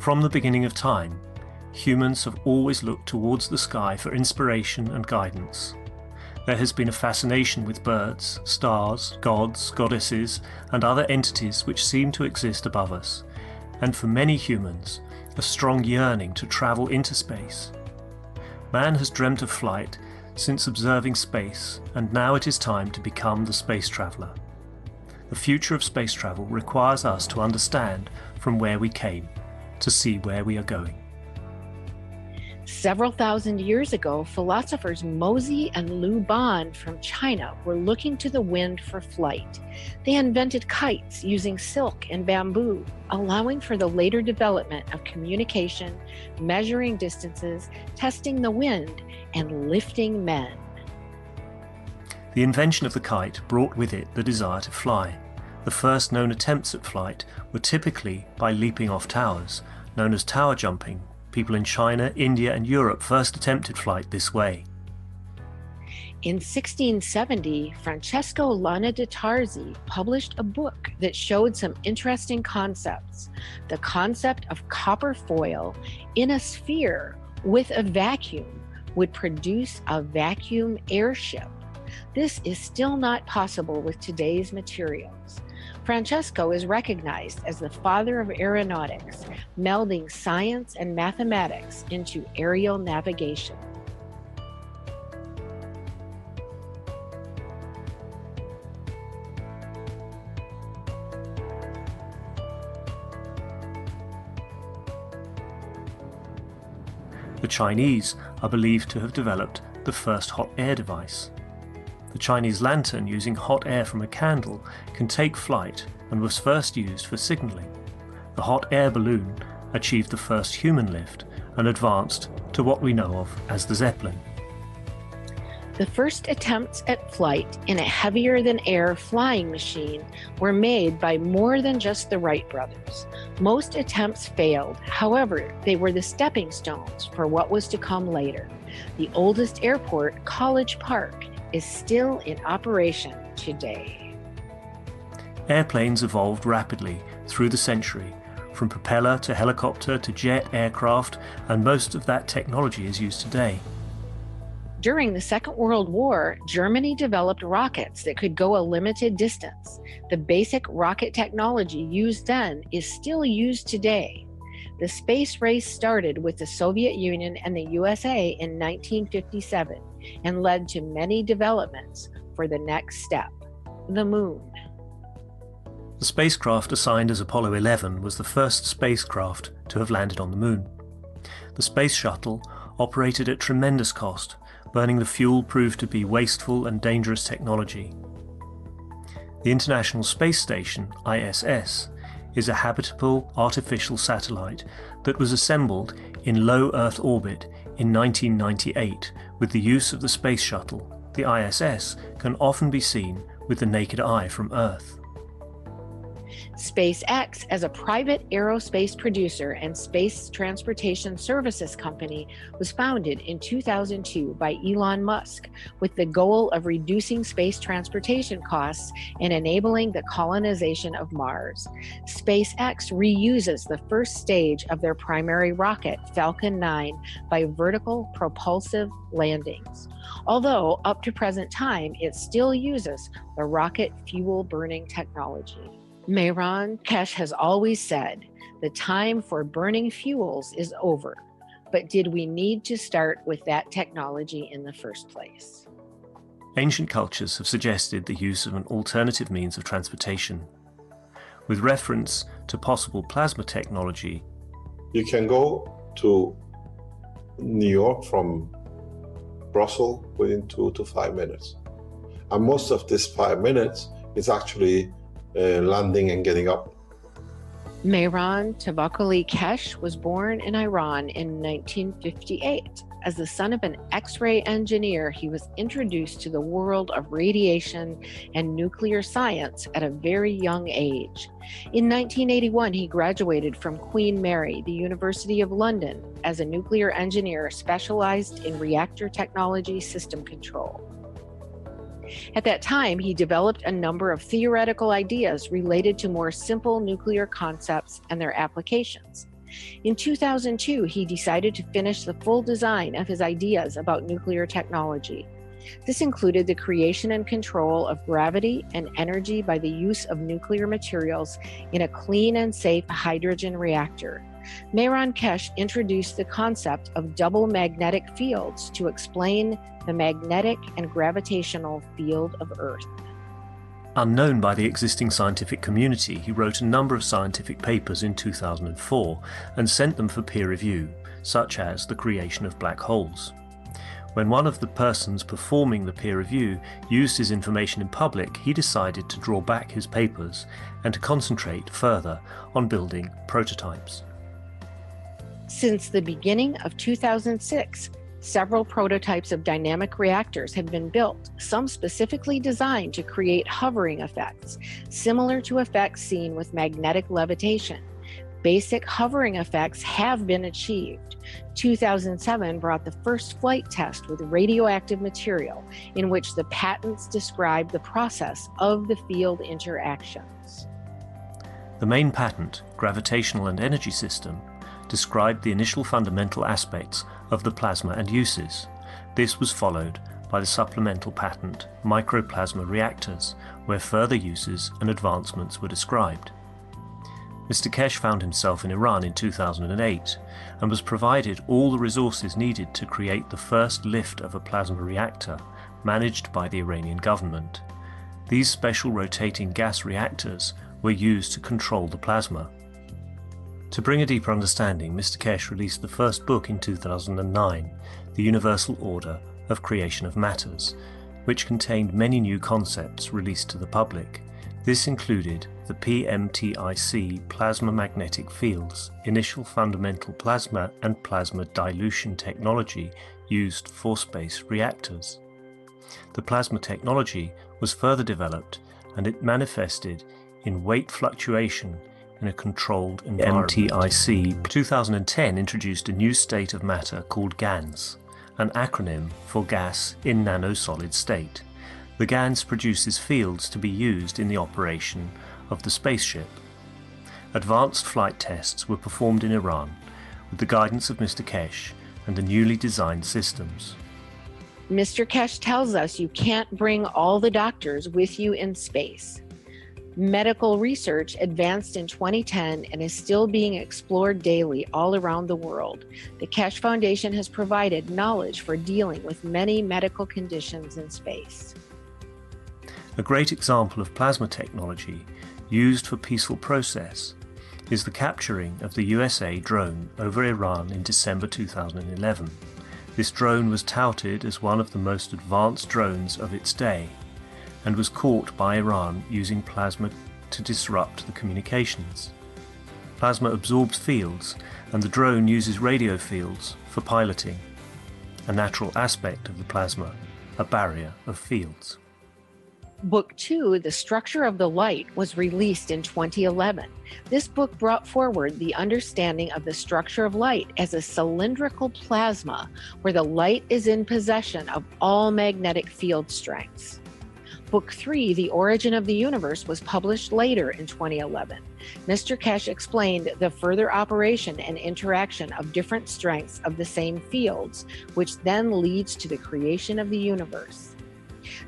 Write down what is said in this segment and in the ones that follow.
From the beginning of time, humans have always looked towards the sky for inspiration and guidance. There has been a fascination with birds, stars, gods, goddesses, and other entities which seem to exist above us, and for many humans, a strong yearning to travel into space. Man has dreamt of flight since observing space, and now it is time to become the space traveller. The future of space travel requires us to understand from where we came, to see where we are going. Several thousand years ago, philosophers Mozi and Lu Ban from China were looking to the wind for flight. They invented kites using silk and bamboo, allowing for the later development of communication, measuring distances, testing the wind, and lifting men. The invention of the kite brought with it the desire to fly. The first known attempts at flight were typically by leaping off towers, known as tower jumping. People in China, India, and Europe first attempted flight this way. In 1670, Francesco Lana de Tarzi published a book that showed some interesting concepts. The concept of copper foil in a sphere with a vacuum would produce a vacuum airship. This is still not possible with today's materials. Francesco is recognized as the father of aeronautics, melding science and mathematics into aerial navigation. The Chinese are believed to have developed the first hot air device. The Chinese lantern, using hot air from a candle, can take flight and was first used for signalling. The hot air balloon achieved the first human lift and advanced to what we know of as the Zeppelin. The first attempts at flight in a heavier-than-air flying machine were made by more than just the Wright brothers. Most attempts failed, however, they were the stepping stones for what was to come later. The oldest airport, College Park, is still in operation today. Airplanes evolved rapidly through the century, from propeller to helicopter to jet aircraft, and most of that technology is used today. During the Second World War, Germany developed rockets that could go a limited distance. The basic rocket technology used then is still used today. The space race started with the Soviet Union and the USA in 1957 and led to many developments for the next step, the moon. The spacecraft assigned as Apollo 11 was the first spacecraft to have landed on the moon. The space shuttle operated at tremendous cost. Burning the fuel proved to be wasteful and dangerous technology. The International Space Station, ISS, is a habitable artificial satellite that was assembled in low Earth orbit in 1998 with the use of the space shuttle. The ISS can often be seen with the naked eye from Earth. SpaceX, as a private aerospace producer and space transportation services company, was founded in 2002 by Elon Musk with the goal of reducing space transportation costs and enabling the colonization of Mars. SpaceX reuses the first stage of their primary rocket, Falcon 9, by vertical propulsive landings. Although, up to present time, it still uses the rocket fuel burning technology. Mehran Keshe has always said, the time for burning fuels is over, but did we need to start with that technology in the first place? Ancient cultures have suggested the use of an alternative means of transportation. With reference to possible plasma technology, you can go to New York from Brussels within 2 to 5 minutes. And most of this 5 minutes is actually landing and getting up. Mehran Tavakkoli Keshe was born in Iran in 1958. As the son of an X-ray engineer, he was introduced to the world of radiation and nuclear science at a very young age. In 1981, he graduated from Queen Mary, the University of London, as a nuclear engineer specialized in reactor technology system control. At that time, he developed a number of theoretical ideas related to more simple nuclear concepts and their applications. In 2002, he decided to finish the full design of his ideas about nuclear technology. This included the creation and control of gravity and energy by the use of nuclear materials in a clean and safe hydrogen reactor. Mehran Keshe introduced the concept of double magnetic fields to explain the magnetic and gravitational field of Earth. Unknown by the existing scientific community, he wrote a number of scientific papers in 2004 and sent them for peer review, such as the creation of black holes. When one of the persons performing the peer review used his information in public, he decided to draw back his papers and to concentrate further on building prototypes. Since the beginning of 2006, several prototypes of dynamic reactors have been built, some specifically designed to create hovering effects, similar to effects seen with magnetic levitation. Basic hovering effects have been achieved. 2007 brought the first flight test with radioactive material, in which the patents describe the process of the field interactions. The main patent, Gravitational and Energy System, described the initial fundamental aspects of the plasma and uses. This was followed by the supplemental patent, Microplasma Reactors, where further uses and advancements were described. Mr. Keshe found himself in Iran in 2008 and was provided all the resources needed to create the first lift of a plasma reactor managed by the Iranian government. These special rotating gas reactors were used to control the plasma. To bring a deeper understanding, Mr. Keshe released the first book in 2009, The Universal Order of Creation of Matters, which contained many new concepts released to the public. This included the PMTIC plasma magnetic fields, initial fundamental plasma and plasma dilution technology used for space reactors. The plasma technology was further developed and it manifested in weight fluctuation in a controlled environment. MTIC 2010 introduced a new state of matter called GANS, an acronym for gas in nanosolid state. The GANS produces fields to be used in the operation of the spaceship. Advanced flight tests were performed in Iran with the guidance of Mr. Keshe and the newly designed systems. Mr. Keshe tells us you can't bring all the doctors with you in space. Medical research advanced in 2010 and is still being explored daily all around the world. The Keshe Foundation has provided knowledge for dealing with many medical conditions in space. A great example of plasma technology used for peaceful process is the capturing of the USA drone over Iran in December 2011. This drone was touted as one of the most advanced drones of its day, and was caught by Iran using plasma to disrupt the communications. Plasma absorbs fields, and the drone uses radio fields for piloting, a natural aspect of the plasma, a barrier of fields. Book 2, The Structure of the Light, was released in 2011. This book brought forward the understanding of the structure of light as a cylindrical plasma where the light is in possession of all magnetic field strengths. Book 3, The Origin of the Universe, was published later in 2011. Mr. Keshe explained the further operation and interaction of different strengths of the same fields, which then leads to the creation of the universe.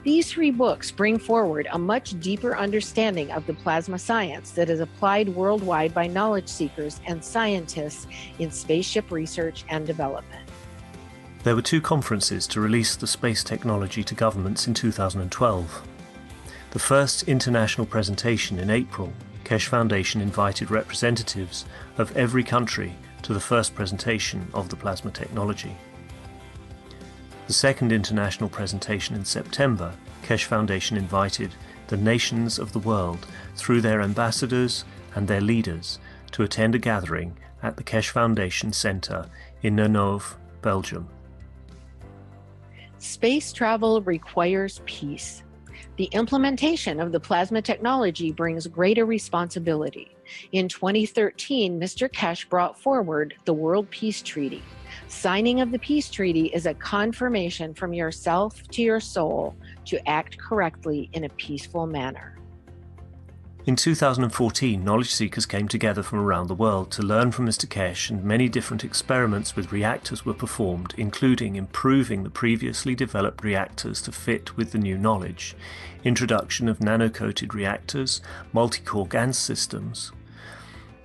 These 3 books bring forward a much deeper understanding of the plasma science that is applied worldwide by knowledge seekers and scientists in spaceship research and development. There were 2 conferences to release the space technology to governments in 2012. The first international presentation in April, Keshe Foundation invited representatives of every country to the first presentation of the plasma technology. The second international presentation in September, Keshe Foundation invited the nations of the world through their ambassadors and their leaders to attend a gathering at the Keshe Foundation Center in Nenov, Belgium. Space travel requires peace. The implementation of the plasma technology brings greater responsibility. In 2013, Mr. Keshe brought forward the World Peace Treaty. Signing of the Peace Treaty is a confirmation from yourself to your soul to act correctly in a peaceful manner. In 2014, knowledge seekers came together from around the world to learn from Mr. Keshe, and many different experiments with reactors were performed, including improving the previously developed reactors to fit with the new knowledge, introduction of nano-coated reactors, multi-core GaN systems.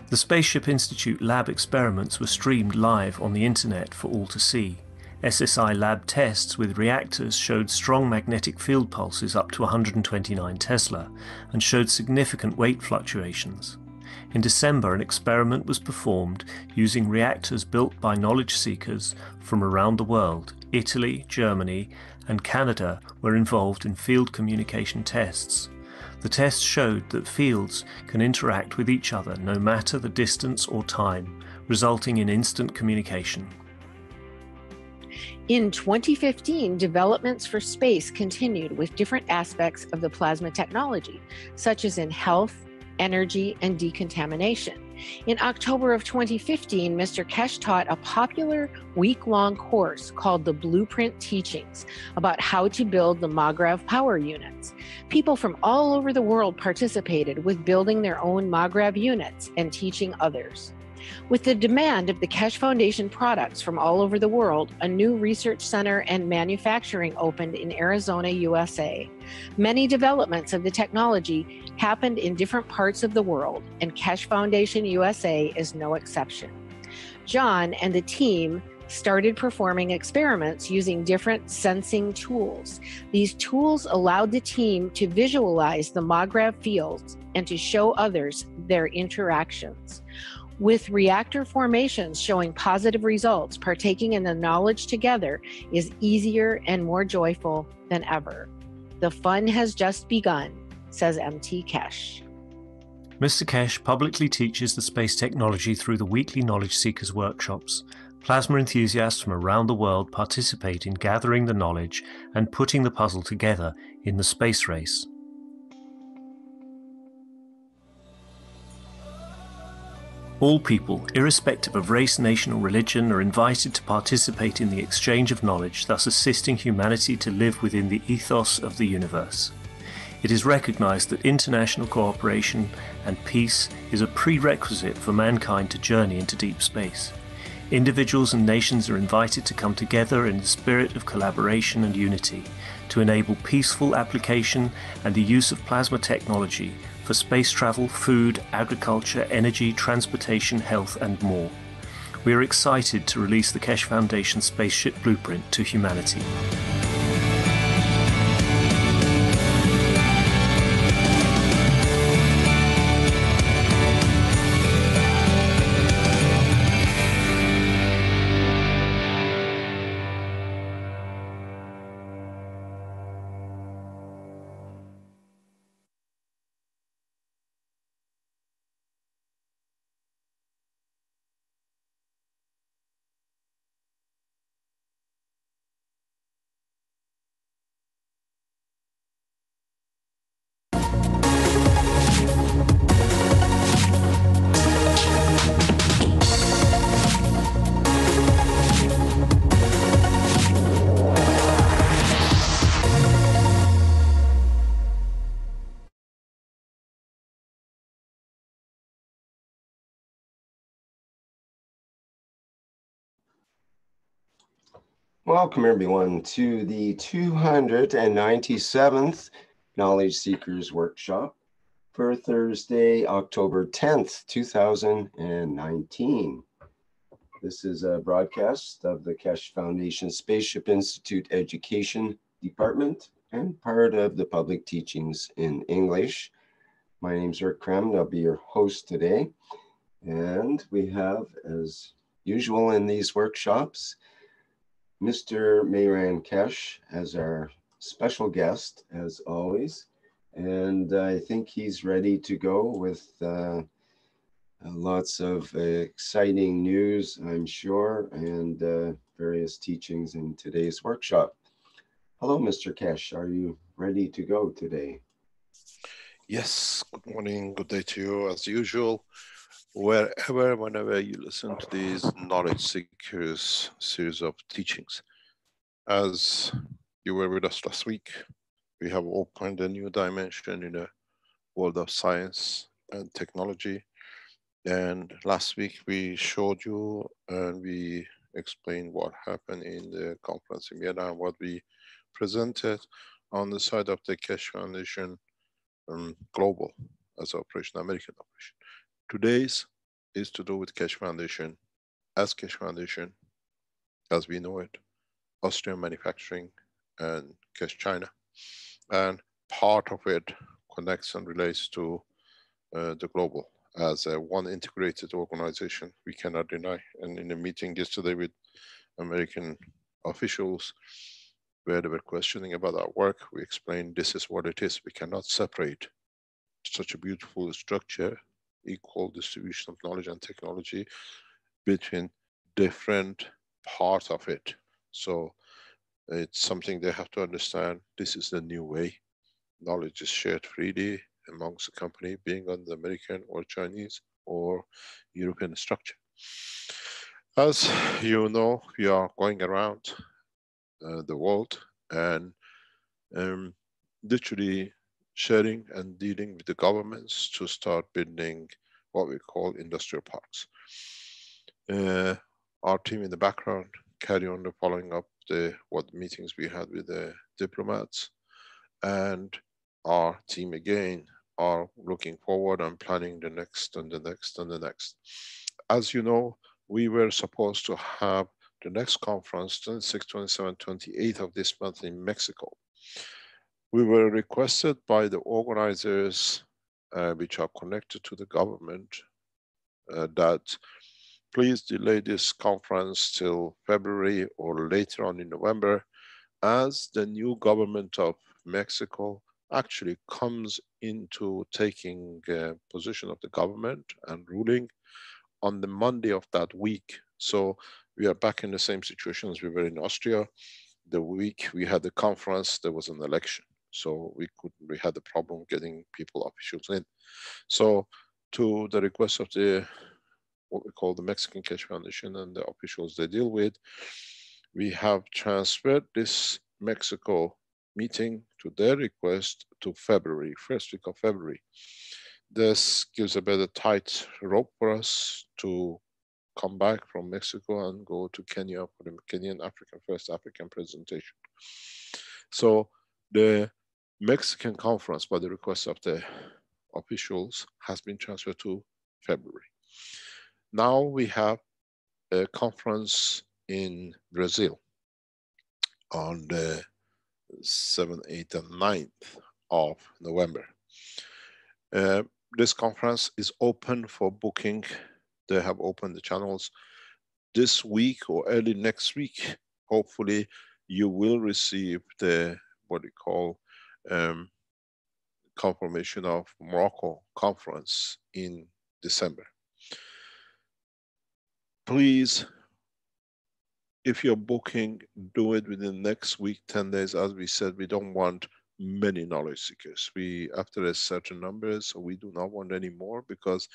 The Spaceship Institute lab experiments were streamed live on the internet for all to see. SSI lab tests with reactors showed strong magnetic field pulses up to 129 Tesla and showed significant weight fluctuations. In December, an experiment was performed using reactors built by knowledge seekers from around the world. Italy, Germany, and Canada were involved in field communication tests. The tests showed that fields can interact with each other no matter the distance or time, resulting in instant communication. In 2015, developments for space continued with different aspects of the plasma technology, such as in health, energy, and decontamination. In October of 2015, Mr. Keshe taught a popular week-long course called the Blueprint Teachings about how to build the MAGRAV power units. People from all over the world participated with building their own MAGRAV units and teaching others. With the demand of the Keshe Foundation products from all over the world, a new research center and manufacturing opened in Arizona, USA. Many developments of the technology happened in different parts of the world, and Keshe Foundation USA is no exception. John and the team started performing experiments using different sensing tools. These tools allowed the team to visualize the MAGRAV fields and to show others their interactions. With reactor formations showing positive results, partaking in the knowledge together is easier and more joyful than ever. The fun has just begun, says MT Keshe. Mr. Keshe publicly teaches the space technology through the weekly Knowledge Seekers workshops. Plasma enthusiasts from around the world participate in gathering the knowledge and putting the puzzle together in the space race. All people, irrespective of race, nation or religion, are invited to participate in the exchange of knowledge, thus assisting humanity to live within the ethos of the universe. It is recognized that international cooperation and peace is a prerequisite for mankind to journey into deep space. Individuals and nations are invited to come together in the spirit of collaboration and unity to enable peaceful application and the use of plasma technology for space travel, food, agriculture, energy, transportation, health, and more. We are excited to release the Keshe Foundation Spaceship Blueprint to humanity. Welcome everyone to the 297th Knowledge Seekers Workshop for Thursday, October 10th, 2019. This is a broadcast of the Keshe Foundation Spaceship Institute Education Department and part of the public teachings in English. My name is Rick Krem, I'll be your host today. And we have, as usual in these workshops, Mr. Mayran Keshe as our special guest, as always. And I think he's ready to go with lots of exciting news, I'm sure, and various teachings in today's workshop. Hello, Mr. Keshe. Are you ready to go today? Yes, good morning, good day to you as usual. Wherever, whenever you listen to these Knowledge Seekers series of teachings. As you were with us last week, we have opened a new dimension in a world of science and technology. And last week we showed you and we explained what happened in the conference in Vienna and what we presented on the side of the Keshe Foundation Global as operation, American operation. Today's is to do with Keshe Foundation as Keshe Foundation as we know it, Austrian manufacturing and Keshe China. And part of it connects and relates to the global as a one integrated organization, we cannot deny. And in a meeting yesterday with American officials, where they were questioning about our work, we explained this is what it is. We cannot separate such a beautiful structure, equal distribution of knowledge and technology between different parts of it. So it's something they have to understand. This is the new way. Knowledge is shared freely amongst the company, being on the American or Chinese or European structure. As you know, we are going around the world and literally sharing and dealing with the governments to start building what we call industrial parks. Our team in the background carry on the following up what meetings we had with the diplomats, and our team again are looking forward and planning the next and the next and the next. As you know, we were supposed to have the next conference 26, 27, 28 of this month in Mexico. We were requested by the organizers which are connected to the government that please delay this conference till February or later on in November, as the new government of Mexico actually comes into taking position of the government and ruling on the Monday of that week. So we are back in the same situation as we were in Austria. The week we had the conference, there was an election. So we had the problem getting people, officials in. So to the request of what we call the Mexican Keshe Foundation and the officials they deal with, we have transferred this Mexico meeting to their request to February, first week of February. This gives a better tight rope for us to come back from Mexico and go to Kenya for the Kenyan first African presentation. So the Mexican conference, by the request of the officials, has been transferred to February. Now we have a conference in Brazil on the 7th, 8th, and 9th of November. This conference is open for booking. They have opened the channels this week or early next week. Hopefully you will receive the what we call confirmation of Morocco conference in December. Please, if you're booking, do it within the next week, 10 days. As we said, we don't want many knowledge seekers. After a certain numbers, we do not want any more, because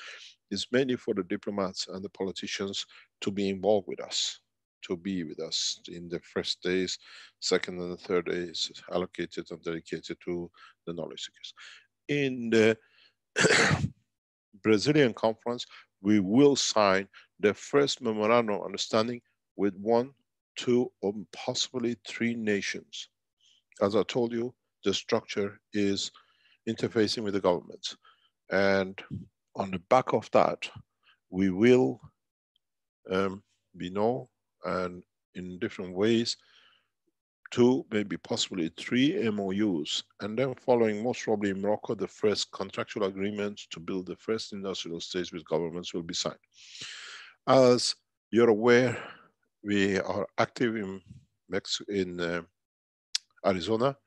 it's mainly for the diplomats and the politicians to be involved with us, to be with us in the first days, second and the third days, allocated and dedicated to the knowledge seekers. In the Brazilian conference, we will sign the first memorandum of understanding with 1, 2, or possibly 3 nations. As I told you, the structure is interfacing with the governments. And on the back of that, we will, we know, and in different ways, 2, maybe possibly 3 MOUs, and then following most probably in Morocco, the first contractual agreement to build the first industrial stage with governments will be signed. As you're aware, we are active in Arizona.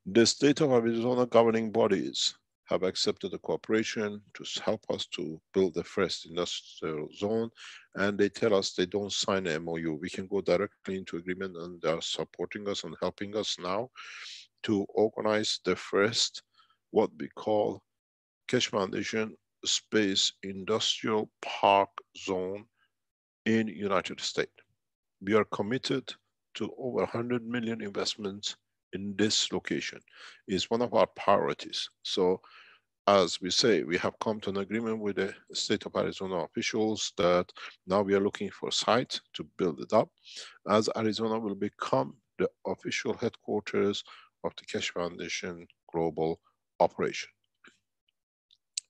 The state of Arizona governing bodies have accepted the cooperation to help us to build the first industrial zone, and they tell us they don't sign an MOU. We can go directly into agreement, and they are supporting us and helping us now to organize the first, what we call Keshe Foundation Space Industrial Park Zone in United States. We are committed to over 100 million investments in this location. It's one of our priorities. So as we say, we have come to an agreement with the state of Arizona officials that now we are looking for a site to build it up, as Arizona will become the official headquarters of the Keshe Foundation global operation.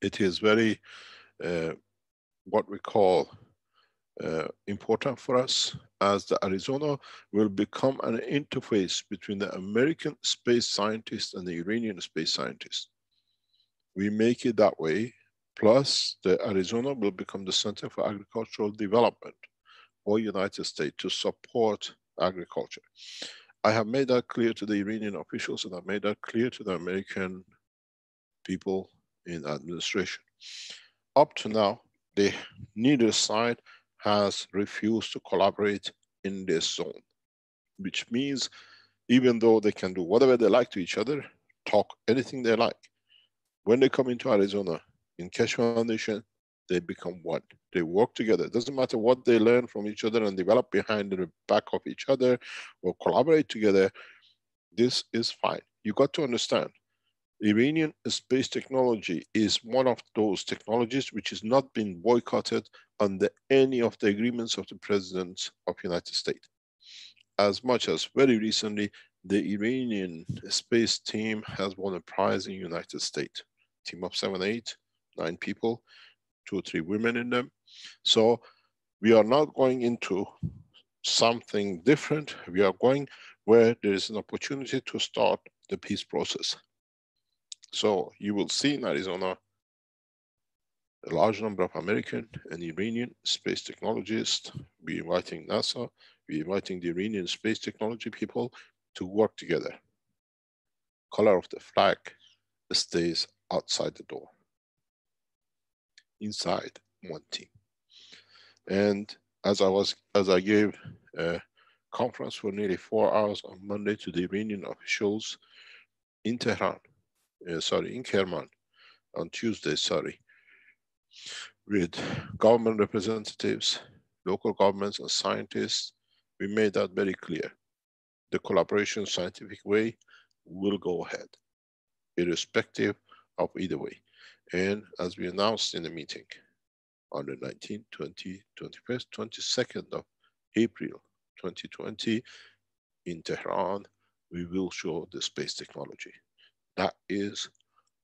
It is very, what we call, important for us, as the Arizona will become an interface between the American space scientists and the Iranian space scientists. We make it that way, plus the Arizona will become the center for agricultural development for United States to support agriculture. I have made that clear to the Iranian officials, and I made that clear to the American people in administration. Up to now, neither side has refused to collaborate in this zone, which means even though they can do whatever they like to each other, talk anything they like, when they come into Arizona in Keshe Foundation, they become one. They work together. It doesn't matter what they learn from each other and develop behind the back of each other or collaborate together. This is fine. You got to understand, Iranian space technology is one of those technologies which is not being boycotted under any of the agreements of the presidents of the United States. As much as very recently, the Iranian space team has won a prize in the United States. Team of 7, 8, 9 people, 2 or 3 women in them. So we are not going into something different. We are going where there is an opportunity to start the peace process. So you will see in Arizona a large number of American and Iranian space technologists. We're inviting NASA, we're inviting the Iranian space technology people to work together. Color of the flag stays outside the door. Inside, one team. And as I gave a conference for nearly 4 hours on Monday to the Iranian officials in Tehran, in Kerman, on Tuesday, with government representatives, local governments and scientists, we made that very clear. The collaboration scientific way will go ahead, irrespective of either way. And as we announced in the meeting, on the 19th, 20th, 21st, 22nd of April 2020 in Tehran, we will show the space technology. That is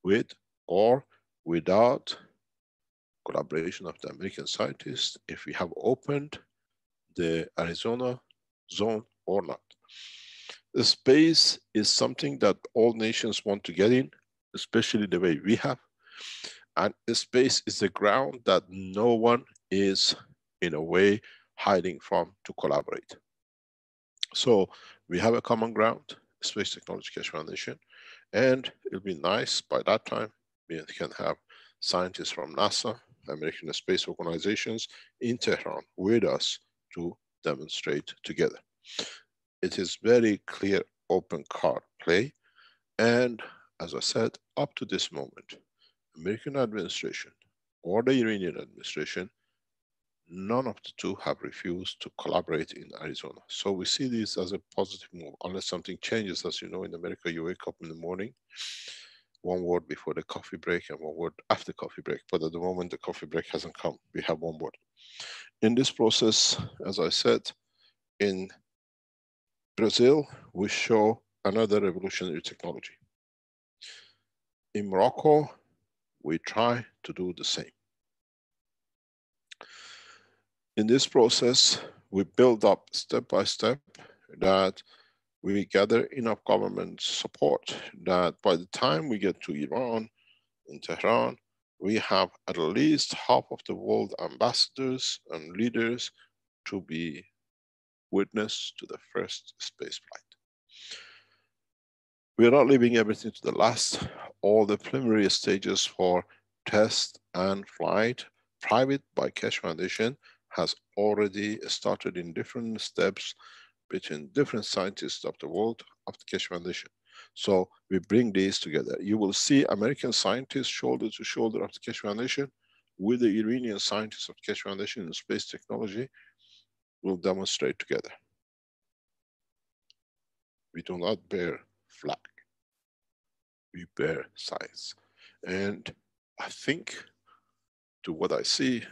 with or without collaboration of the American scientists, if we have opened the Arizona zone or not. The space is something that all nations want to get in, especially the way we have. And the space is the ground that no one is, in a way, hiding from to collaborate. So we have a common ground, Space Technology Keshe Foundation, and it'll be nice by that time we can have scientists from NASA, American space organizations in Tehran with us to demonstrate together. It is very clear open card play, and as I said, up to this moment, American administration or the Iranian administration, none of the two have refused to collaborate in Arizona. So we see this as a positive move, unless something changes. As you know, in America, you wake up in the morning, one word before the coffee break and one word after coffee break. But at the moment, the coffee break hasn't come. We have one word. In this process, as I said, in Brazil, we show another revolutionary technology. In Morocco, we try to do the same. In this process, we build up step by step that we gather enough government support that by the time we get to Iran, in Tehran, we have at least half of the world ambassadors and leaders to be witness to the first space flight. We are not leaving everything to the last. All the preliminary stages for test and flight, private by Keshe Foundation, has already started in different steps between different scientists of the world of the Keshe Foundation. So we bring these together. You will see American scientists shoulder to shoulder of the Keshe Foundation with the Iranian scientists of the Keshe Foundation in space technology will demonstrate together. We do not bear flag. We bear science. And I think, to what I see,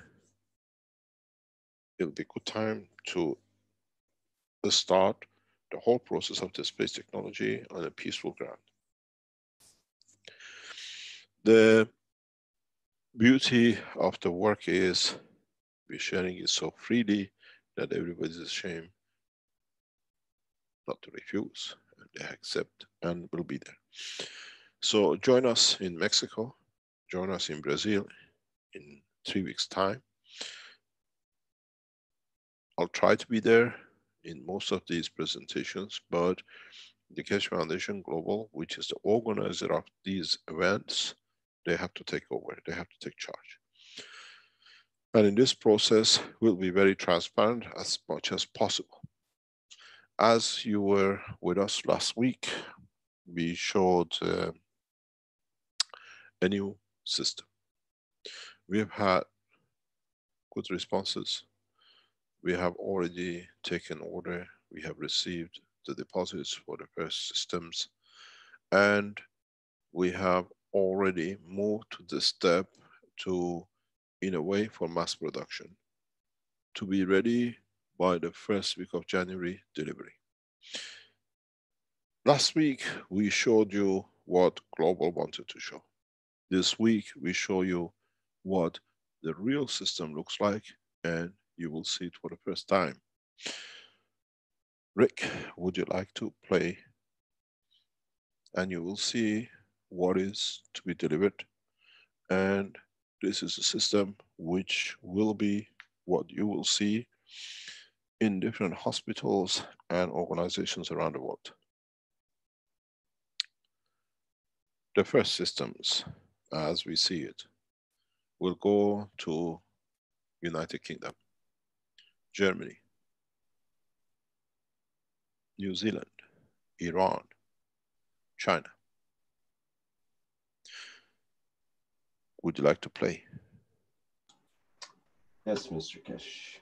it'll be a good time to start the whole process of the space technology on a peaceful ground. The beauty of the work is we're sharing it so freely that everybody's ashamed not to refuse, and they accept and will be there. So join us in Mexico, join us in Brazil in 3 weeks' time. I'll try to be there in most of these presentations, but the Keshe Foundation Global, which is the organizer of these events, they have to take over, they have to take charge. And in this process, we'll be very transparent as much as possible. As you were with us last week, we showed a new system. We have had good responses. We have already taken order. We have received the deposits for the first systems. And we have already moved to the step to, in a way, for mass production, to be ready by the first week of January delivery. Last week, we showed you what Global wanted to show. This week, we show you what the real system looks like, and you will see it for the first time. Rick, would you like to play? And you will see what is to be delivered. And this is a system which will be what you will see in different hospitals and organizations around the world. The first systems, as we see it, will go to United Kingdom, Germany, New Zealand, Iran, China. Would you like to play? Yes, Mr. Keshe.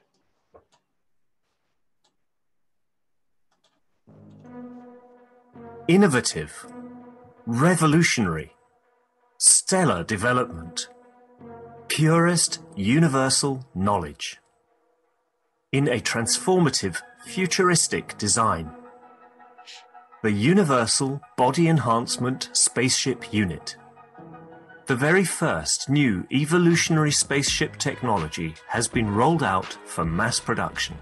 Innovative, revolutionary, stellar development, purest universal knowledge. In a transformative, futuristic design. The Universal Body Enhancement Spaceship Unit. The very first new evolutionary spaceship technology has been rolled out for mass production.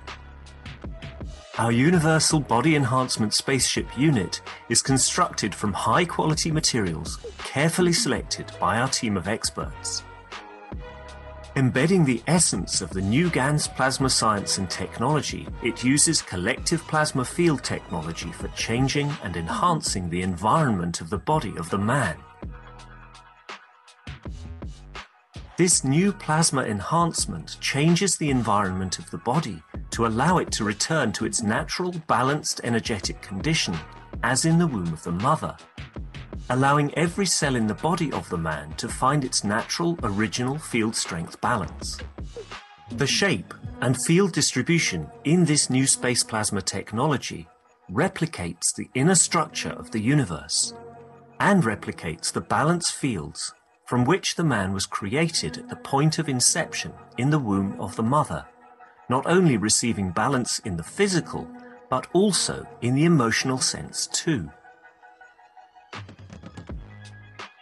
Our Universal Body Enhancement Spaceship Unit is constructed from high-quality materials carefully selected by our team of experts. Embedding the essence of the new GANS plasma science and technology, it uses collective plasma field technology for changing and enhancing the environment of the body of the man. This new plasma enhancement changes the environment of the body to allow it to return to its natural, balanced energetic condition, as in the womb of the mother, allowing every cell in the body of the man to find its natural, original field strength balance. The shape and field distribution in this new space plasma technology replicates the inner structure of the universe and replicates the balance fields from which the man was created at the point of inception in the womb of the mother, not only receiving balance in the physical, but also in the emotional sense too.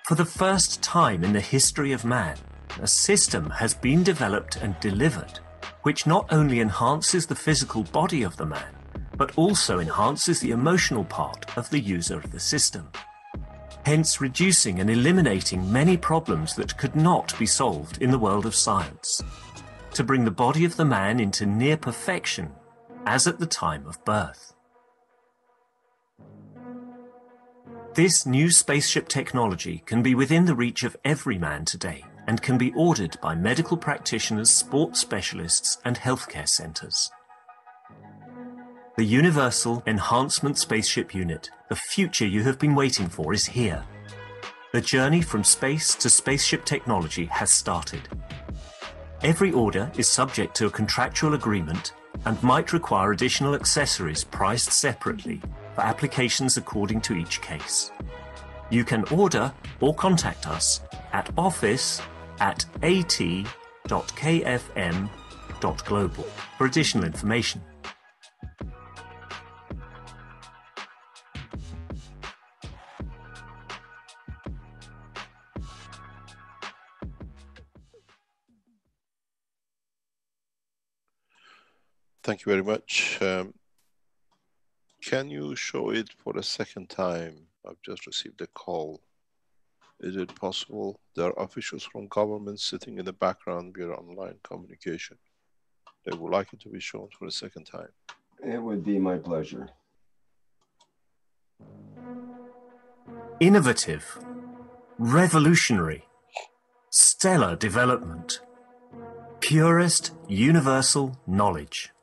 For the first time in the history of man, a system has been developed and delivered which not only enhances the physical body of the man, but also enhances the emotional part of the user of the system, hence reducing and eliminating many problems that could not be solved in the world of science, to bring the body of the man into near perfection, as at the time of birth. This new spaceship technology can be within the reach of every man today and can be ordered by medical practitioners, sports specialists, and healthcare centers. The Universal Enhancement Spaceship Unit, the future you have been waiting for, is here. The journey from space to spaceship technology has started. Every order is subject to a contractual agreement and might require additional accessories priced separately for applications according to each case. You can order or contact us at office at at.kfm.global for additional information. Thank you very much. Can you show it for a second time? I've just received a call. Is it possible? There are officials from government sitting in the background via online communication. They would like it to be shown for a second time. It would be my pleasure. Innovative, revolutionary, stellar development, purest universal knowledge.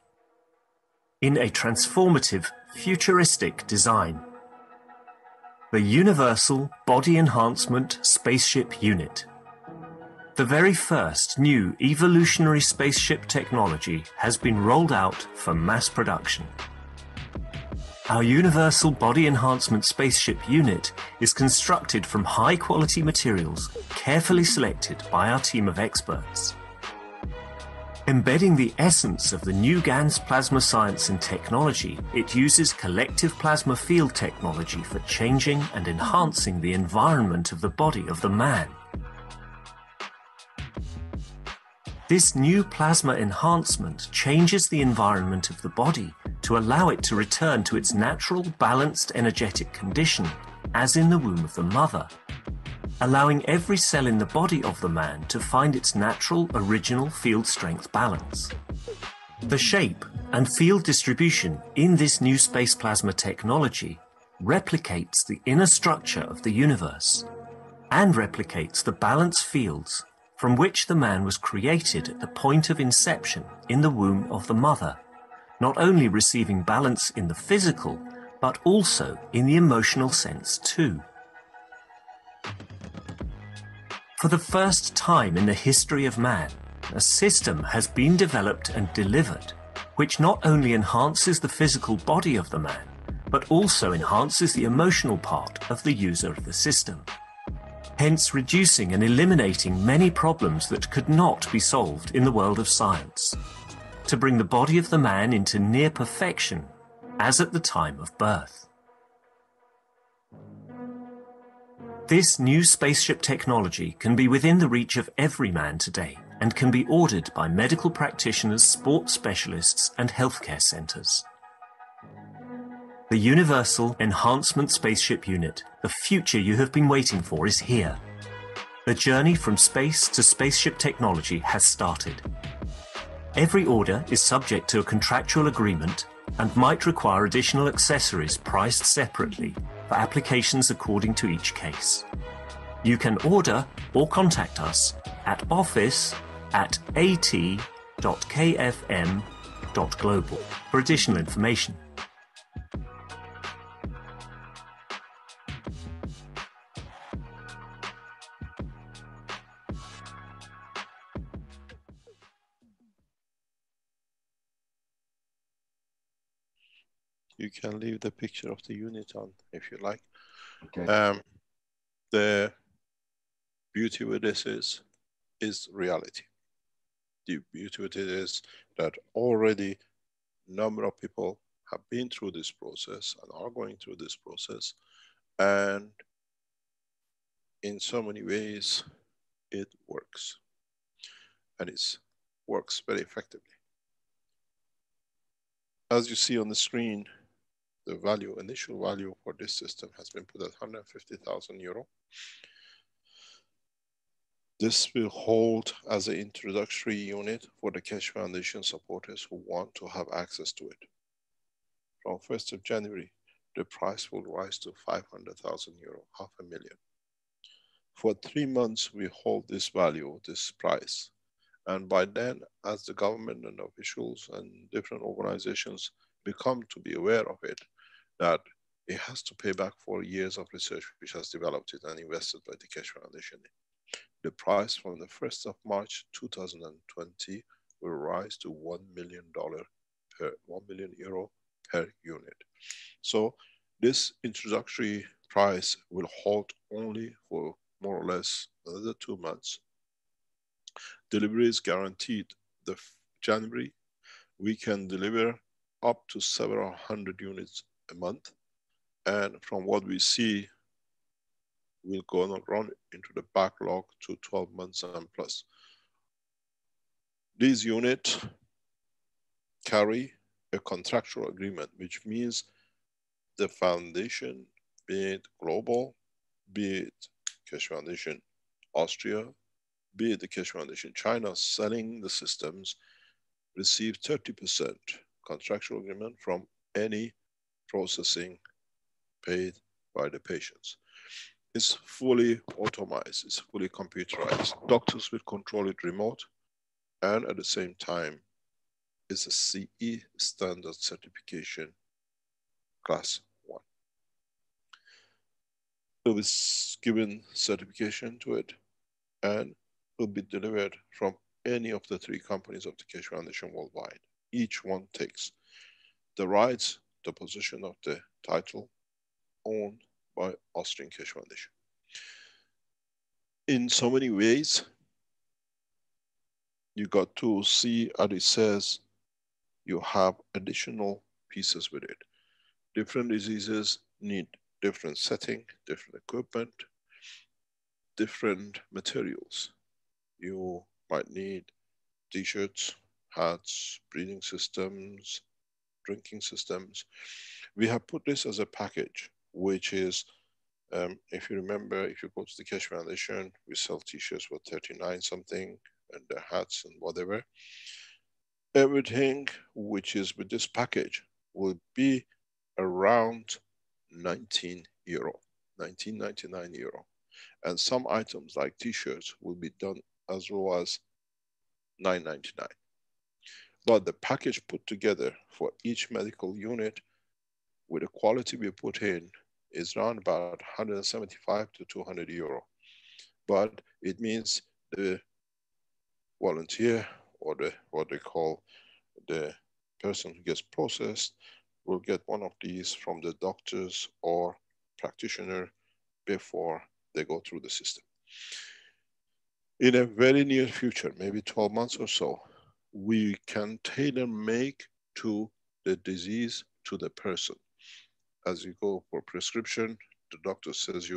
In a transformative, futuristic design. The Universal Body Enhancement Spaceship Unit. The very first new evolutionary spaceship technology has been rolled out for mass production. Our Universal Body Enhancement Spaceship Unit is constructed from high-quality materials carefully selected by our team of experts. Embedding the essence of the new GAN's plasma science and technology, it uses collective plasma field technology for changing and enhancing the environment of the body of the man. This new plasma enhancement changes the environment of the body to allow it to return to its natural balanced energetic condition, as in the womb of the mother, allowing every cell in the body of the man to find its natural original field strength balance. The shape and field distribution in this new space plasma technology replicates the inner structure of the universe and replicates the balance fields from which the man was created at the point of inception in the womb of the mother, not only receiving balance in the physical, but also in the emotional sense too. For the first time in the history of man, a system has been developed and delivered which not only enhances the physical body of the man, but also enhances the emotional part of the user of the system, hence reducing and eliminating many problems that could not be solved in the world of science, to bring the body of the man into near perfection as at the time of birth. This new spaceship technology can be within the reach of every man today and can be ordered by medical practitioners, sports specialists, and healthcare centers. The Universal Enhancement Spaceship Unit, the future you have been waiting for, is here. The journey from space to spaceship technology has started. Every order is subject to a contractual agreement and might require additional accessories priced separately for applications according to each case. You can order or contact us at office@at.kfm.global for additional information. You can leave the picture of the unit on if you like. Okay. The beauty with this is reality. The beauty with it is that already a number of people have been through this process and are going through this process, and in so many ways it works, and it works very effectively. As you see on the screen, the value, initial value for this system has been put at €150,000. This will hold as an introductory unit for the Keshe Foundation supporters who want to have access to it. From 1st of January, the price will rise to €500,000, $500,000. For 3 months, we hold this value, this price. And by then, as the government and officials and different organizations become to be aware of it, that it has to pay back 4 years of research which has developed it and invested by the Keshe Foundation. The price from the 1st of March 2020 will rise to $1 million per €1 million per unit. So this introductory price will hold only for more or less another 2 months. Delivery is guaranteed. January, we can deliver up to several hundred units a month. And from what we see, we'll go and run into the backlog to 12 months and plus. These units carry a contractual agreement, which means the foundation, be it global, be it Keshe Foundation Austria, be it the Keshe Foundation China selling the systems, receive 30% contractual agreement from any processing paid by the patients. It's fully automized, it's fully computerized. Doctors will control it remote, and at the same time, it's a CE standard certification, class 1. It was given certification to it, and will be delivered from any of the 3 companies of the Keshe Foundation worldwide. Each one takes the rights, the position of the title, owned by Austrian Keshe Foundation. In so many ways, you got to see, as it says, you have additional pieces with it. Different diseases need different setting, different equipment, different materials. You might need t-shirts, hats, breathing systems, drinking systems. We have put this as a package, which is, if you remember, if you go to the Keshe Foundation, we sell t-shirts for 39 something, and the hats and whatever. Everything which is with this package will be around 19 euro, 19.99 euro. And some items like t-shirts will be done as low as 9.99. But the package put together for each medical unit with the quality we put in is around about 175 to 200 euro. But it means the volunteer or the what they call the person who gets processed will get one of these from the doctors or practitioner before they go through the system. In a very near future, maybe 12 months or so, we can tailor make to the disease, to the person. As you go for prescription, the doctor says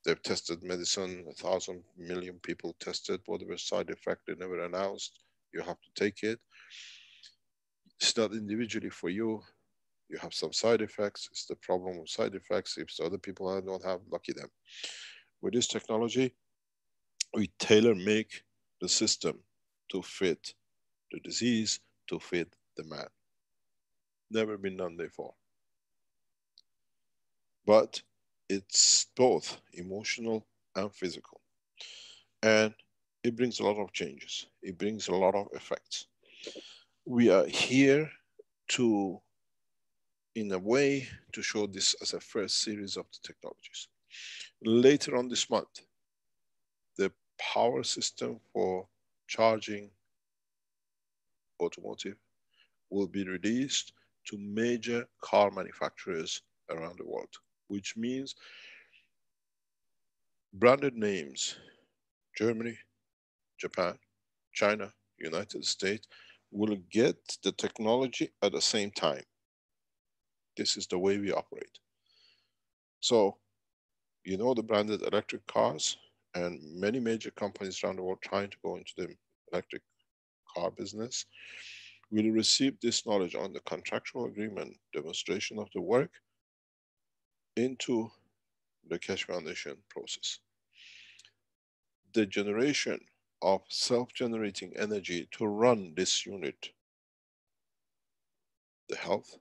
they've tested medicine, 1,000 million people tested, whatever side effect they never announced, you have to take it. It's not individually for you. You have some side effects. It's the problem of side effects. If other people don't have, lucky them. With this technology, we tailor make the system to fit the disease, to fit the man. Never been done before. But it's both emotional and physical. And it brings a lot of changes. It brings a lot of effects. We are here to, in a way, to show this as a first series of the technologies. Later on this month, the power system for charging automotive will be released to major car manufacturers around the world, which means branded names, Germany, Japan, China, United States, will get the technology at the same time. This is the way we operate. So, you know, the branded electric cars, and many major companies around the world trying to go into the electric car business will receive this knowledge on the contractual agreement, demonstration of the work into the Keshe Foundation process. The generation of self-generating energy to run this unit, the health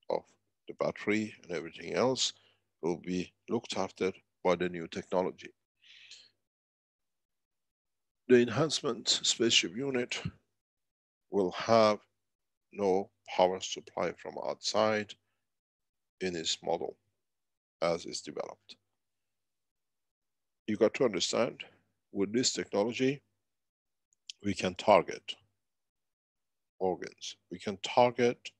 of the battery and everything else will be looked after by the new technology. The Enhancement Spaceship Unit will have no power supply from outside in its model as it's developed. You got to understand, with this technology, we can target organs. We can target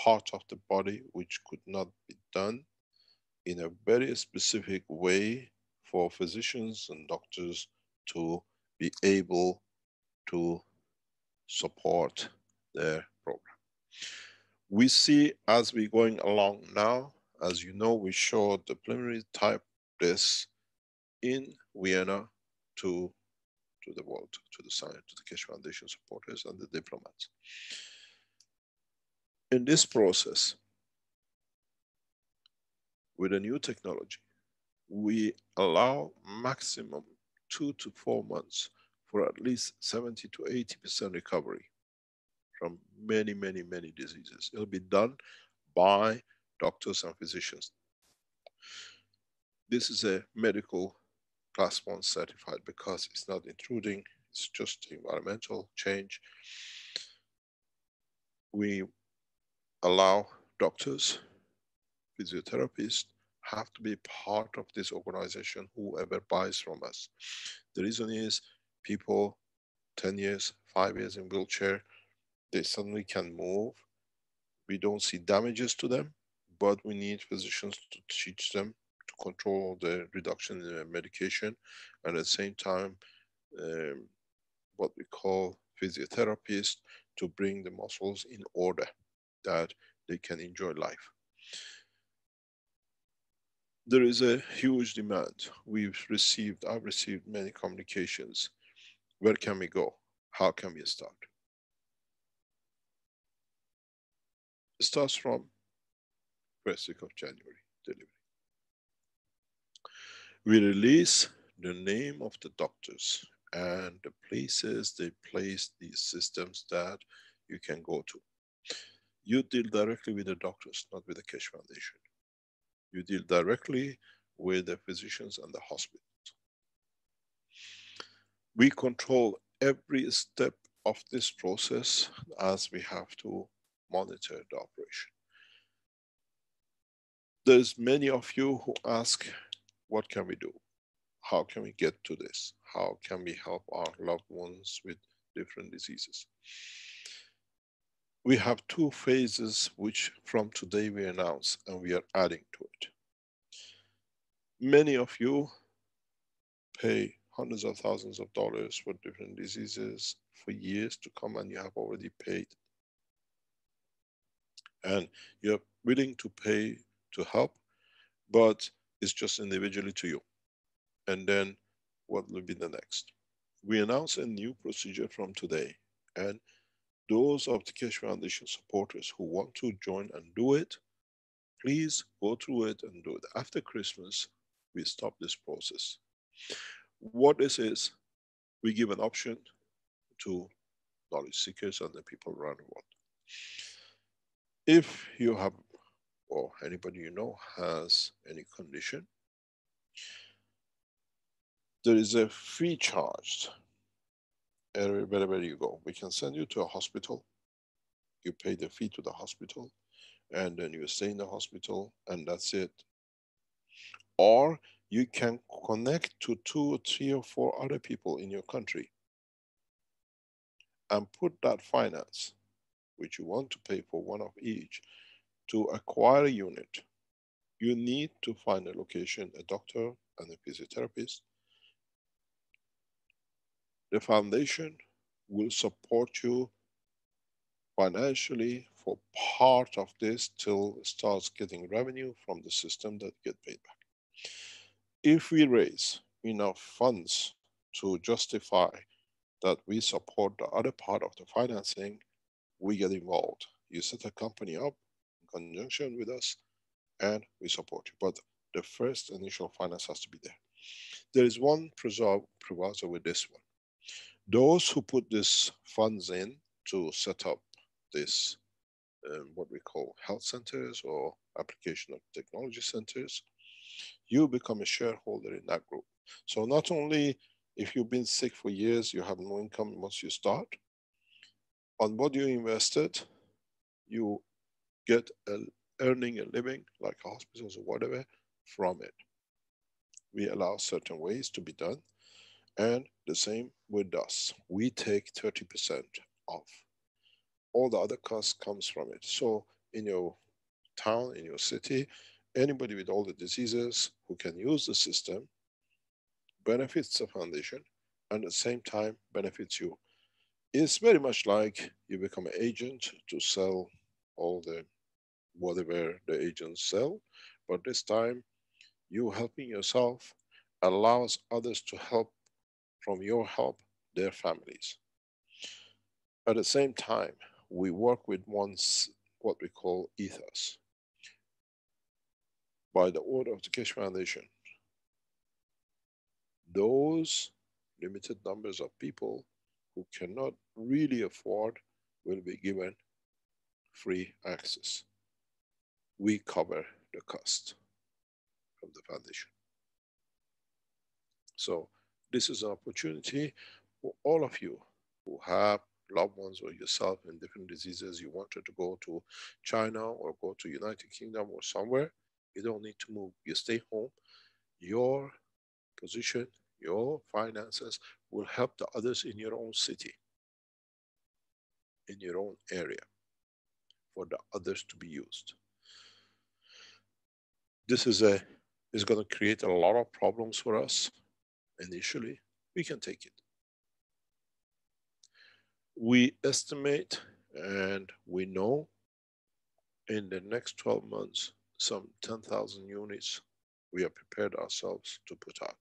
part of the body which could not be done in a very specific way for physicians and doctors to be able to support their program. We see as we're going along now, as you know, we showed the preliminary type this in Vienna to the world, to the science, to the Keshe Foundation supporters and the diplomats. In this process, with a new technology, we allow maximum 2 to 4 months for at least 70 to 80% recovery from many, many, many diseases. It'll be done by doctors and physicians. This is a medical class 1 certified because it's not intruding, it's just environmental change. We allow doctors, physiotherapists have to be part of this organization, whoever buys from us. The reason is people 10 years, 5 years in wheelchair, they suddenly can move. We don't see damages to them, but we need physicians to teach them to control the reduction in the medication, and at the same time, what we call physiotherapists to bring the muscles in order that they can enjoy life. There is a huge demand. I've received many communications. Where can we go? How can we start? It starts from first week of January, delivery. We release the name of the doctors and the places they place these systems that you can go to. You deal directly with the doctors, not with the Keshe Foundation. You deal directly with the physicians and the hospitals. We control every step of this process as we have to monitor the operation. There's many of you who ask, what can we do? How can we get to this? How can we help our loved ones with different diseases? We have 2 phases which from today we announce, and we are adding to it. Many of you pay hundreds of thousands of dollars for different diseases for years to come, and you have already paid. And you're willing to pay to help, but it's just individually to you. And then what will be the next? We announce a new procedure from today, and those of the Keshe Foundation supporters who want to join and do it, please go through it and do it. After Christmas, we stop this process. What this is, we give an option to knowledge seekers and the people around the world. If you have, or anybody you know has any condition, there is a fee charged wherever you go. We can send you to a hospital. You pay the fee to the hospital, and then you stay in the hospital, and that's it. Or you can connect to 2 or 3 or 4 other people in your country and put that finance, which you want to pay for one of each, to acquire a unit. You need to find a location, a doctor and a physiotherapist. The foundation will support you financially for part of this till it starts getting revenue from the system that get paid back. If we raise enough funds to justify that we support the other part of the financing, we get involved. You set a company up in conjunction with us and we support you. But the first initial finance has to be there. There is one proviso with this one. Those who put these funds in to set up this, what we call health centers or application of technology centers, you become a shareholder in that group. So not only if you've been sick for years, you have no income once you start, on what you invested, you get earning a living like hospitals or whatever from it. We allow certain ways to be done. And the same with us. We take 30% off. All the other costs comes from it. So in your town, in your city, anybody with all the diseases who can use the system benefits the foundation, and at the same time benefits you. It's very much like you become an agent to sell all the whatever the agents sell, but this time you helping yourself allows others to help from your help their families. At the same time, we work with what we call ethos. By the order of the Keshe Foundation, those limited numbers of people who cannot really afford will be given free access. We cover the cost from the foundation. So this is an opportunity for all of you who have loved ones or yourself in different diseases. You wanted to go to China or go to United Kingdom or somewhere. You don't need to move. You stay home. Your position, your finances will help the others in your own city, in your own area, for the others to be used. This is going to create a lot of problems for us initially. We can take it. We estimate and we know in the next 12 months, some 10,000 units we have prepared ourselves to put out.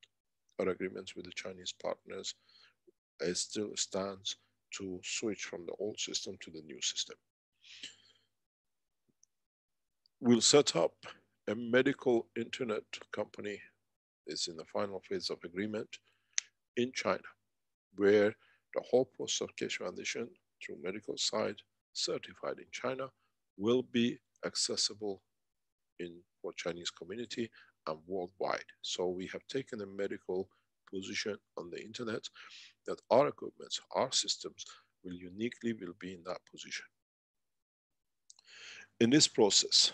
Our agreements with the Chinese partners still stands to switch from the old system to the new system. We'll set up a medical internet company. It's in the final phase of agreement in China, where the whole process of Keshe Foundation through medical side certified in China will be accessible for Chinese community and worldwide. So we have taken a medical position on the internet that our equipment, our systems will uniquely be in that position. In this process,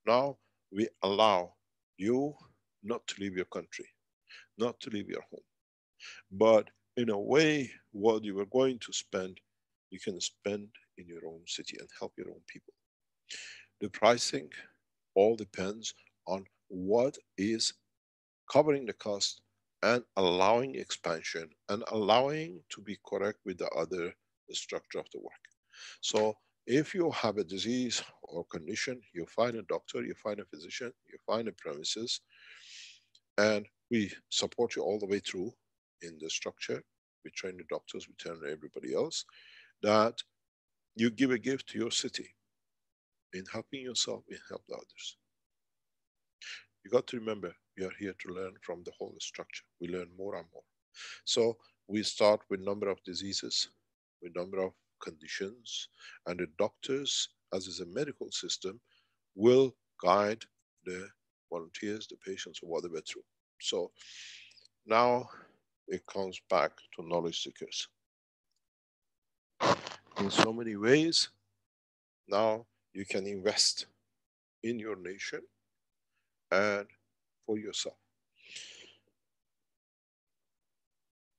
now we allow you not to leave your country, not to leave your home, but in a way, what you were going to spend, you can spend in your own city and help your own people. The pricing all depends on what is covering the cost and allowing expansion and allowing to be correct with the other structure of the work. So if you have a disease or condition, you find a doctor, you find a physician, you find a premises, and we support you all the way through in the structure. We train the doctors, we train everybody else, that you give a gift to your city in helping yourself, in help the others. You got to remember, we are here to learn from the whole structure. We learn more and more. So we start with number of diseases, with number of conditions, and the doctors, as is a medical system, will guide the volunteers, the patients, or whatever through. So now it comes back to knowledge seekers. In so many ways, now you can invest in your nation and for yourself.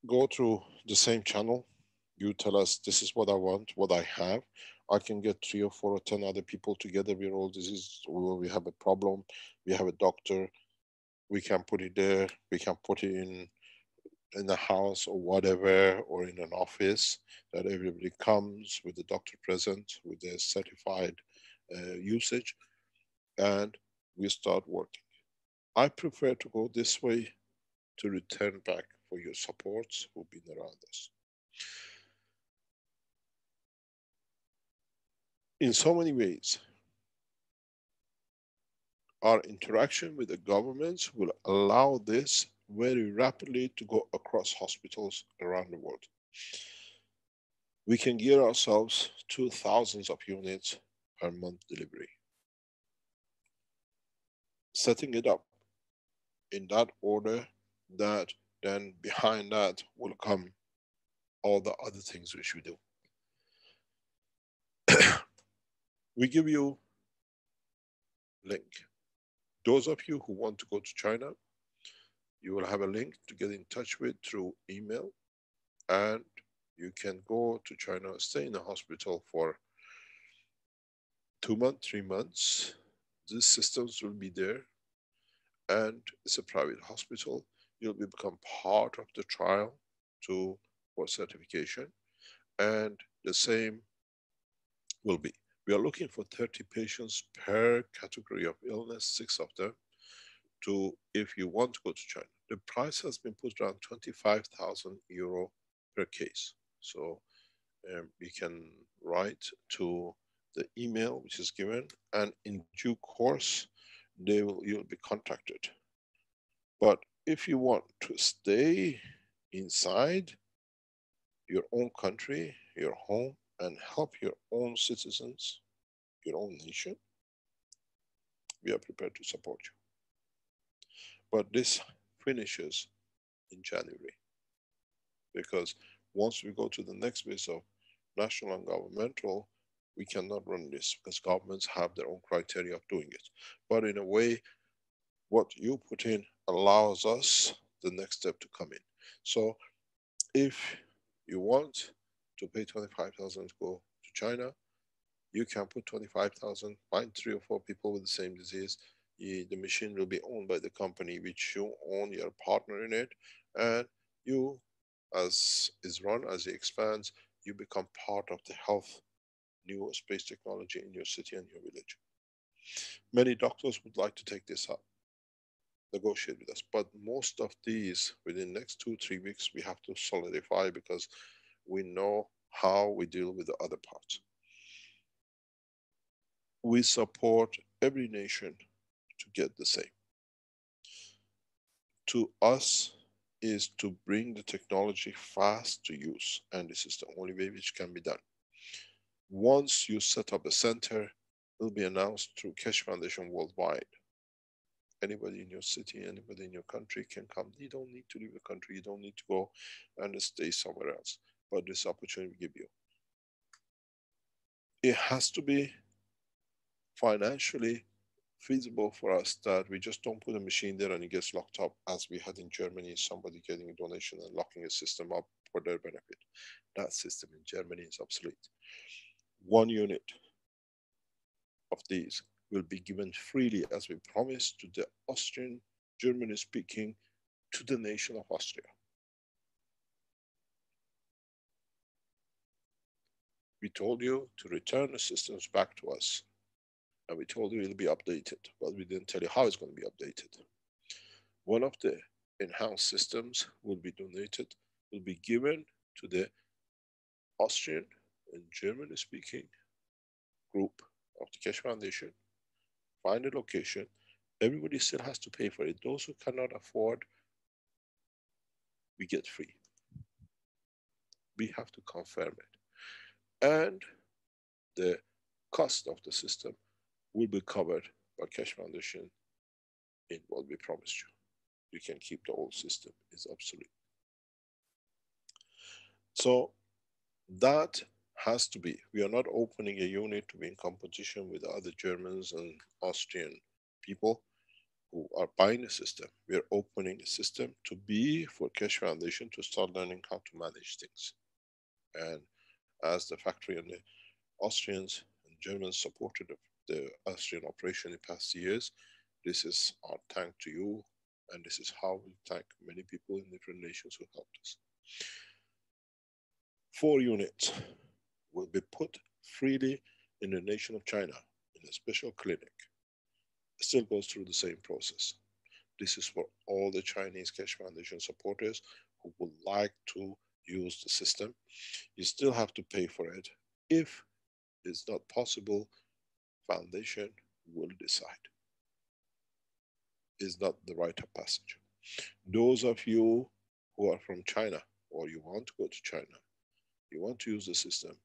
Go through the same channel. You tell us, this is what I want, what I have. I can get 3 or 4 or 10 other people together. We're all diseased, or we have a problem. We have a doctor. We can put it there. We can put it in the house or whatever, or in an office, that everybody comes with the doctor present, with their certified usage, and we start working. I prefer to go this way to return back for your supports who've been around us. In so many ways, our interaction with the governments will allow this very rapidly to go across hospitals around the world. We can gear ourselves to thousands of units per month delivery. Setting it up in that order, that then behind that will come all the other things which we do. We give you link. Those of you who want to go to China, you will have a link to get in touch with through email, and you can go to China, stay in a hospital for 2 months, 3 months. These systems will be there, and it's a private hospital. You'll become part of the trial. for certification, and the same will be. We are looking for 30 patients per category of illness, 6 of them, to if you want to go to China. The price has been put around 25,000 euro per case. So you can write to the email which is given, and in due course you'll be contacted. But if you want to stay inside your own country, your home, and help your own citizens, your own nation, we are prepared to support you. But this finishes in January, because once we go to the next phase of national and governmental, we cannot run this because governments have their own criteria of doing it. But in a way, what you put in allows us the next step to come in. So if you want to pay 25,000 to go to China, you can put 25,000, find 3 or 4 people with the same disease. The machine will be owned by the company which you own, you're a partner in it, and you, as is run, as it expands, you become part of the health, new space technology in your city and your village. Many doctors would like to take this up, negotiate with us, but most of these, within the next 2-3 weeks, we have to solidify because we know how we deal with the other parts. We support every nation to get the same. To us is to bring the technology fast to use, and this is the only way which can be done. Once you set up a center, it will be announced through Keshe Foundation worldwide. Anybody in your city, anybody in your country can come. You don't need to leave the country, you don't need to go and stay somewhere else. But this opportunity we give you. It has to be financially feasible for us that we just don't put a machine there and it gets locked up, as we had in Germany, somebody getting a donation and locking a system up for their benefit. That system in Germany is obsolete. 1 unit of these will be given freely, as we promised, to the Austrian, German speaking, to the nation of Austria. We told you to return the systems back to us, and we told you it'll be updated, but we didn't tell you how it's going to be updated. One of the enhanced systems will be donated, will be given to the Austrian and German speaking group of the Keshe Foundation. Find a location. Everybody still has to pay for it. Those who cannot afford, we get free. We have to confirm it. And the cost of the system will be covered by Keshe Foundation in what we promised you. You can keep the old system, it's obsolete. So that has to be, we are not opening a unit to be in competition with other Germans and Austrian people who are buying the system. We are opening a system to be for Keshe Foundation to start learning how to manage things. And as the factory and the Austrians and Germans supported the Austrian operation in the past years, this is our thank to you, and this is how we thank many people in different nations who helped us. 4 units will be put freely in the nation of China in a special clinic. It still goes through the same process. This is for all the Chinese Keshe Foundation supporters who would like to use the system. You still have to pay for it. If it's not possible, Foundation will decide. It's not the rite of passage. Those of you who are from China, or you want to go to China, you want to use the system.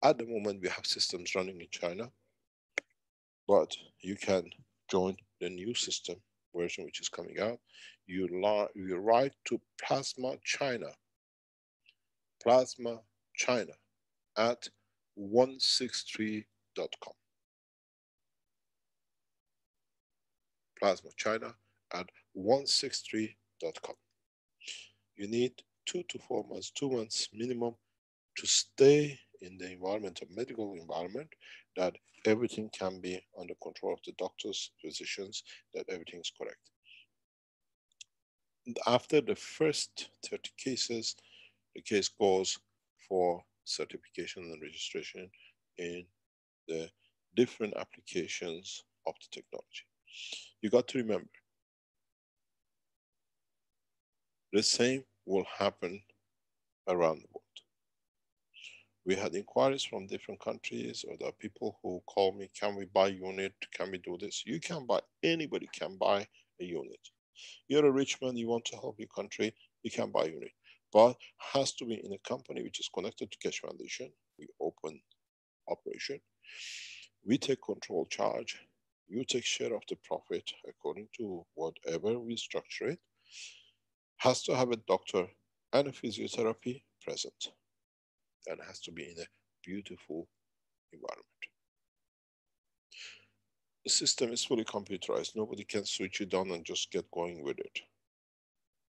At the moment, we have systems running in China, but you can join the new system version which is coming out. You write to Plasma China at 163.com. Plasma China at 163.com. You need 2 to 4 months, 2 months minimum, to stay in the environment, of medical environment, that everything can be under control of the doctors, physicians, that everything is correct. And after the first 30 cases, The case goes for certification and registration in the different applications of the technology. You got to remember, the same will happen around the world. We had inquiries from different countries, or there are people who call me, can we buy unit? Can we do this? You can buy, anybody can buy a unit. You're a rich man, you want to help your country, you can buy unit. But has to be in a company which is connected to Keshe Foundation. We open operation. We take control charge. You take share of the profit according to whatever we structure it. Has to have a doctor and a physiotherapy present. And has to be in a beautiful environment. The system is fully computerized. Nobody can switch it on and just get going with it.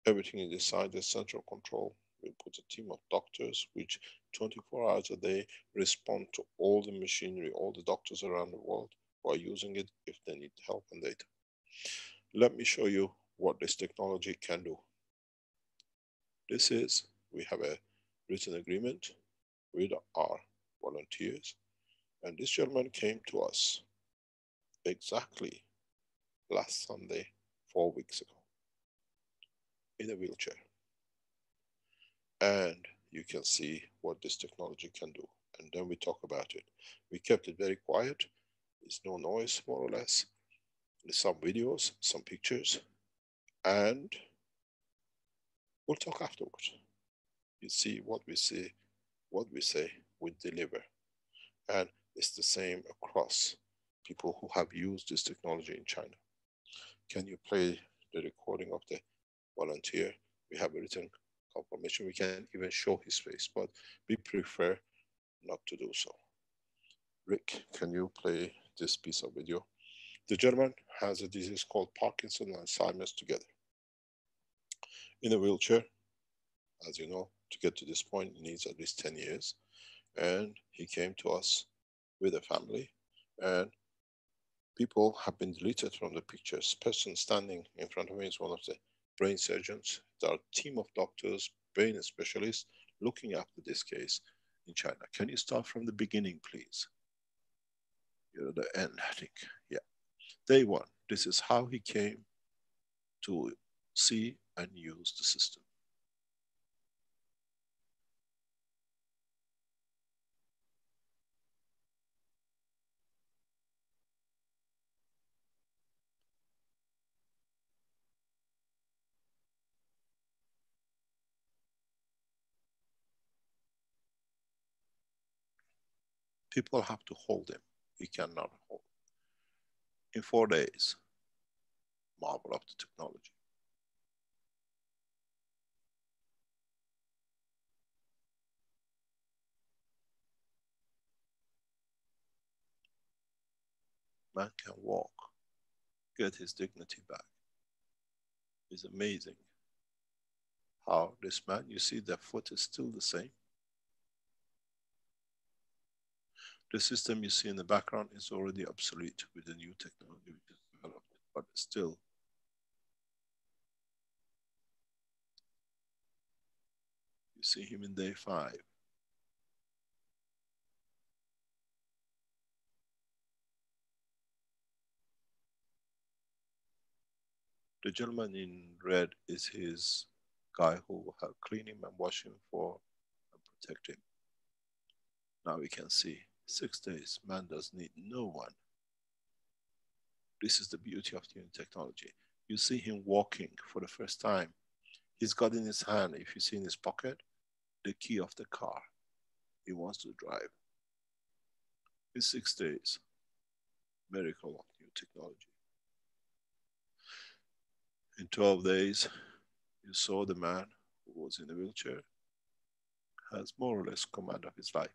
Everything is decided, central control. We put a team of doctors which 24 hours a day respond to all the machinery, all the doctors around the world who are using it if they need help and data. Let me show you what this technology can do. This is, we have a written agreement with our volunteers, and this gentleman came to us exactly last Sunday, 4 weeks ago, in a wheelchair. And you can see what this technology can do. And then we talk about it. We kept it very quiet. There's no noise, more or less. There's some videos, some pictures, and we'll talk afterwards. You see what we say, we deliver. And it's the same across people who have used this technology in China. Can you play the recording of the volunteer? We have a written confirmation. We can even show his face, but we prefer not to do so. Rick, can you play this piece of video? The gentleman has a disease called Parkinson and Alzheimer's together. In a wheelchair, as you know, to get to this point, he needs at least 10 years. And he came to us with a family, and people have been deleted from the pictures. Person standing in front of me is one of the brain surgeons. There are a team of doctors, brain specialists, looking after this case in China. Can you start from the beginning, please? You're at the end, I think. Yeah. Day one. This is how he came to see and use the system. People have to hold him. He cannot hold. In 4 days, marvel of the technology. Man can walk, get his dignity back. It's amazing how this man, you see the foot is still the same. The system you see in the background is already obsolete with the new technology which is developed, but still. You see him in day 5. The gentleman in red is his guy who will help clean him and wash him for and protect him. Now we can see 6 days, man does need no one. This is the beauty of the new technology. You see him walking for the first time. He's got in his hand, if you see in his pocket, the key of the car. He wants to drive. In 6 days, miracle of new technology. In 12 days, you saw the man who was in a wheelchair has more or less command of his life.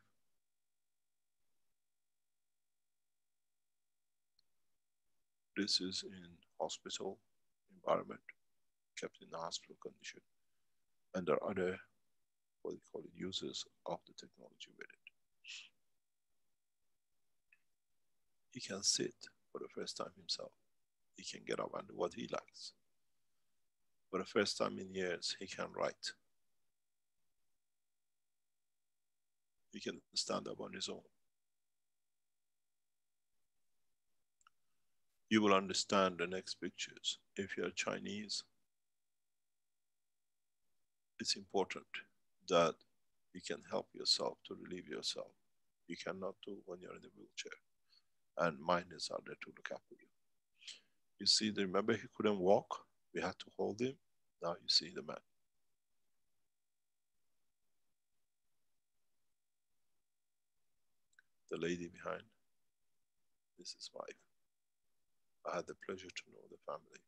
This is in hospital environment, kept in the hospital condition. And there are other, what we call it, users of the technology with it. He can sit for the first time himself. He can get up and do what he likes. For the first time in years, he can write. He can stand up on his own. You will understand the next pictures. If you're Chinese, it's important that you can help yourself to relieve yourself. You cannot do when you're in a wheelchair. And minors are there to look after you. You see, remember he couldn't walk? We had to hold him. Now you see the man. The lady behind is his wife. I had the pleasure to know the family.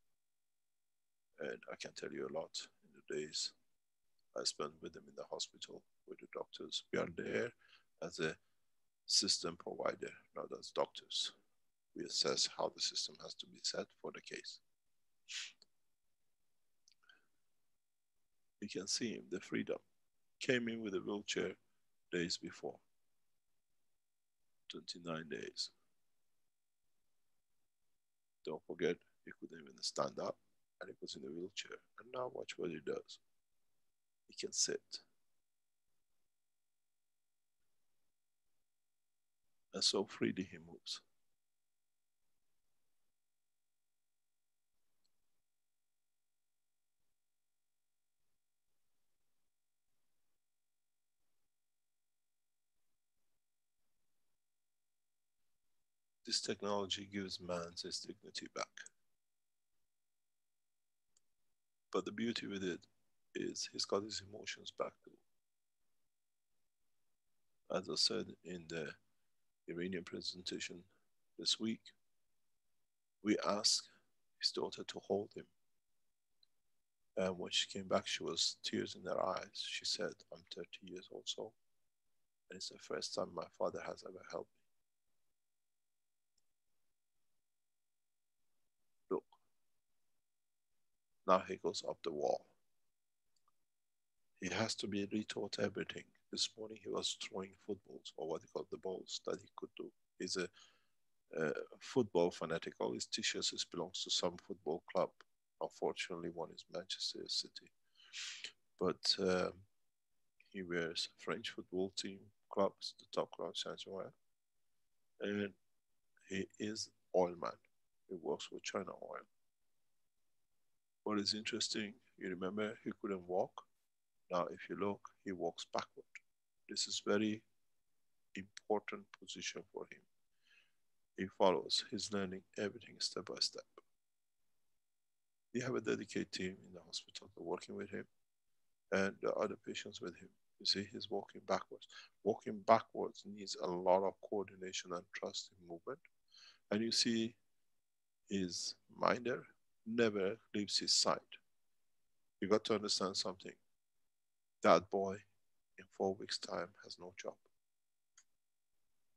And I can tell you a lot in the days I spent with them in the hospital, with the doctors. We are there as a system provider, not as doctors. We assess how the system has to be set for the case. You can see him, the freedom. Came in with a wheelchair days before, 29 days. Don't forget, he couldn't even stand up and he was in a wheelchair. And now watch what he does. He can sit. And so freely he moves. This technology gives man his dignity back. But the beauty with it is he's got his emotions back too. As I said in the Iranian presentation this week, we asked his daughter to hold him. And when she came back, she was tears in her eyes. She said, I'm 30 years old, so and it's the first time my father has ever helped me. Look, now he goes up the wall. He has to be retaught everything. This morning he was throwing footballs, or what he called the balls that he could do. He's a football fanatic. All his t-shirts belongs to some football club. Unfortunately, one is Manchester City. But he wears French football team clubs, the top clubs everywhere. And he is oil man. He works with China Oil. What is interesting, you remember he couldn't walk. Now, if you look, he walks backward. This is very important position for him. He follows. He's learning everything step by step. We have a dedicated team in the hospital working with him and the other patients with him. You see, he's walking backwards. Walking backwards needs a lot of coordination and trust in movement. And you see his minder never leaves his side. You got to understand something. That boy in 4 weeks' time has no job.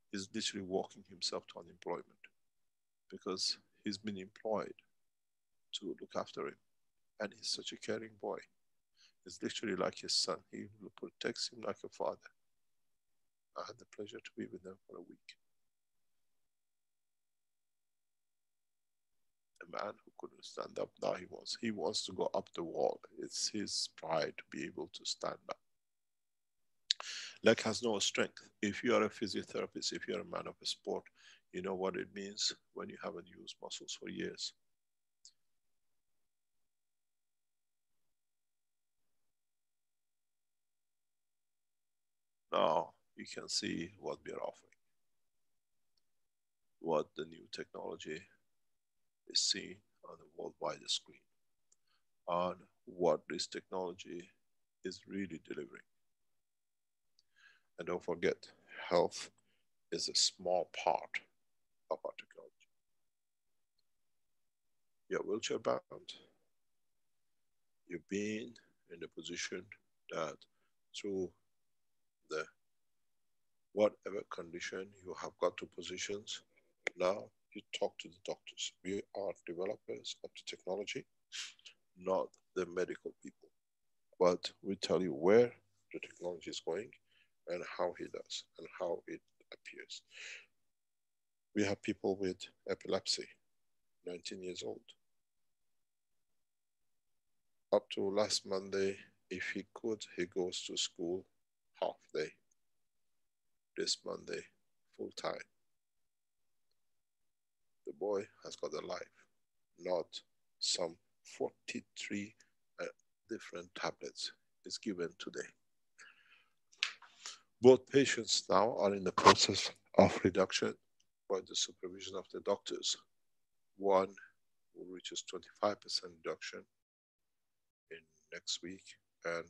He's literally walking himself to unemployment because he's been employed to look after him. And he's such a caring boy. He's literally like his son. He protects him like a father. I had the pleasure to be with them for a week. A man who couldn't stand up, now he wants to go up the wall. It's his pride to be able to stand up. Leg has no strength. If you are a physiotherapist, if you're a man of a sport, you know what it means when you haven't used muscles for years. Now you can see what we are offering, what the new technology is seen on the worldwide screen, on what this technology is really delivering. And don't forget, health is a small part of our technology. You're wheelchair bound. You've been in a position that through the whatever condition you have got to positions, now you talk to the doctors. We are developers of the technology, not the medical people. But we tell you where the technology is going and how it does and how it appears. We have people with epilepsy, 19 years old. Up to last Monday, if he could, he goes to school half day. this Monday full time. The boy has got a life, not some 43 different tablets is given today. Both patients now are in the process of reduction by the supervision of the doctors. One will reaches 25% reduction in next week, and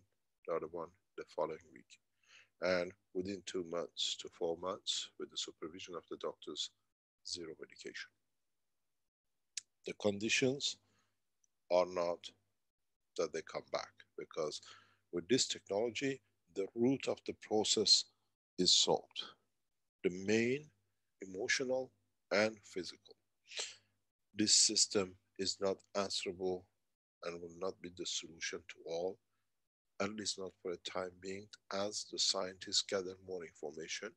the other one the following week. And within 2 months to 4 months, with the supervision of the doctors, zero medication. The conditions are not that they come back, because with this technology, the root of the process is solved. The main, emotional and physical. This system is not answerable and will not be the solution to all, at least not for the time being, as the scientists gather more information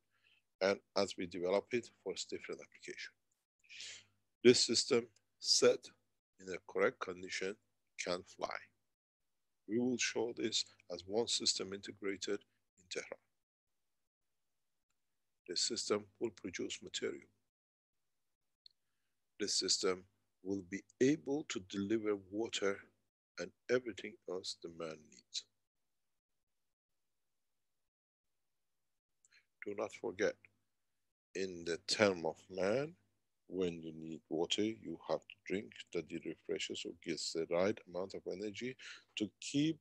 and as we develop it for its different application. This system, set in a correct condition, can fly. We will show this as one system integrated in Tehran. This system will produce material. This system will be able to deliver water and everything else the man needs. Do not forget, in the term of man, when you need water, you have to drink that it refreshes or gives the right amount of energy to keep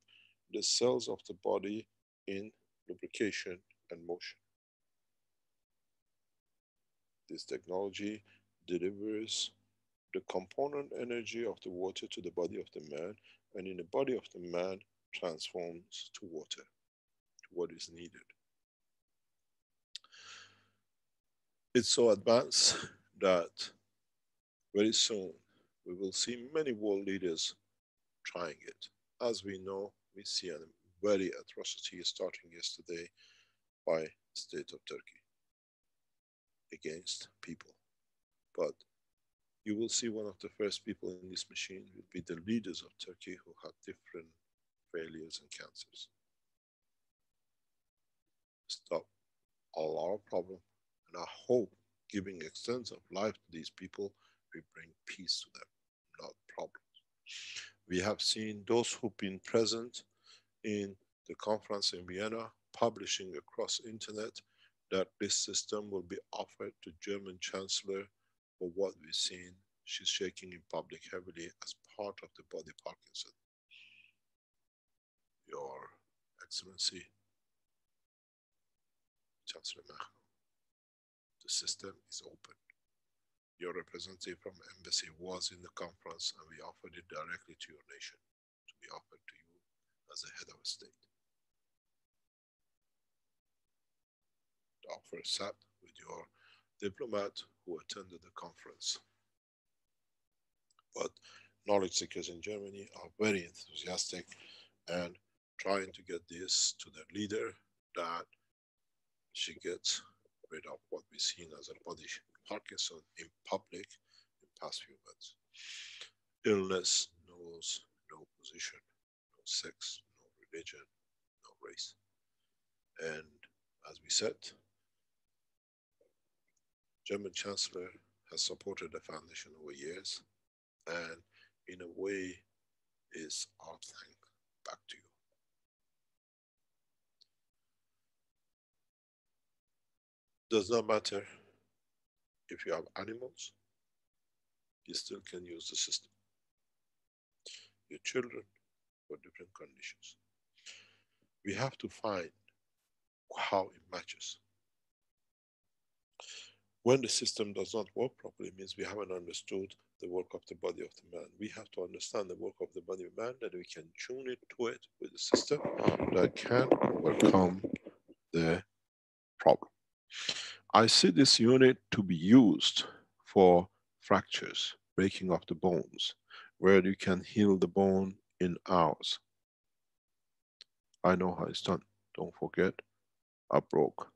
the cells of the body in lubrication and motion. This technology delivers the component energy of the water to the body of the man, and in the body of the man transforms to water, to what is needed. It's so advanced that very soon we will see many world leaders trying it. As we know, we see a very atrocity starting yesterday by the state of Turkey against people. But you will see one of the first people in this machine will be the leaders of Turkey who have different failures and cancers. Stop all our problem, and I hope giving extensive life to these people will bring peace to them, not problems. We have seen those who've been present in the conference in Vienna publishing across internet that this system will be offered to German Chancellor. For what we've seen, she's shaking in public heavily as part of the body Parkinson. Your Excellency, Chancellor Merkel, the system is open. Your representative from embassy was in the conference, and we offered it directly to your nation, to be offered to you as a head of state. The offer sat with your diplomat who attended the conference. But knowledge seekers in Germany are very enthusiastic and trying to get this to their leader, that she gets rid of what we've seen as a body Parkinson in public in past few months. Illness knows no position, no sex, no religion, no race. And as we said, German Chancellor has supported the foundation over years, and in a way is our thank back to you. Does not matter if you have animals, you still can use the system. Your children for different conditions. We have to find how it matches. When the system does not work properly, it means we haven't understood the work of the body of the man. We have to understand the work of the body of man, that we can tune it to it with a system that can overcome the problem. I see this unit to be used for fractures, breaking of the bones, where you can heal the bone in hours. I know how it's done. Don't forget, I broke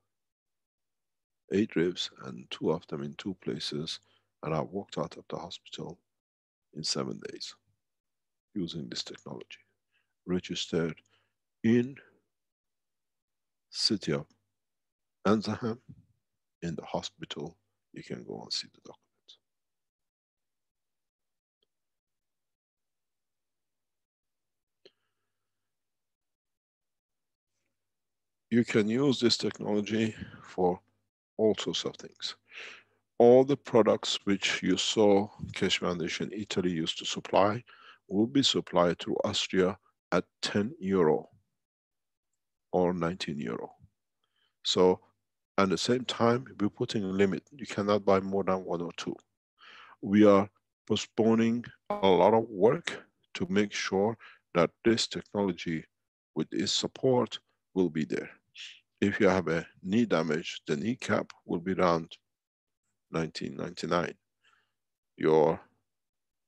8 ribs and 2 of them in 2 places, and I walked out of the hospital in 7 days using this technology. Registered in city of Anzaham in the hospital, you can go and see the documents. You can use this technology for all sorts of things. All the products which you saw Keshe Foundation Italy used to supply will be supplied through Austria at 10 euro or 19 euro. So at the same time, we're putting a limit. You cannot buy more than 1 or 2. We are postponing a lot of work to make sure that this technology with its support will be there. If you have a knee damage, the kneecap will be around 1999. Your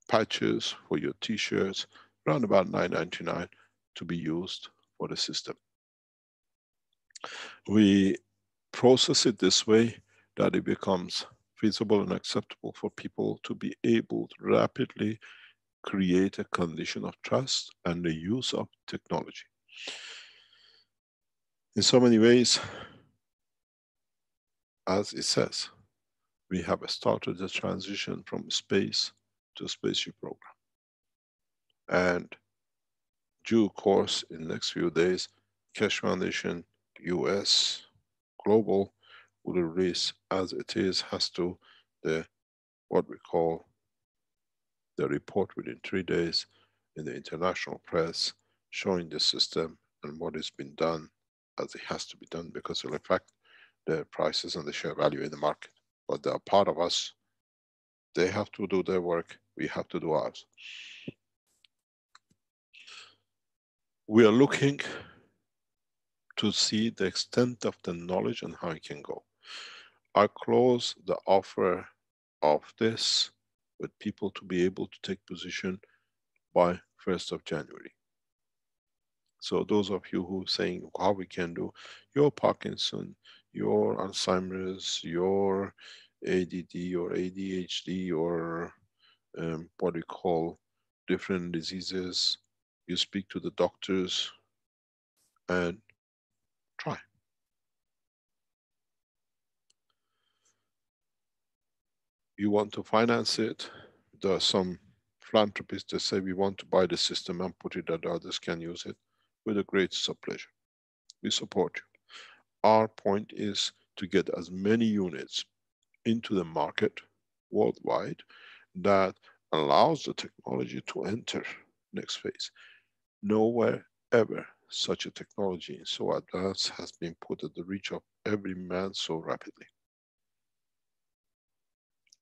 patches for your t-shirts, around about 9.99 to be used for the system. We process it this way that it becomes feasible and acceptable for people to be able to rapidly create a condition of trust and the use of technology. In so many ways, as it says, we have started the transition from space to spaceship program. And due course, in the next few days, Keshe Foundation US Global will release, as it is, has to, the what we call the report within 3 days in the international press, showing the system and what has been done as it has to be done, because it will affect the prices and the share value in the market. But they are part of us. They have to do their work. We have to do ours. We are looking to see the extent of the knowledge and how it can go. I close the offer of this with people to be able to take position by 1st of January. So those of you who are saying how we can do your Parkinson, your Alzheimer's, your ADD or ADHD, or what we call different diseases, you speak to the doctors and try. You want to finance it, there are some philanthropists that say we want to buy the system and put it that others can use it, with the greatest of pleasure. We support you. Our point is to get as many units into the market worldwide that allows the technology to enter next phase. Nowhere ever such a technology so advanced has been put at the reach of every man so rapidly.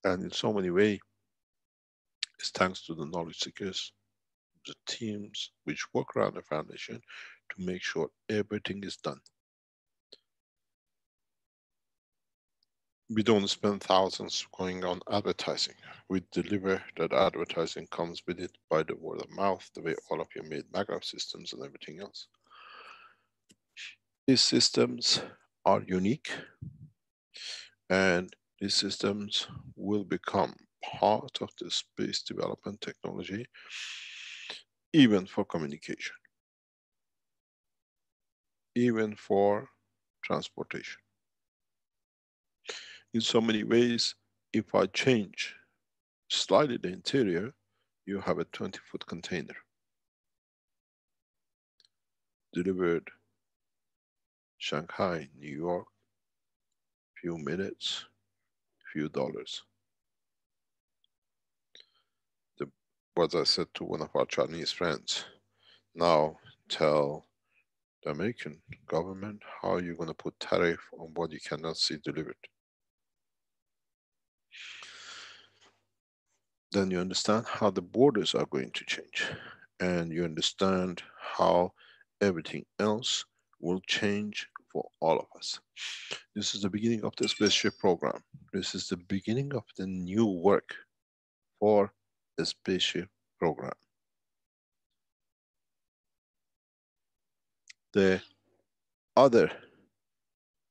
And in so many ways, it's thanks to the knowledge seekers, the teams which work around the foundation to make sure everything is done. We don't spend thousands going on advertising. We deliver that advertising comes with it by the word of mouth, the way all of you made backup systems and everything else. These systems are unique, and these systems will become part of the space development technology, even for communication, even for transportation. In so many ways, if I change slightly the interior, you have a 20-foot container delivered Shanghai, New York, few minutes, few dollars. What I said to one of our Chinese friends, now tell the American government how you're going to put tariff on what you cannot see delivered. Then you understand how the borders are going to change, and you understand how everything else will change for all of us. This is the beginning of the spaceship program. This is the beginning of the new work for the spaceship program. The other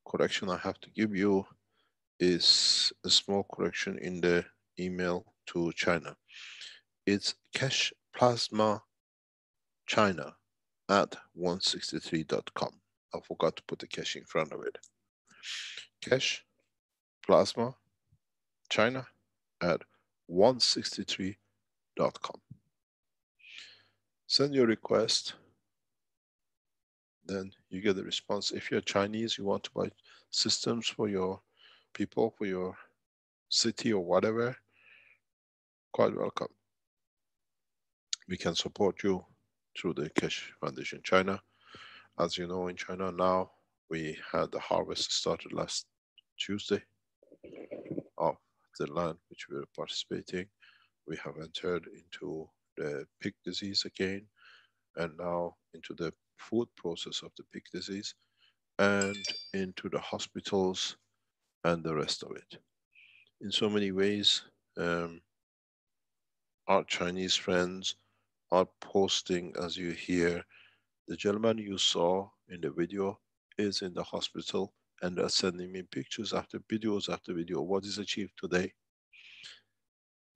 correction I have to give you is a small correction in the email to China. It's Keshe Plasma China at 163.com. I forgot to put the Keshe in front of it. Keshe plasma China at 163.com. Send your request, then you get a response. If you're Chinese, you want to buy systems for your people, for your city or whatever, quite welcome. We can support you through the Keshe Foundation China. As you know, in China now, we had the harvest started last Tuesday of the land which we were participating. We have entered into the pig disease again, and now into the food process of the pig disease, and into the hospitals and the rest of it. In so many ways, our Chinese friends are posting, as you hear. The gentleman you saw in the video is in the hospital, and they're sending me pictures after videos after video. What is achieved today?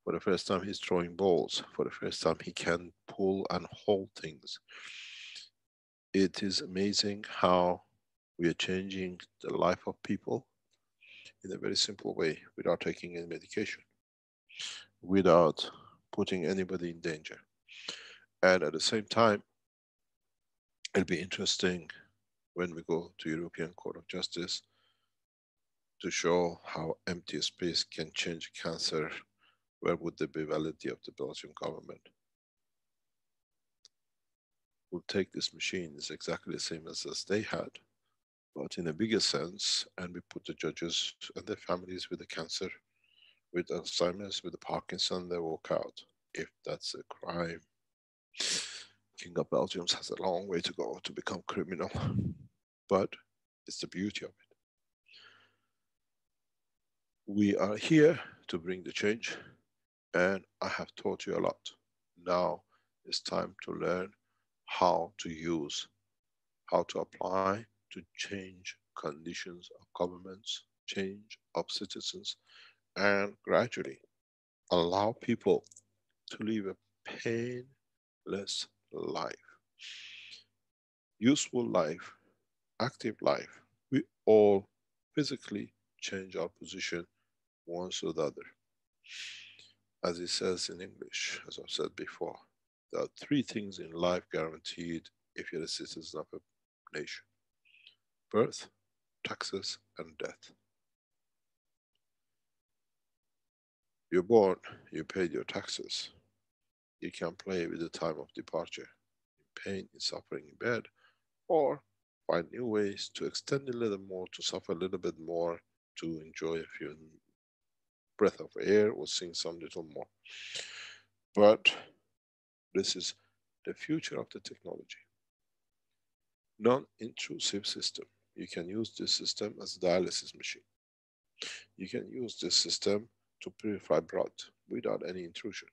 For the first time, he's throwing balls. For the first time, he can pull and hold things. It is amazing how we are changing the life of people in a very simple way, without taking any medication, without putting anybody in danger. And at the same time, it'll be interesting when we go to European Court of Justice to show how empty space can change cancer. Where would there be validity of the Belgian government? We'll take this machine, it's exactly the same as they had, but in a bigger sense, and we put the judges and their families with the cancer, with Alzheimer's, with the Parkinson, they walk out. If that's a crime, King of Belgium has a long way to go to become criminal, but it's the beauty of it. We are here to bring the change, and I have taught you a lot. Now it's time to learn how to use, how to apply to change conditions of governments, change of citizens, and gradually allow people to live a painless life, useful life, active life. We all physically change our position once or the other. As it says in English, as I've said before, there are 3 things in life guaranteed if you're a citizen of a nation: birth, taxes, and death. You're born, you paid your taxes. You can play with the time of departure, in pain, in suffering, in bed, or find new ways to extend a little more, to suffer a little bit more, to enjoy a few breath of air, or sing some little more. But this is the future of the technology. Non-intrusive system. You can use this system as a dialysis machine. You can use this system to purify blood without any intrusion.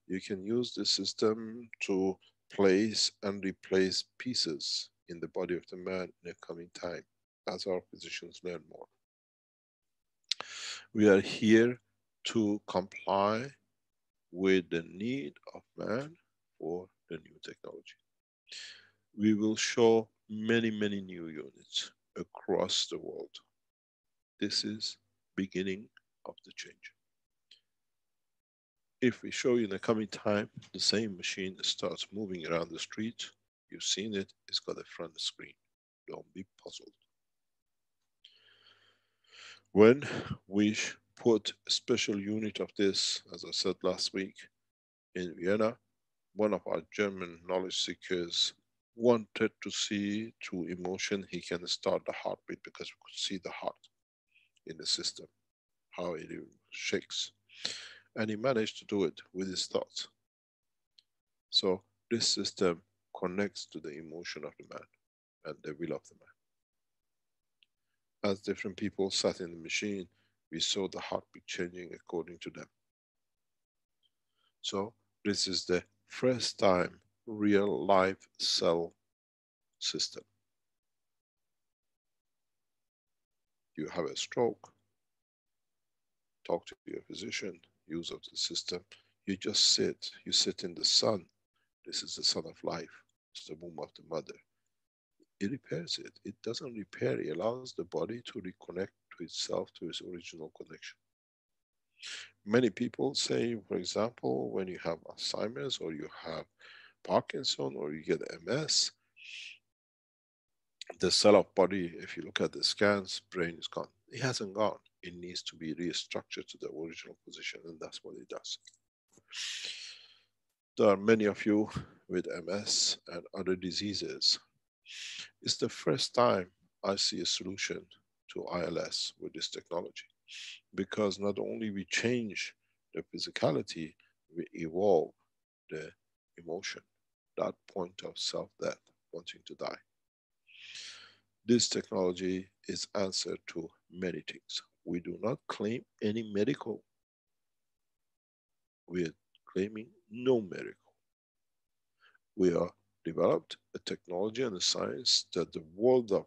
You can use this system to place and replace pieces in the body of the man in a coming time, as our physicians learn more. We are here to comply with the need of man for the new technology. We will show many, many new units across the world. This is beginning of the change. If we show you in the coming time, the same machine starts moving around the street, you've seen it, it's got a front screen. Don't be puzzled. When we put a special unit of this, as I said last week, in Vienna, one of our German knowledge seekers wanted to see through emotion, he can start the heartbeat, because we could see the heart in the system, how it shakes. And he managed to do it with his thoughts. So this system connects to the emotion of the man and the will of the man. As different people sat in the machine, we saw the heartbeat changing according to them. So this is the first time real life cell system. You have a stroke, talk to your physician, use of the system. You just sit, you sit in the sun. This is the sun of life. It's the womb of the mother. It repairs it. It doesn't repair, it allows the body to reconnect to to itself, to its original connection. Many people say, for example, when you have Alzheimer's or you have Parkinson or you get MS, the cell of body, if you look at the scans, brain is gone. It hasn't gone. It needs to be restructured to the original position, and that's what it does. There are many of you with MS and other diseases. It's the first time I see a solution to ILS with this technology, because not only we change the physicality, we evolve the emotion, that point of self-death, wanting to die. This technology is answer to many things. We do not claim any miracle. We are claiming no miracle. We are developed a technology and a science that the world of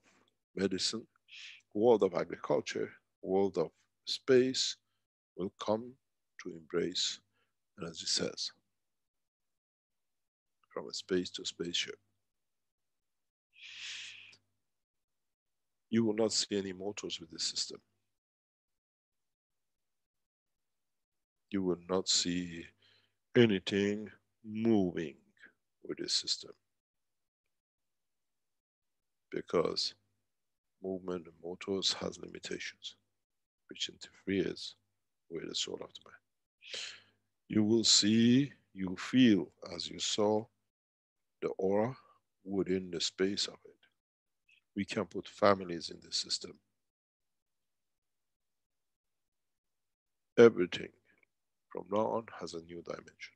medicine, world of agriculture, world of space will come to embrace. And as it says, from a space to spaceship. You will not see any motors with this system. You will not see anything moving with this system, because movement and motors has limitations which interferes with the soul of the man. You will see, you feel, as you saw, the aura within the space of it. We can put families in the system. Everything from now on has a new dimension.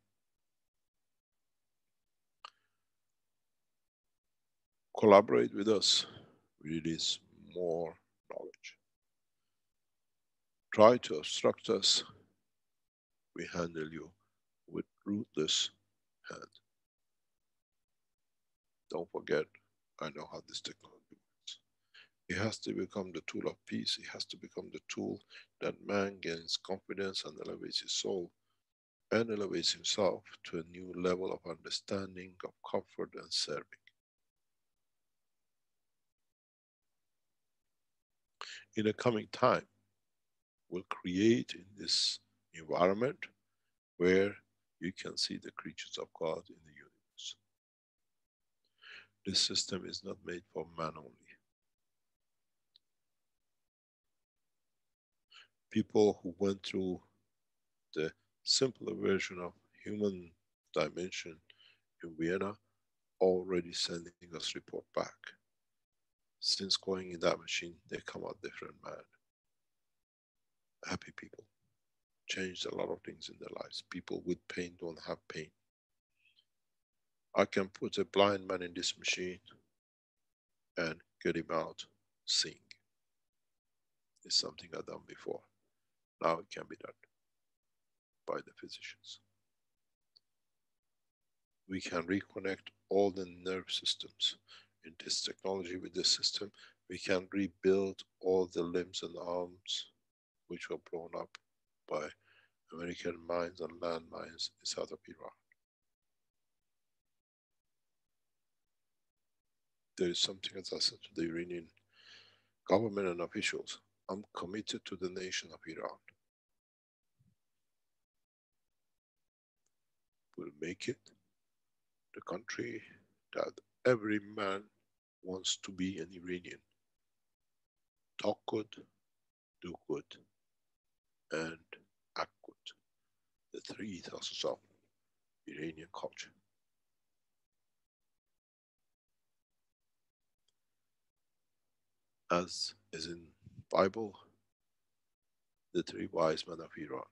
Collaborate with us, release more knowledge. Try to obstruct us, we handle you with ruthless hand. Don't forget, I know how this technology works. It has to become the tool of peace. It has to become the tool that man gains confidence and elevates his soul and elevates himself to a new level of understanding, of comfort and serving. In the coming time, we'll create in this environment where you can see the creatures of God in the universe. This system is not made for man only. People who went through the simpler version of human dimension in Vienna already sending us report back. Since going in that machine, they come out different man. Happy people. Changed a lot of things in their lives. People with pain don't have pain. I can put a blind man in this machine and get him out seeing. It's something I've done before. Now it can be done by the physicians. We can reconnect all the nerve systems. In this technology, with this system, we can rebuild all the limbs and arms which were blown up by American mines and landmines in south of Iraq. There is something, as I said to the Iranian government and officials, I'm committed to the nation of Iran. We'll make it the country that every man wants to be an Iranian. Talk good, do good, and act good. The three ethos of Iranian culture. As is in Bible, the three wise men of Iran.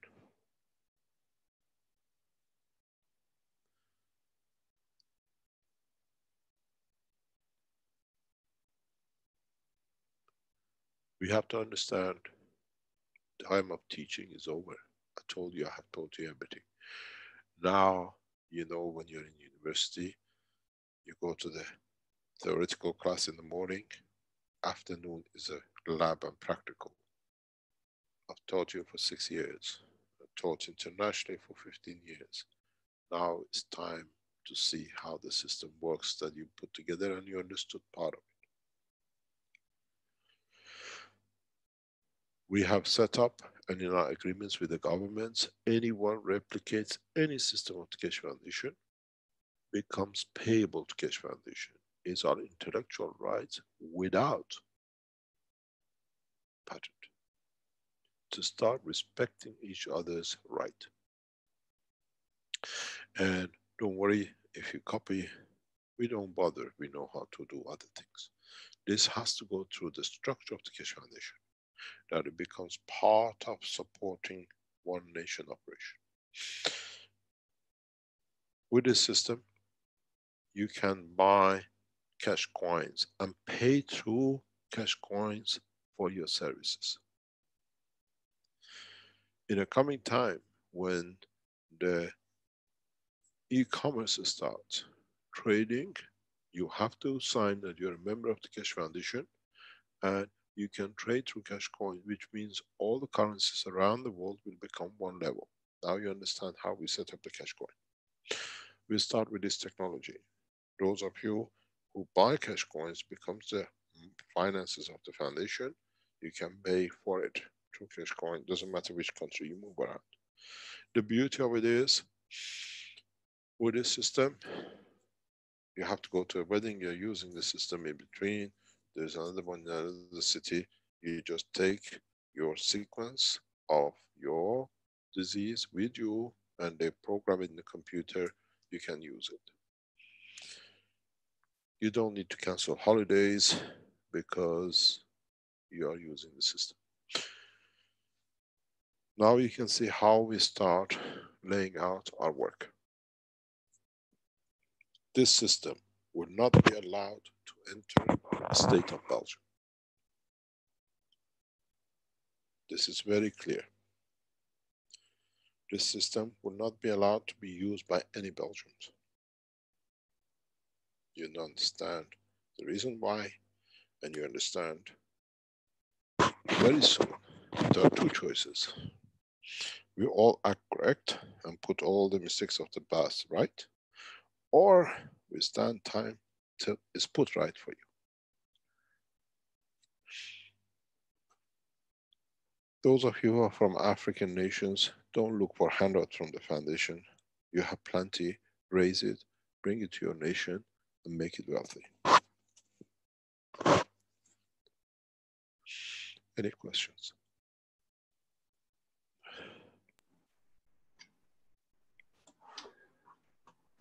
We have to understand time of teaching is over. I told you, I have told you everything. Now, you know, when you're in university, you go to the theoretical class in the morning, afternoon is a lab and practical. I've taught you for 6 years. I've taught internationally for 15 years. Now it's time to see how the system works that you put together and you understood part of it. We have set up, and in our agreements with the governments, anyone replicates any system of the Keshe Foundation becomes payable to Keshe Foundation. It's our intellectual rights without patent to start respecting each other's right. And don't worry if you copy, we don't bother, we know how to do other things. This has to go through the structure of the Keshe Foundation, that it becomes part of supporting one nation operation. With this system, you can buy cash coins and pay through cash coins for your services. In a coming time, when the e-commerce starts trading, you have to sign that you're a member of the Keshe Foundation, and you can trade through cash coin, which means all the currencies around the world will become one level. Now you understand how we set up the cash coin. We start with this technology. Those of you who buy cash coins becomes the finances of the foundation. You can pay for it through cash coin. Doesn't matter which country you move around. The beauty of it is, with this system, you have to go to a wedding, you're using the system in between. There's another one in another city. You just take your sequence of your disease with you and they program it in the computer. You can use it. You don't need to cancel holidays because you are using the system. Now you can see how we start laying out our work. This system will not be allowed to enter the state of Belgium. This is very clear. This system will not be allowed to be used by any Belgians. You understand the reason why, and you understand very soon there are two choices. We all act correct and put all the mistakes of the past right, or we stand time till it's put right for you. Those of you who are from African nations, don't look for handouts from the foundation. You have plenty, raise it, bring it to your nation, and make it wealthy. Any questions?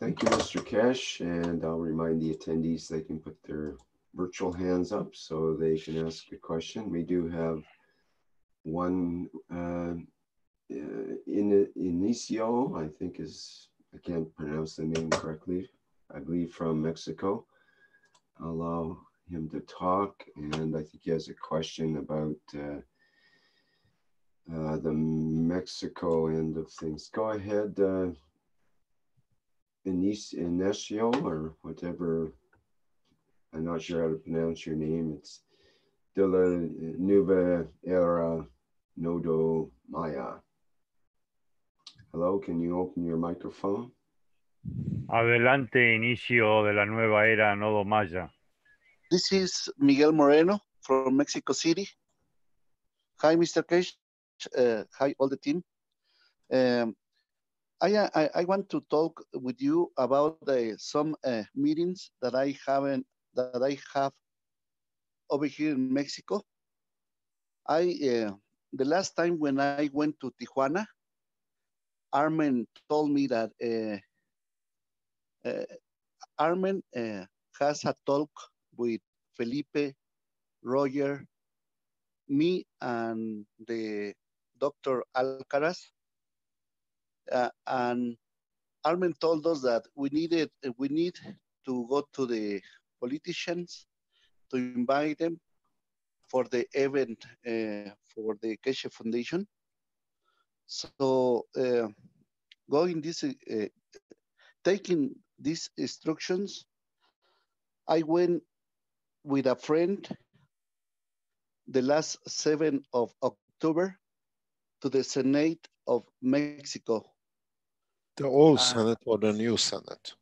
Thank you, Mr. Keshe, and I'll remind the attendees they can put their virtual hands up so they can ask a question. We do have one Inicio, I think is, I can't pronounce the name correctly, I believe from Mexico. I'll allow him to talk, and I think he has a question about the Mexico end of things. Go ahead, Inicio, or whatever. I'm not sure how to pronounce your name. It's de la Nueva Era Nodo Maya. Hello, can you open your microphone? Adelante, inicio de la nueva era Nodo Maya. This is Miguel Moreno from Mexico City. Hi, Mr. Keshe. Hi, all the team. I want to talk with you about some meetings that I have over here in Mexico. The last time when I went to Tijuana, Armen told me that Armen has a talk with Felipe, Roger, me, and the Dr. Alcaraz. And Armen told us that we need to go to the politicians to invite them for the event for the Keshe Foundation. So taking these instructions, I went with a friend the last 7th of October to the Senate of Mexico. The old Senate or the new Senate?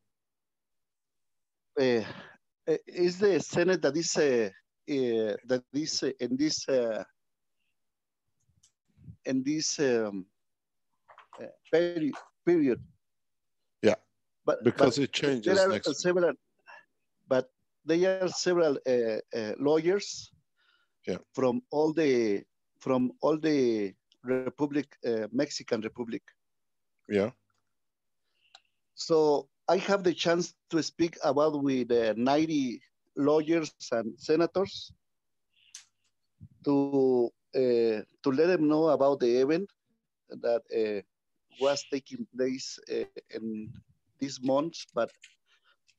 Is the Senate that is in this in this period. Yeah, but because it there changes are next week. several, but there are several lawyers Yeah. from all the Republic, Mexican Republic. Yeah. So I have the chance to speak about with 90 lawyers and senators to let them know about the event that was taking place in this month, but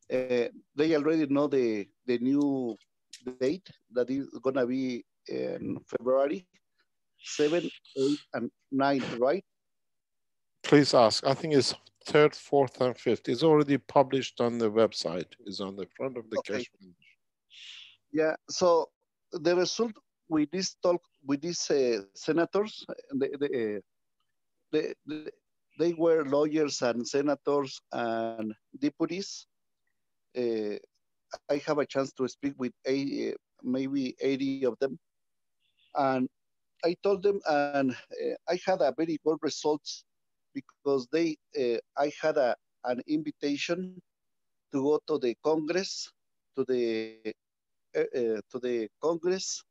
they already know the new date that is gonna be in February 7, 8, and 9, right? Please ask. I think it's 3rd, 4th, and 5th. It's already published on the website. It's on the front of the Okay. Keshe Foundation. Yeah. So the result with this talk with these senators, they were lawyers and senators and deputies. I have a chance to speak with maybe 80 of them, and I told them, and I had a very good results because I had an invitation to go to the Congress, to the Congress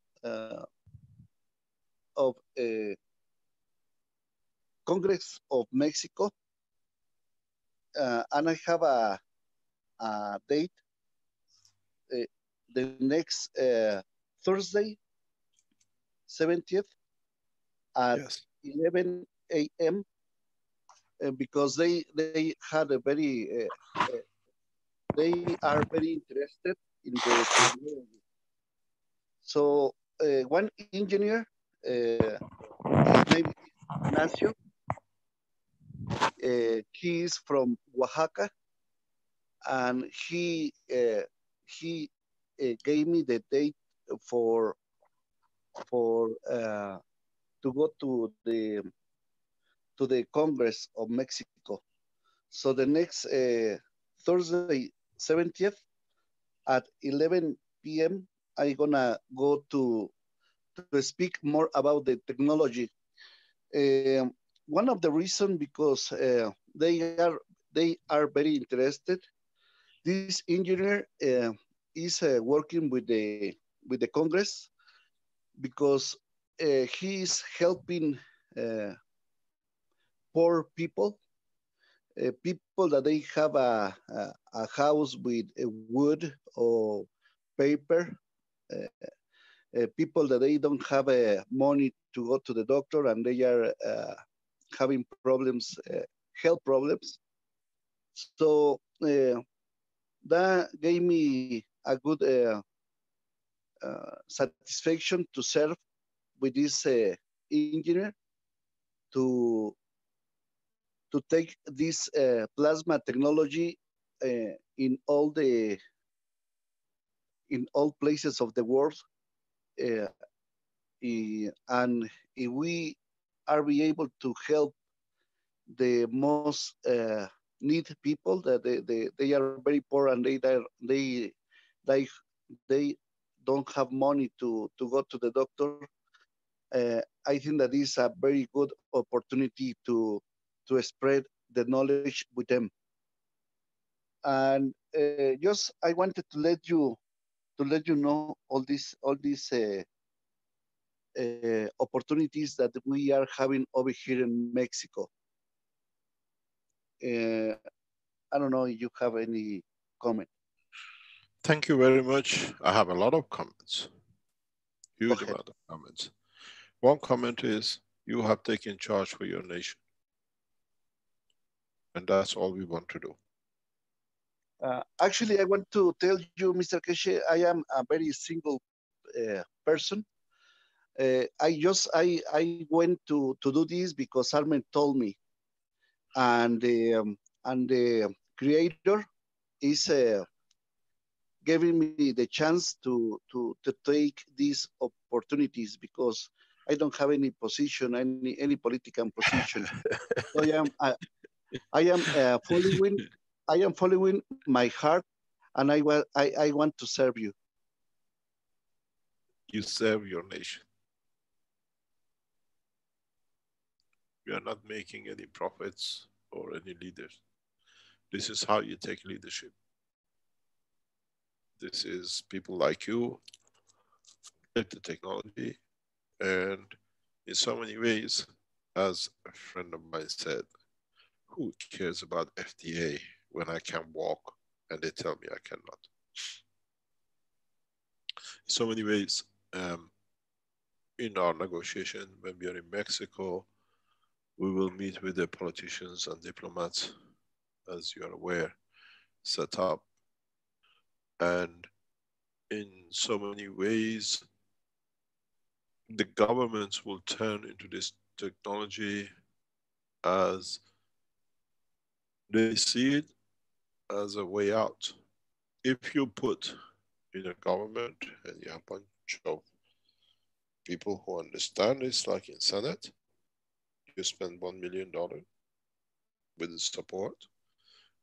of Congress of Mexico, and I have a date the next Thursday, 70th at Yes. 11 a.m. Because they had a very they are very interested in the technology. So one engineer, his name is Ignacio. He is from Oaxaca, and he gave me the date for to go to the Congress of Mexico. So the next Thursday, 70th at 11 p.m., I'm gonna go to speak more about the technology. One of the reasons because they are very interested. This engineer is working with the Congress because he is helping poor people, people that they have a house with wood or paper, people that they don't have money to go to the doctor and they are having problems, health problems. So that gave me a good satisfaction to serve with this engineer to take this plasma technology in all places of the world, and if we are be able to help the most need people that they are very poor and they don't have money to go to the doctor. I think that is a very good opportunity to spread the knowledge with them. And just I wanted to let you know all these opportunities that we are having over here in Mexico. I don't know if you have any comment. Thank you very much. I have a lot of comments. Huge amount of comments. One comment is, you have taken charge for your nation. And that's all we want to do. Actually, I want to tell you, Mr. Keshe, I am a very single person. I went to do this because Armin told me, and the creator is giving me the chance to take these opportunities because I don't have any position, any political position. So I am following my heart, and I want to serve you. You serve your nation. We are not making any prophets or any leaders. This is how you take leadership. This is people like you take the technology, and in so many ways, as a friend of mine said, who cares about FDA when I can walk and they tell me I cannot? In so many ways, in our negotiation, when we are in Mexico, we will meet with the politicians and diplomats, as you are aware, set up. And in so many ways, the governments will turn into this technology as they see it as a way out. If you put in a government and you have a bunch of people who understand this, like in Senate, you spend $1 million with the support,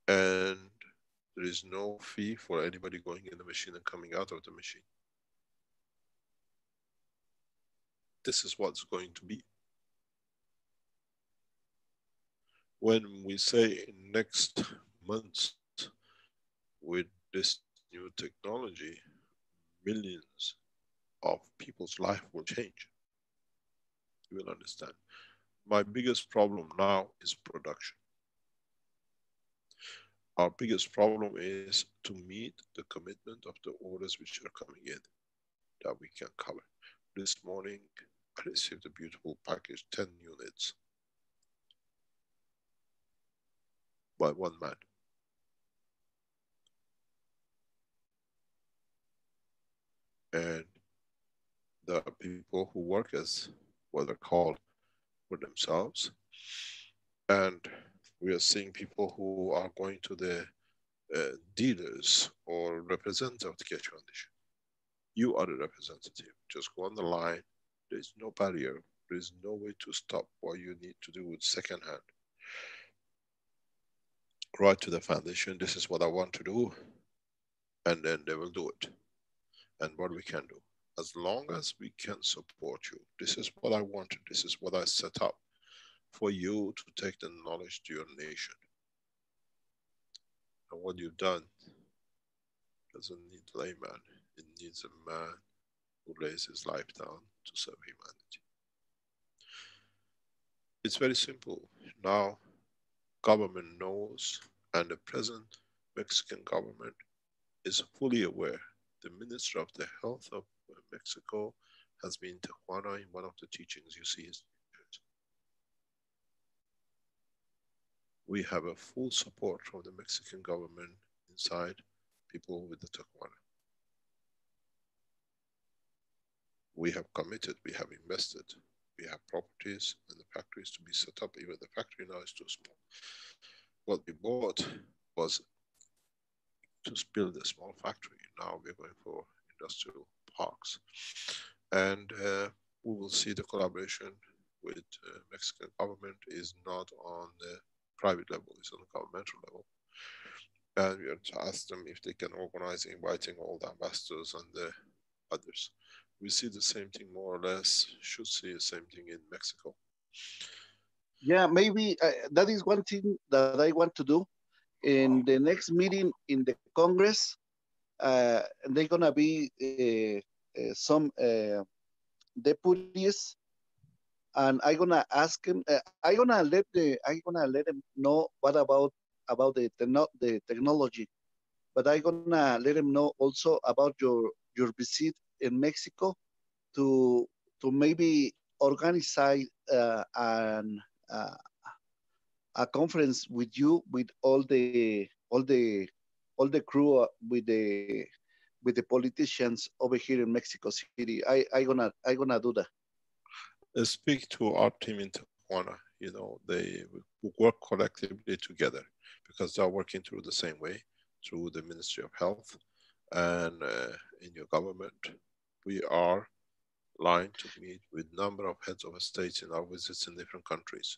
and there is no fee for anybody going in the machine and coming out of the machine. This is what's going to be. When we say in next months, with this new technology, millions of people's life will change, you will understand. My biggest problem now is production. Our biggest problem is to meet the commitment of the orders which are coming in that we can cover. This morning, I received a beautiful package, 10 units by one man. And there are people who work as what they're called for themselves. And we are seeing people who are going to the dealers or representatives of the Keshe Foundation. You are the representative. Just go on the line. There is no barrier. There is no way to stop what you need to do with second hand. Write to the foundation, this is what I want to do, and then they will do it. And what we can do, as long as we can support you, this is what I wanted, this is what I set up for you to take the knowledge to your nation. And what you've done doesn't need layman, it needs a man who lays his life down to serve humanity. It's very simple. Now, government knows, and the present Mexican government is fully aware. The Minister of the Health of Mexico has been in Tijuana in one of the teachings. You see his pictures. We have a full support from the Mexican government inside people with the Tijuana. We have committed, we have invested, we have properties and the factories to be set up. Even the factory now is too small. What we bought was to build a small factory. Now we're going for industrial parks. And we will see the collaboration with Mexican government is not on the private level, it's on the governmental level. And we are to ask them if they can organize inviting all the ambassadors and the others. We see the same thing more or less, should see the same thing in Mexico. Yeah, maybe that is one thing that I want to do. In the next meeting in the Congress, they're gonna be some deputies, and I'm gonna ask him. I'm gonna let him know what about the technology, but I'm gonna let him know also about your visit in Mexico to maybe organize a conference with you, with all the crew, with the politicians over here in Mexico City. I gonna do that. Speak to our team in Tijuana. You know, they work collectively together because they're working through the same way, through the Ministry of Health and in your government. We are lined to meet with number of heads of states in our visits in different countries.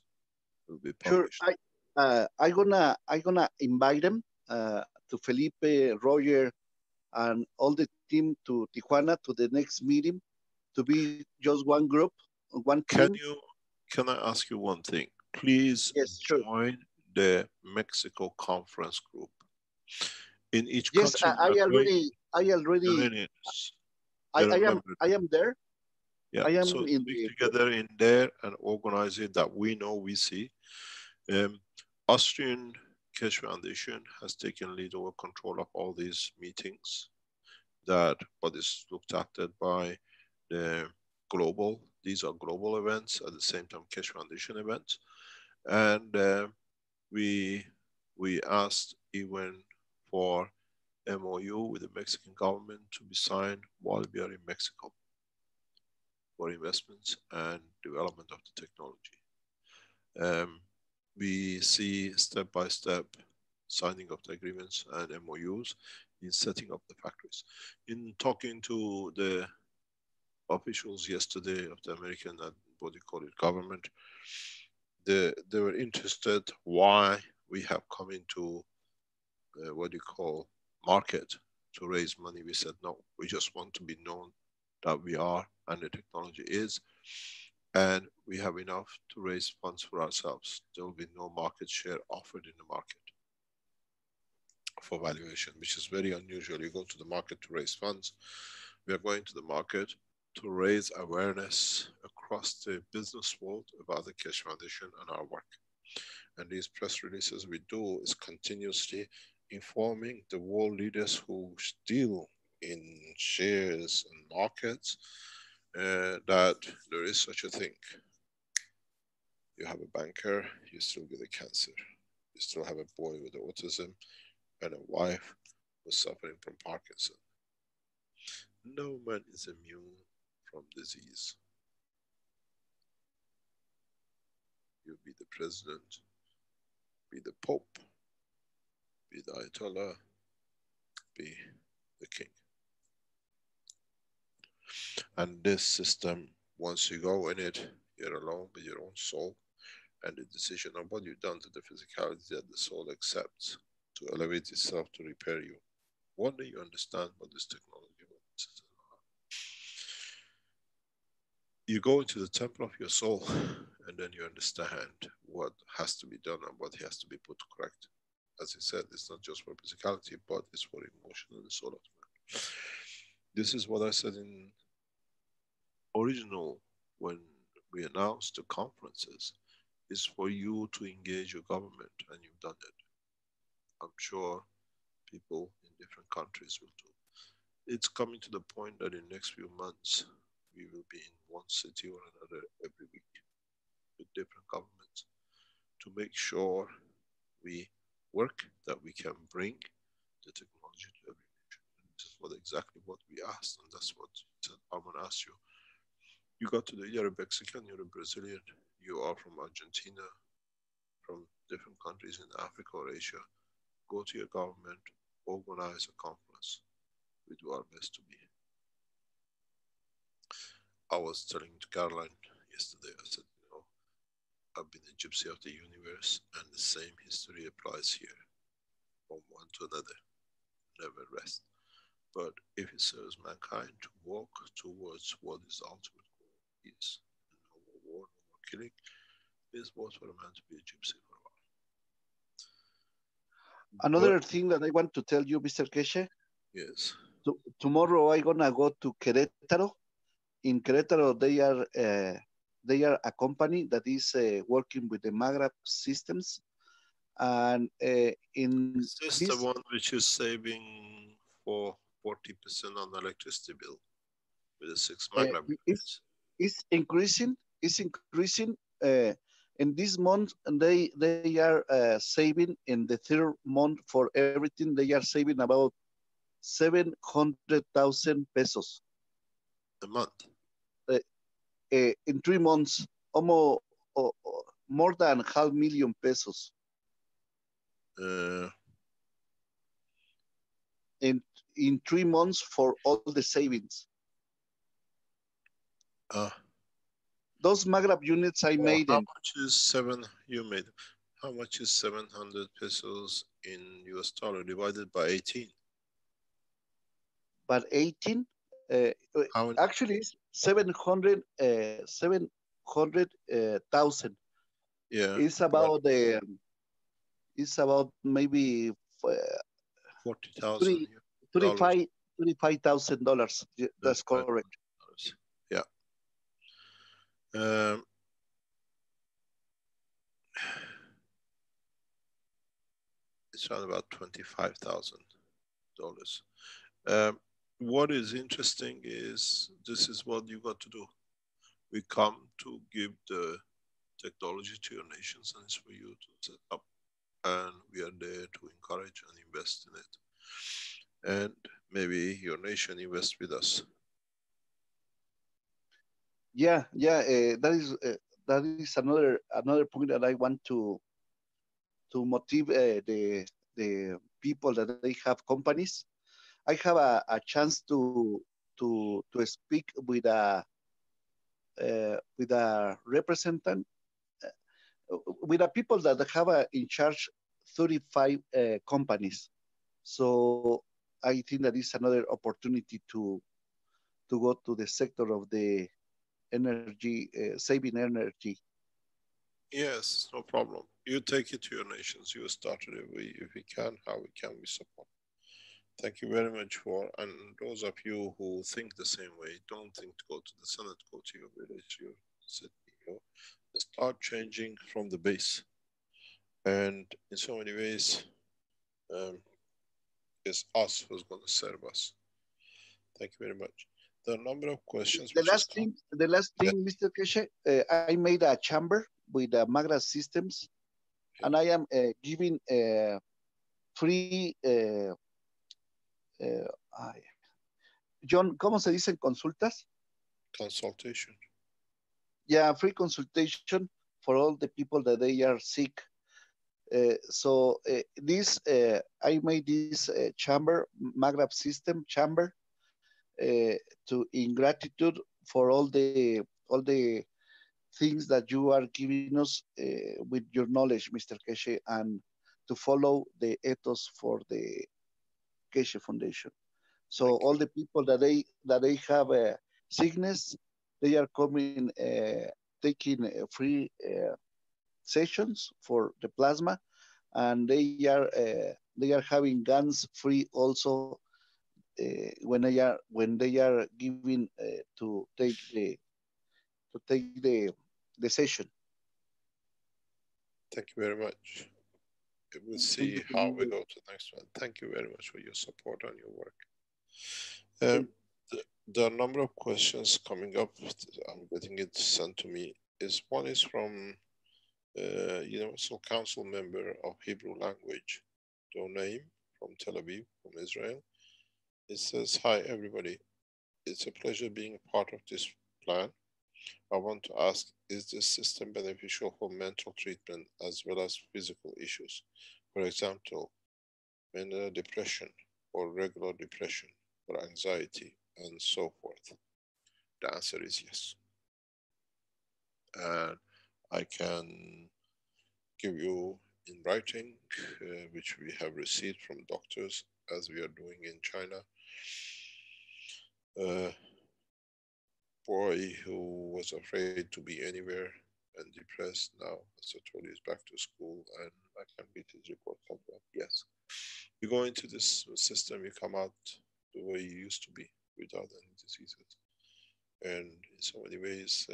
Will be published. Sure, I gonna invite them to Felipe, Roger, and all the team to Tijuana to the next meeting, to be just one group, one team. can I ask you one thing? Please Yes, sure. join the Mexico conference group. In each Yes, country, we are going I am there. Yeah, I am so in speak the. together in there and organize it that we know, we see. Austrian Keshe Foundation has taken lead over control of all these meetings that what is looked after by the global. These are global events at the same time Keshe Foundation events. And we asked even for MOU with the Mexican government to be signed while we are in Mexico for investments and development of the technology. We see step by step signing of the agreements and MOUs in setting up the factories. In talking to the officials yesterday of the American and what you call it government, they were interested why we have come into what you call market to raise money. We said no, we just want to be known that we are and the technology is, and we have enough to raise funds for ourselves. There will be no market share offered in the market for valuation, which is very unusual. You go to the market to raise funds. We are going to the market to raise awareness across the business world about the Keshe Foundation and our work. And these press releases we do is continuously informing the world leaders who deal in shares and markets that there is such a thing. You have a banker, you still get a cancer. You still have a boy with autism and a wife who's suffering from Parkinson. No man is immune from disease. You be the president, be the Pope, be the Ayatollah, be the king. And this system, once you go in it, you're alone with your own soul and the decision of what you've done to the physicality that the soul accepts to elevate itself to repair you. One day you understand what this technology is. You go into the temple of your soul and then you understand what has to be done and what has to be put correct. As I said, it's not just for physicality, but it's for emotion and the soul of man. This is what I said in original when we announced the conferences, is for you to engage your government, and you've done it. I'm sure people in different countries will do. It's coming to the point that in the next few months, we will be in one city or another every week with different governments to make sure we work that we can bring the technology to every nation. And this is exactly what we asked, and that's what I'm going to ask you. You got to you're a Mexican, you're a Brazilian, you are from Argentina, from different countries in Africa or Asia. Go to your government, organize a conference. We do our best to be. I was telling to Caroline yesterday, I said, I've been a gypsy of the universe, and the same history applies here, from one to another, never rest. But if it serves mankind to walk towards what is ultimate goal is, no more war, no more killing, is what for a man to be a gypsy for a while. Another thing that I want to tell you, Mr. Keshe. Yes. Tomorrow I'm gonna go to Querétaro. In Querétaro, they are a company that is working with the Magrab systems, and is this the one which is saving for 40% on the electricity bill with the 6 Magrab units? It's increasing. It's increasing. In this month, they are saving in the third month for everything. They are saving about 700,000 pesos a month. In 3 months, almost more than 500,000 pesos. In 3 months for all the savings. Those Magrab units I made. How much is how much is 700 pesos in US dollar divided by 18? But 18? Actually, it's 700. $500,000. Yeah. It's about maybe 40,000 $35,000. That's correct. Yeah. It's around about $25,000. What is interesting is this is what you got to do. We come to give the technology to your nations, and it's for you to set up. And we are there to encourage and invest in it. And maybe your nation invest with us. Yeah. That is another point that I want to motivate the people that they have companies. I have a chance to speak with a representative, with a people that have in charge 35 companies. So I think that is another opportunity to go to the sector of the energy, saving energy. Yes, no problem. You take it to your nations. You started it. If we can, how we can, we support. Thank you very much and those of you who think the same way, don't think to go to the Senate, go to your village, your city, start changing from the base. And in so many ways, it's us who's going to serve us. Thank you very much. There are a number of questions. The last thing, Mr. Keshe, I made a chamber with Magra Systems, and I am giving free, John, ¿cómo se dicen consultas? Consultation. Yeah, free consultation for all the people that they are sick. So I made this chamber, Magrab system chamber, in gratitude for all the things that you are giving us with your knowledge, Mr. Keshe, and to follow the ethos for the Keshe Foundation. So all the people that they have sickness, they are coming, taking free sessions for the plasma, and they are having guns free also when they are giving to take the session. Thank you very much. We'll see how we go to the next one. Thank you very much for your support and your work. There are a number of questions coming up. I'm getting it sent to me. One is from Universal Council member of Hebrew language, Donaim from Tel Aviv, from Israel. It says, hi everybody. It's a pleasure being a part of this plan. I want to ask, is this system beneficial for mental treatment as well as physical issues? For example, mania depression or regular depression or anxiety and so forth. The answer is yes. And I can give you in writing, which we have received from doctors as we are doing in China. Boy who was afraid to be anywhere and depressed now, as I told you, is back to school, and I can read his report from that. Yes. You go into this system, you come out the way you used to be without any diseases. And in so many ways,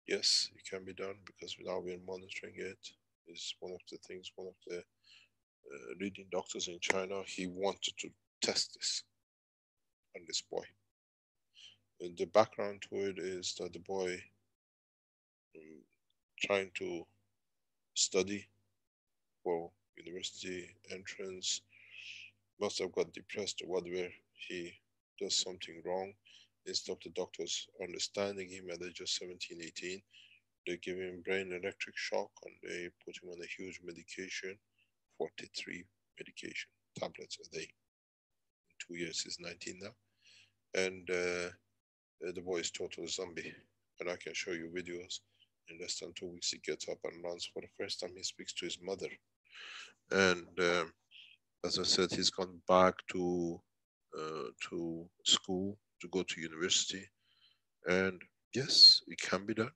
yes, it can be done because now we're monitoring it. It's one of the things, one of the leading doctors in China, he wanted to test this on this boy. And the background to it is that the boy trying to study for university entrance must have got depressed or whatever. He does something wrong. Instead of the doctors understanding him at the age of 17, 18, they give him brain electric shock and they put him on a huge medication, 43 medication tablets a day. In 2 years, he's 19 now. And the boy is total zombie. And I can show you videos. In less than 2 weeks, he gets up and runs. For the first time, he speaks to his mother. And as I said, he's gone back to school, to go to university. And Yes, it can be done.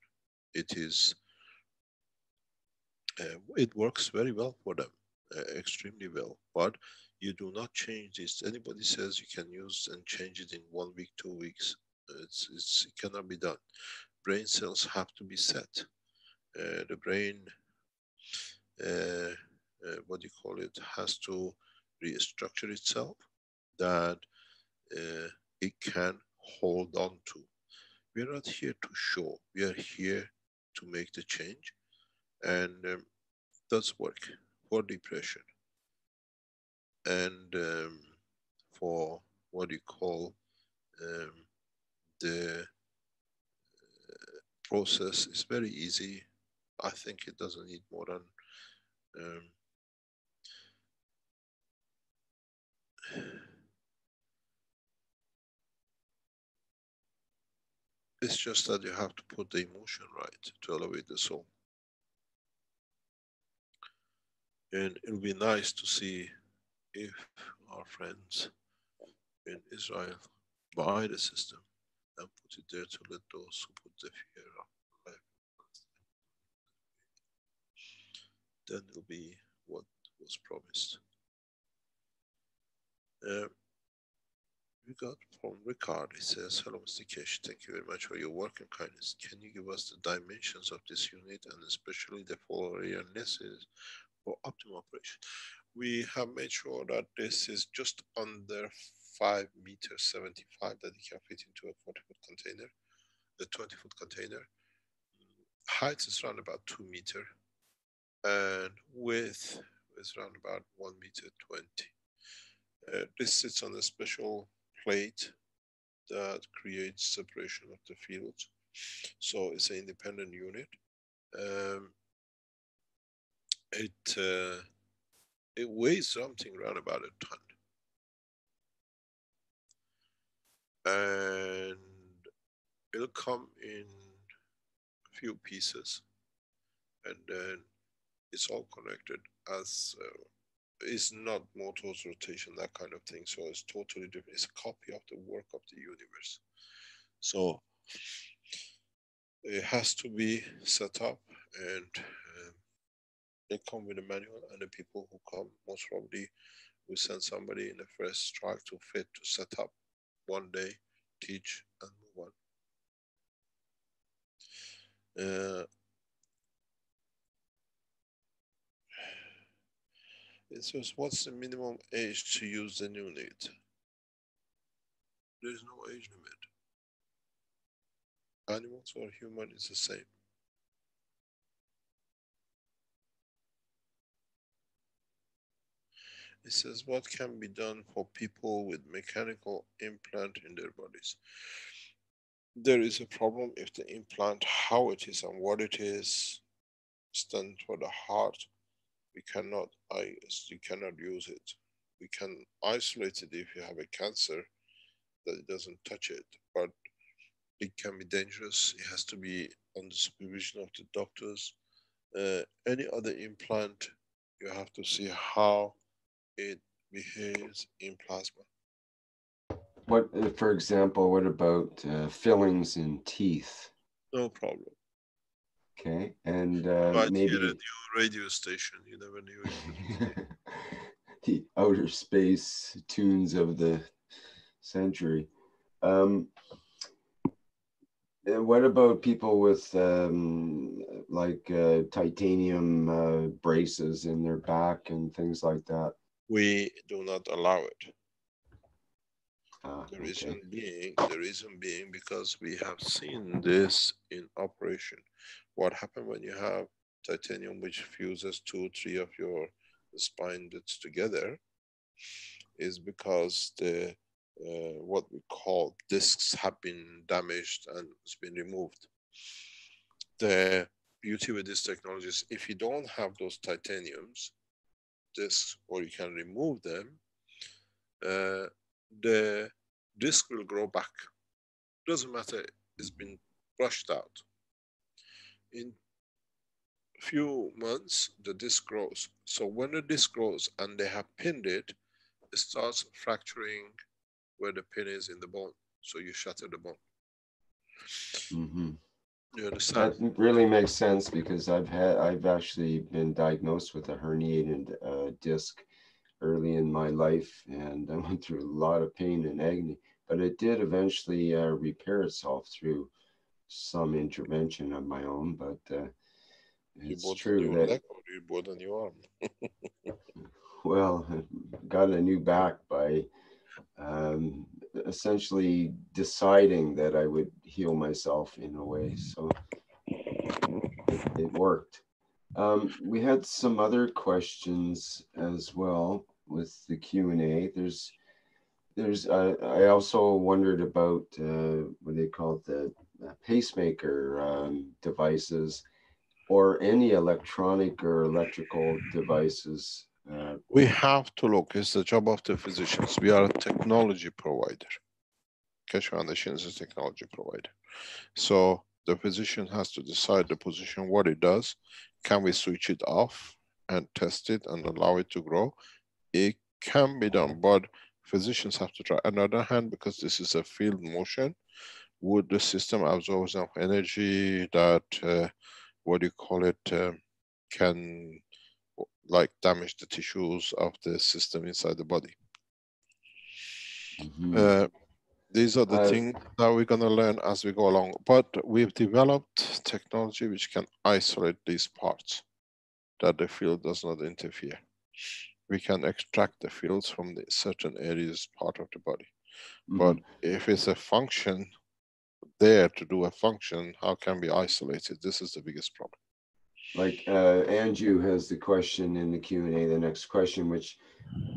It is. It works very well for them, extremely well. But you do not change this. Anybody says you can use and change it in 1 week, 2 weeks, it cannot be done. Brain cells have to be set. The brain, what do you call it, has to restructure itself that it can hold on to. We are not here to show. We are here to make the change, and does work for depression and for what you call the process is very easy. I think it doesn't need more than it's just that you have to put the emotion right to elevate the soul. And it will be nice to see if our friends in Israel buy the system and put it there to let those who put the fear of life, then it will be what was promised. We got from Ricard. He says, hello, Mr. Keshe. Thank you very much for your work and kindness. Can you give us the dimensions of this unit and especially the fall area necessary for optimal operation? We have made sure that this is just under 5 meters 75 that you can fit into a 40-foot container, the 20-foot container. Height is around about 2 meters and width is around about 1 meter 20. This sits on a special plate that creates separation of the fields. So it's an independent unit. It weighs something around about a ton. And it'll come in a few pieces. And then it's all connected as it's not motors, rotation, that kind of thing. So it's totally different. It's a copy of the work of the universe. So it has to be set up, and they come with a manual, and the people who come, most probably, we send somebody in the first strike to fit, to set up one day, teach, and move on. It says, what's the minimum age to use the unit? There's no age limit. Animals or human is the same. It says, what can be done for people with mechanical implant in their bodies? There is a problem if the implant, how it is and what it is, stands for the heart. You cannot use it. We can isolate it if you have a cancer, that it doesn't touch it, but it can be dangerous. It has to be on the supervision of the doctors. Any other implant, you have to see how it behaves in plasma. What, for example, what about fillings in teeth? No problem. Okay, and Might maybe hear a new radio station. You never knew it. the outer space tunes of the century. What about people with titanium braces in their back and things like that? We do not allow it. The Okay. reason being because we have seen this in operation. What happens when you have titanium which fuses 2 or 3 of your spine that's together is because the what we call discs have been damaged and it's been removed. The beauty with this technology is if you don't have those titaniums discs or you can remove them, the disc will grow back. Doesn't matter, it's been brushed out. In few months, the disc grows. So when the disc grows and they have pinned it, it starts fracturing where the pin is in the bone. So you shatter the bone. Mm-hmm. You understand? That really makes sense because I've actually been diagnosed with a herniated disc early in my life, and I went through a lot of pain and agony, but it did eventually repair itself through some intervention of my own. But You it's bought a true new that, leg or you bought a new arm? well, got a new back by essentially deciding that I would heal myself in a way. So it worked. We had some other questions as well with the Q&A. I also wondered about what they call it, the pacemaker devices or any electronic or electrical devices. We have to look. It's the job of the physicians. We are a technology provider. Keshe Foundation is a technology provider. So the physician has to decide the position, what it does. Can we switch it off and test it and allow it to grow? It can be done, but physicians have to try. On the other hand, because this is a field motion, would the system absorb enough energy that, what do you call it, can like damage the tissues of the system inside the body? Mm-hmm. These are the things that we're going to learn as we go along. But we've developed technology which can isolate these parts, that the field does not interfere. We can extract the fields from the certain areas, part of the body. Mm-hmm. But if it's a function there to do a function, how can we isolate it? This is the biggest problem. Like Anju has the question in the Q&A, the next question, which,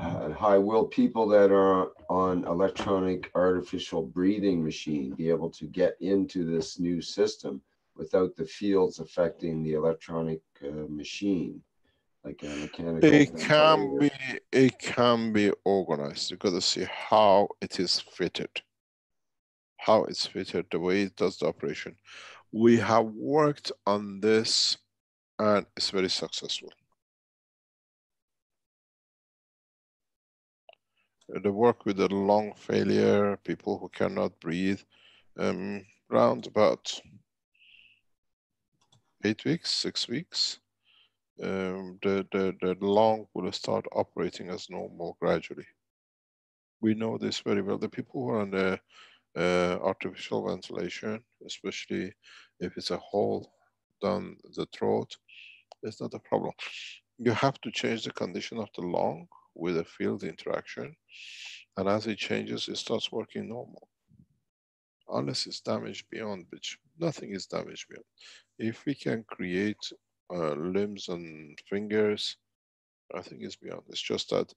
hi, will people that are on electronic artificial breathing machine be able to get into this new system without the fields affecting the electronic machine, like a mechanical ventilator? It can be organized. You got to see how it is fitted. How it's fitted, the way it does the operation. We have worked on this and it's very successful. The work with the lung failure, people who cannot breathe, round about 8 weeks, 6 weeks, the lung will start operating as normal gradually. We know this very well. The people who are on the artificial ventilation, especially if it's a hole down the throat, it's not a problem. You have to change the condition of the lung with a field interaction, and as it changes, it starts working normal. Unless it's damaged beyond, which nothing is damaged beyond. If we can create limbs and fingers, I think it's beyond. It's just that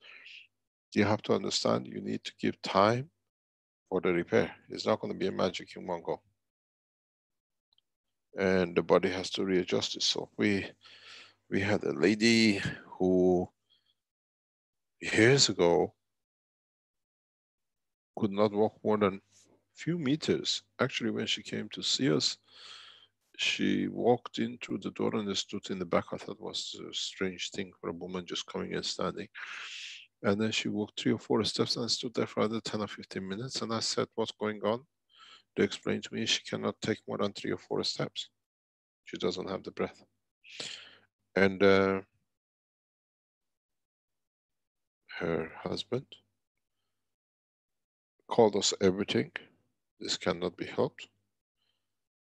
you have to understand you need to give time for the repair. It's not going to be a magic in one go. And the body has to readjust itself. We had a lady who years ago could not walk more than few meters. Actually, when she came to see us, she walked in through the door and stood in the back. I thought it was a strange thing for a woman just coming and standing. And then she walked 3 or 4 steps and stood there for another 10 or 15 minutes. And I said, what's going on? They explained to me she cannot take more than 3 or 4 steps. She doesn't have the breath. And her husband called us everything. This cannot be helped.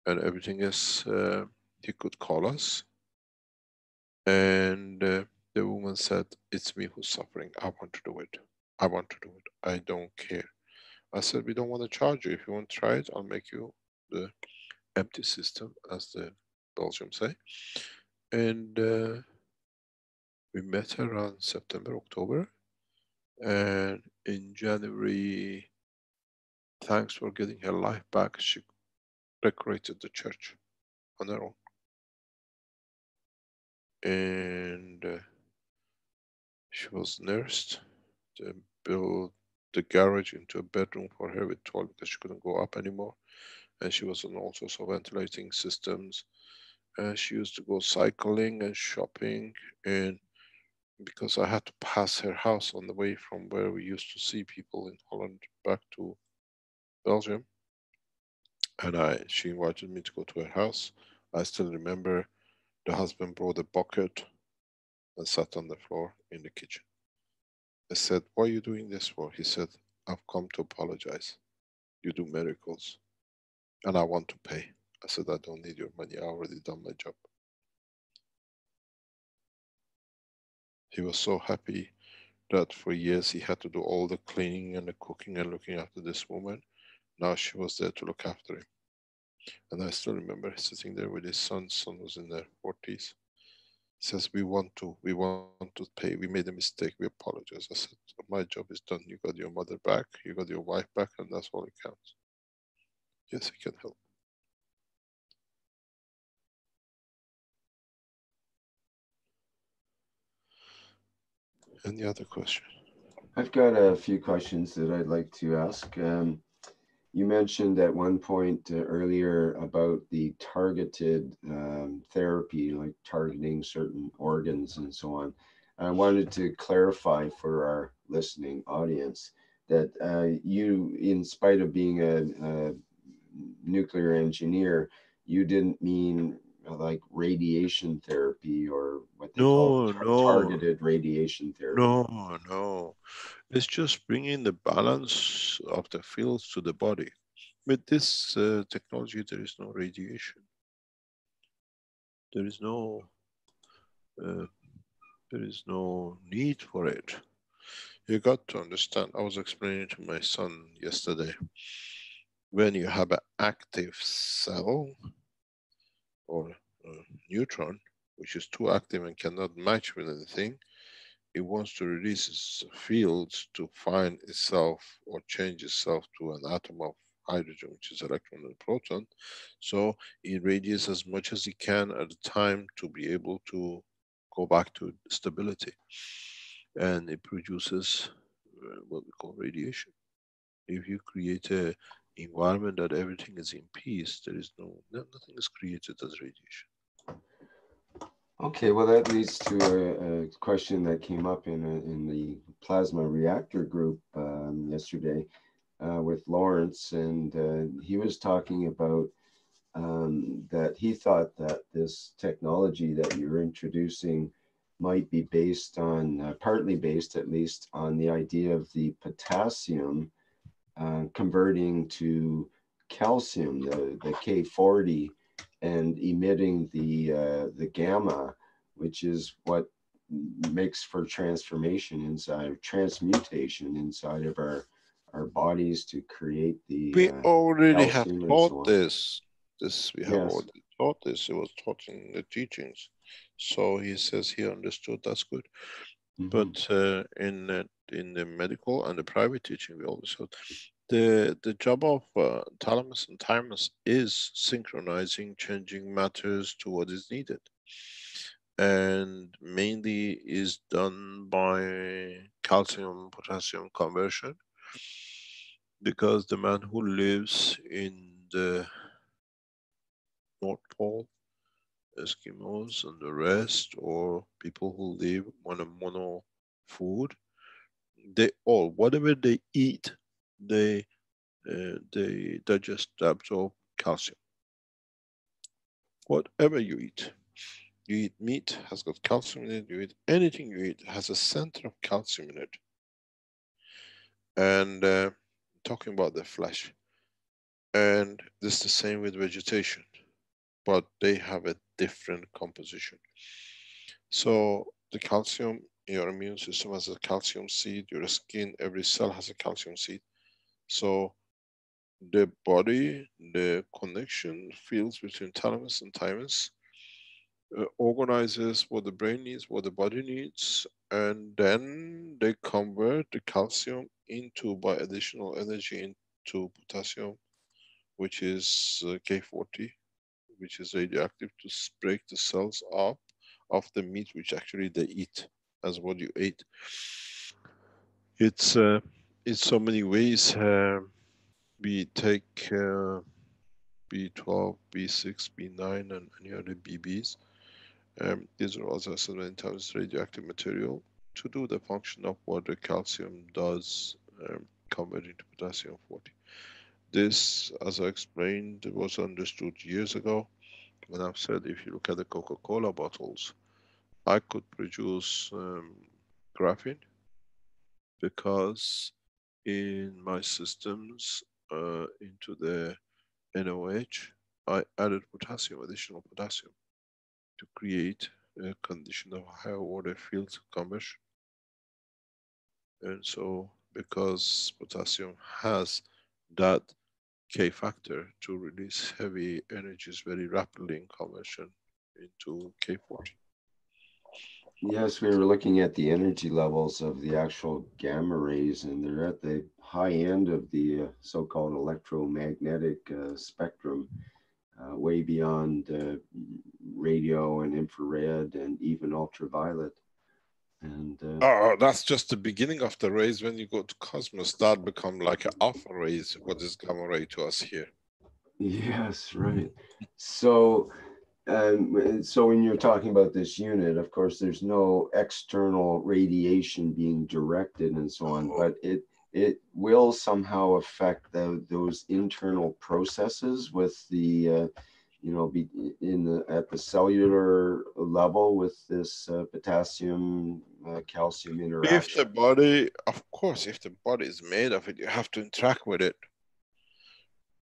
And everything is, he could call us. And the woman said, it's me who's suffering. I want to do it. I want to do it. I don't care. I said, we don't want to charge you. If you want to try it, I'll make you the empty system, as the Belgians say. And we met her around September, October. And in January, thanks for getting her life back, she decorated the church on her own. And she was nursed. They built the garage into a bedroom for her with toilet because she couldn't go up anymore. And she was on all sorts of ventilating systems. She used to go cycling and shopping. And because I had to pass her house on the way from where we used to see people in Holland back to Belgium, And she invited me to go to her house. I still remember the husband brought a bucket and sat on the floor in the kitchen. I said, "What are you doing this for?" He said, "I've come to apologize. You do miracles and I want to pay." I said, "I don't need your money. I already done my job." He was so happy that for years he had to do all the cleaning and the cooking and looking after this woman. Now she was there to look after him. And I still remember sitting there with his son. Son was in their 40s. He says, we want to pay. We made a mistake. We apologize. I said, my job is done. You got your mother back. You got your wife back, and that's all it counts. Yes, I can help. Any other question? I've got a few questions that I'd like to ask. You mentioned at one point earlier about the targeted therapy, like targeting certain organs and so on. I wanted to clarify for our listening audience that you, in spite of being a nuclear engineer, you didn't mean like radiation therapy or what they call targeted radiation therapy. No. It's just bringing the balance of the fields to the body. With this technology, there is no radiation. There is no need for it. You got to understand. I was explaining to my son yesterday. When you have an active cell or a neutron, which is too active and cannot match with anything, it wants to release its fields to find itself or change itself to an atom of hydrogen, which is electron and proton. So it radiates as much as it can at a time to be able to go back to stability. And it produces what we call radiation. If you create a environment that everything is in peace, there is nothing is created as radiation. Okay, well, that leads to a question that came up in the plasma reactor group yesterday with Lawrence, and he was talking about that he thought that this technology that you're introducing might be based on, partly based at least, on the idea of the potassium converting to calcium, the K40, and emitting the gamma, which is what makes for transformation inside, transmutation inside of our bodies to create the we already have taught so this. We have already taught this. It was taught in the teachings. So he says he understood. That's good. But in the medical and the private teaching, we always said the job of thalamus and thymus is synchronizing, changing matters to what is needed, and mainly is done by calcium potassium conversion, because the man who lives in the North Pole, Eskimos and the rest, or people who live on a mono food, they all, whatever they eat, they digest, absorb calcium. Whatever you eat meat, has got calcium in it. You eat anything you eat has a center of calcium in it. And talking about the flesh, and this is the same with vegetation, but they have a different composition. So the calcium in your immune system has a calcium seed. Your skin, every cell has a calcium seed. So the body, the connection fields between thalamus and thymus organizes what the brain needs, what the body needs, and then they convert the calcium into, by additional energy, into potassium, which is K40, which is radioactive, to break the cells up of the meat which actually they eat as what you ate. It's in so many ways. We take B12, B6, B9, and any other BBs. These are also, as many times, radioactive material to do the function of what the calcium does, converting to potassium 40. This, as I explained, was understood years ago when I've said if you look at the Coca-Cola bottles, I could produce graphene because in my systems into the NOH, I added potassium, additional potassium, to create a condition of higher order field conversion. And so, because potassium has that K factor to release heavy energies very rapidly in conversion into K40. Yes, we were looking at the energy levels of the actual gamma rays, and they're at the high end of the so-called electromagnetic spectrum, way beyond radio and infrared and even ultraviolet. And that's just the beginning of the rays. When you go to cosmos, that become like an alpha rays. What is gamma ray to us here? yes, right. So when you're talking about this unit, of course, there's no external radiation being directed and so on, but it will somehow affect those internal processes with the at the cellular level with this potassium calcium interaction. If the body, of course, if the body is made of it, you have to interact with it.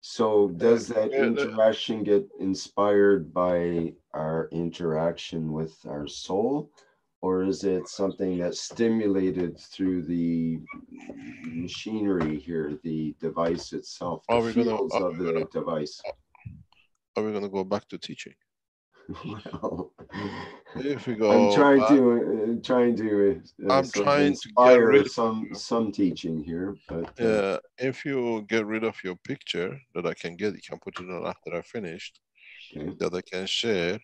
So does that interaction get inspired by our interaction with our soul, or is it something that's stimulated through the machinery here, the device itself, the fields of the device? Are we going to go back to teaching? Well, if we go, I'm trying to inspire get rid some teaching here, but if you get rid of your picture that I can get, you can put it on after I finished, okay, that I can share.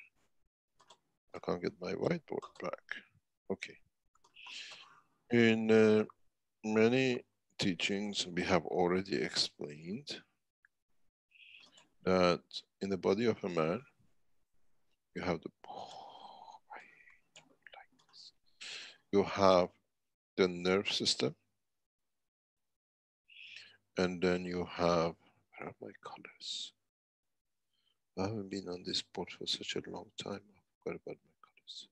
I can't get my whiteboard back. Okay. In many teachings, we have already explained that in the body of a man, you have you have the nerve system, and then you have, where are my colors? I haven't been on this board for such a long time. I forgot about my colors.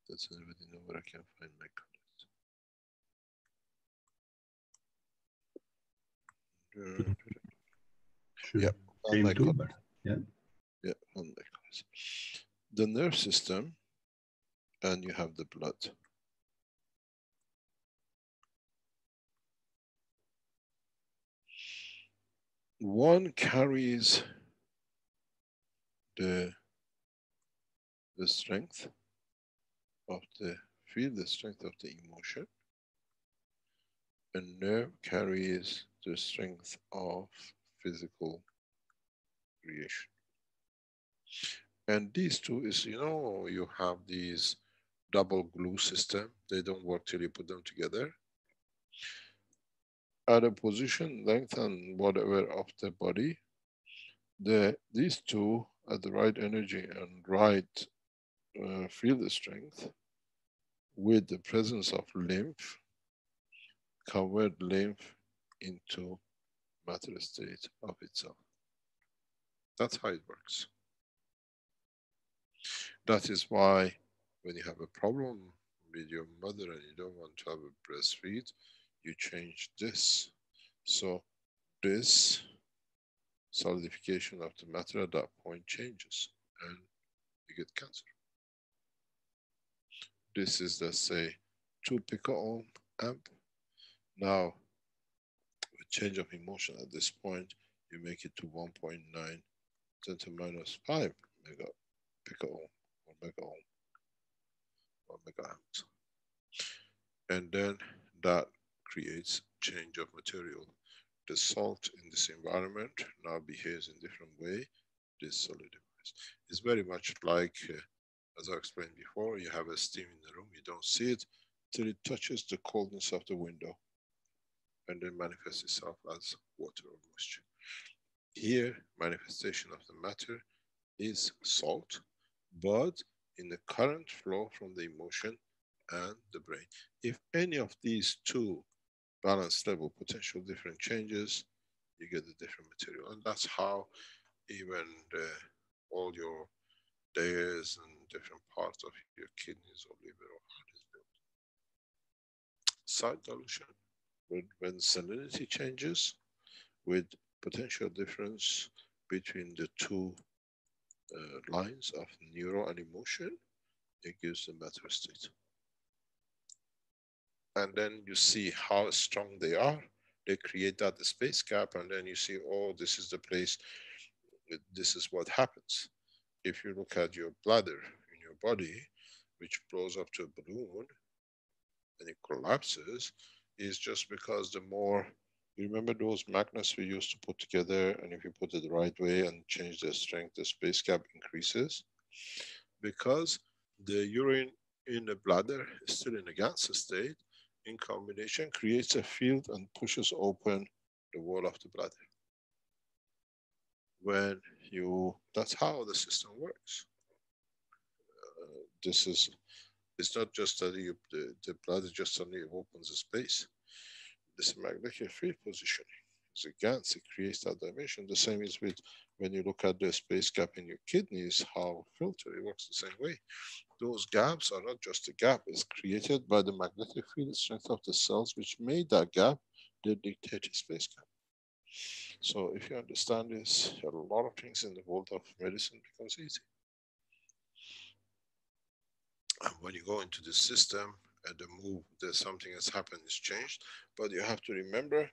Does anybody know where I can find my colors? Yeah, on my colors. Yeah, on my colors. The nerve system, and you have the blood. One carries the strength of the field, the strength of the emotion, and nerve carries the strength of physical creation. And these two is, you have these double glue system. They don't work till you put them together. At a position, length, and whatever of the body, these two at the right energy and right field strength, with the presence of lymph, convert lymph into matter state of itself. That's how it works. That is why when you have a problem with your mother and you don't want to have a breastfeed, you change this. So this solidification of the matter at that point changes and you get cancer. This is, let's say, 2 pico-ohm amp. Now, with change of emotion at this point, you make it to 1.9 10 to minus 5 mega pico-ohm or mega-ohm or mega-amps. And then that creates change of material. The salt in this environment now behaves in a different way. This solidifies. It's very much like, as I explained before, you have a steam in the room, you don't see it till it touches the coldness of the window and then manifests itself as water or moisture. Here, manifestation of the matter is salt, but in the current flow from the emotion, and the brain. If any of these two balance level potential difference changes, you get a different material. And that's how even all your layers and different parts of your kidneys or liver or heart is built. Side dilution, when salinity changes with potential difference between the two lines of neuro and emotion, it gives the matter state. And then you see how strong they are. They create that space gap, and then you see, oh, this is the place, this is what happens. If you look at your bladder in your body, which blows up to a balloon and it collapses, is just because the more, you remember those magnets we used to put together, and if you put it the right way and change the strength, the space gap increases? Because the urine in the bladder is still in a gaseous state, in combination creates a field and pushes open the wall of the bladder. When you, that's how the system works. This is, it's not just that the bladder just suddenly opens a space. This magnetic field positioning is a GANs, it creates that dimension. The same is with when you look at the space gap in your kidneys, how filter, it works the same way. Those gaps are not just a gap, it's created by the magnetic field strength of the cells which made that gap, they dictate a space gap. So if you understand this, a lot of things in the world of medicine becomes easy. And when you go into the system and the move, there's something has happened, it's changed, but you have to remember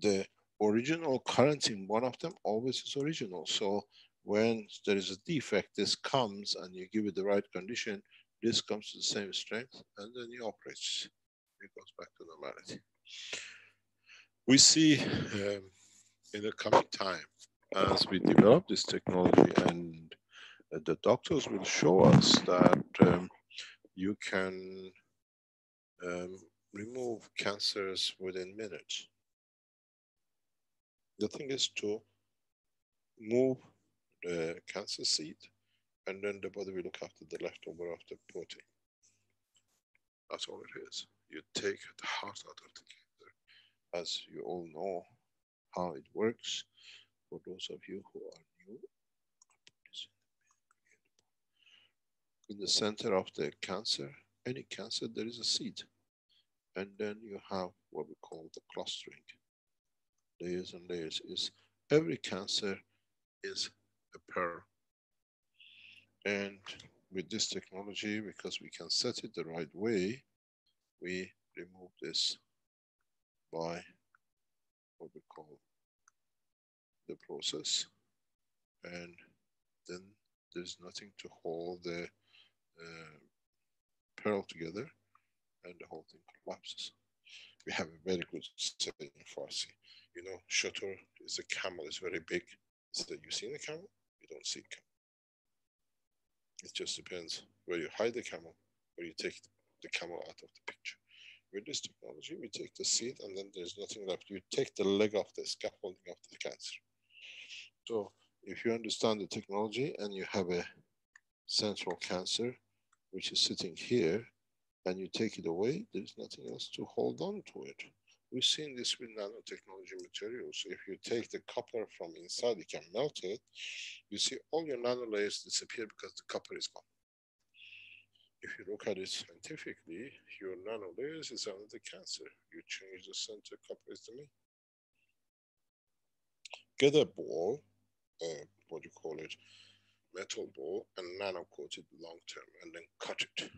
the original current in one of them always is original. So when there is a defect, this comes and you give it the right condition, this comes to the same strength, and then it operates. It goes back to normality. We see in the coming time, as we develop this technology, and the doctors will show us that you can remove cancers within minutes. The thing is to move the cancer seed, and then the body will look after the leftover of the protein. That's all it is. You take the heart out of the cancer. As you all know how it works, for those of you who are new, in the center of the cancer, any cancer, there is a seed. And then you have what we call the clustering. Layers and layers. Is every cancer is a pearl. And with this technology, because we can set it the right way, we remove this by what we call the process. And then there's nothing to hold the pearl together, and the whole thing collapses. We have a very good saying in Farsi. You know, Shatur is a camel, is very big. So you see a camel, you don't see a camel. It just depends where you hide the camel, where you take the camel out of the picture. With this technology, we take the seed and then there's nothing left. You take the leg off the scaffolding of the cancer. So if you understand the technology and you have a central cancer, which is sitting here, and you take it away, there's nothing else to hold on to it. We've seen this with nanotechnology materials. If you take the copper from inside, you can melt it. You see all your nanolayers disappear because the copper is gone. If you look at it scientifically, your nanolayers is under the cancer. You change the center, copper is the main. Get a ball, what do you call it, metal ball, and nano coat it long term, and then cut it.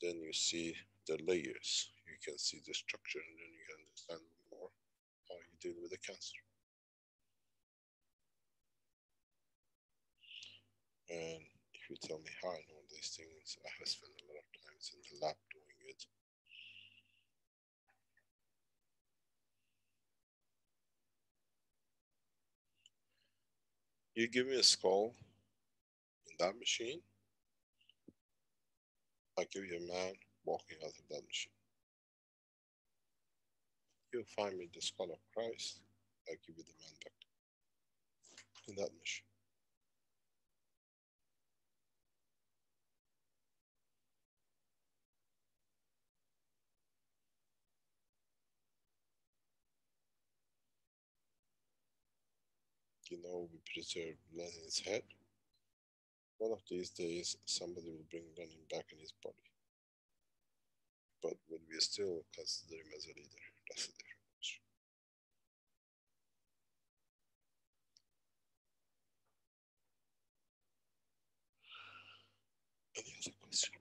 Then you see the layers. You can see the structure, and then you can understand more how you deal with the cancer. And if you tell me how I know these things, I have spent a lot of times in the lab doing it. You give me a skull in that machine, I give you a man walking out of that machine. You'll find me the skull of Christ, I give you the man back in that machine. you know, we preserve Lenin's head. One of these days, somebody will bring Lenin back in his body. But will we still consider him as a leader? That's a different question. Any other question?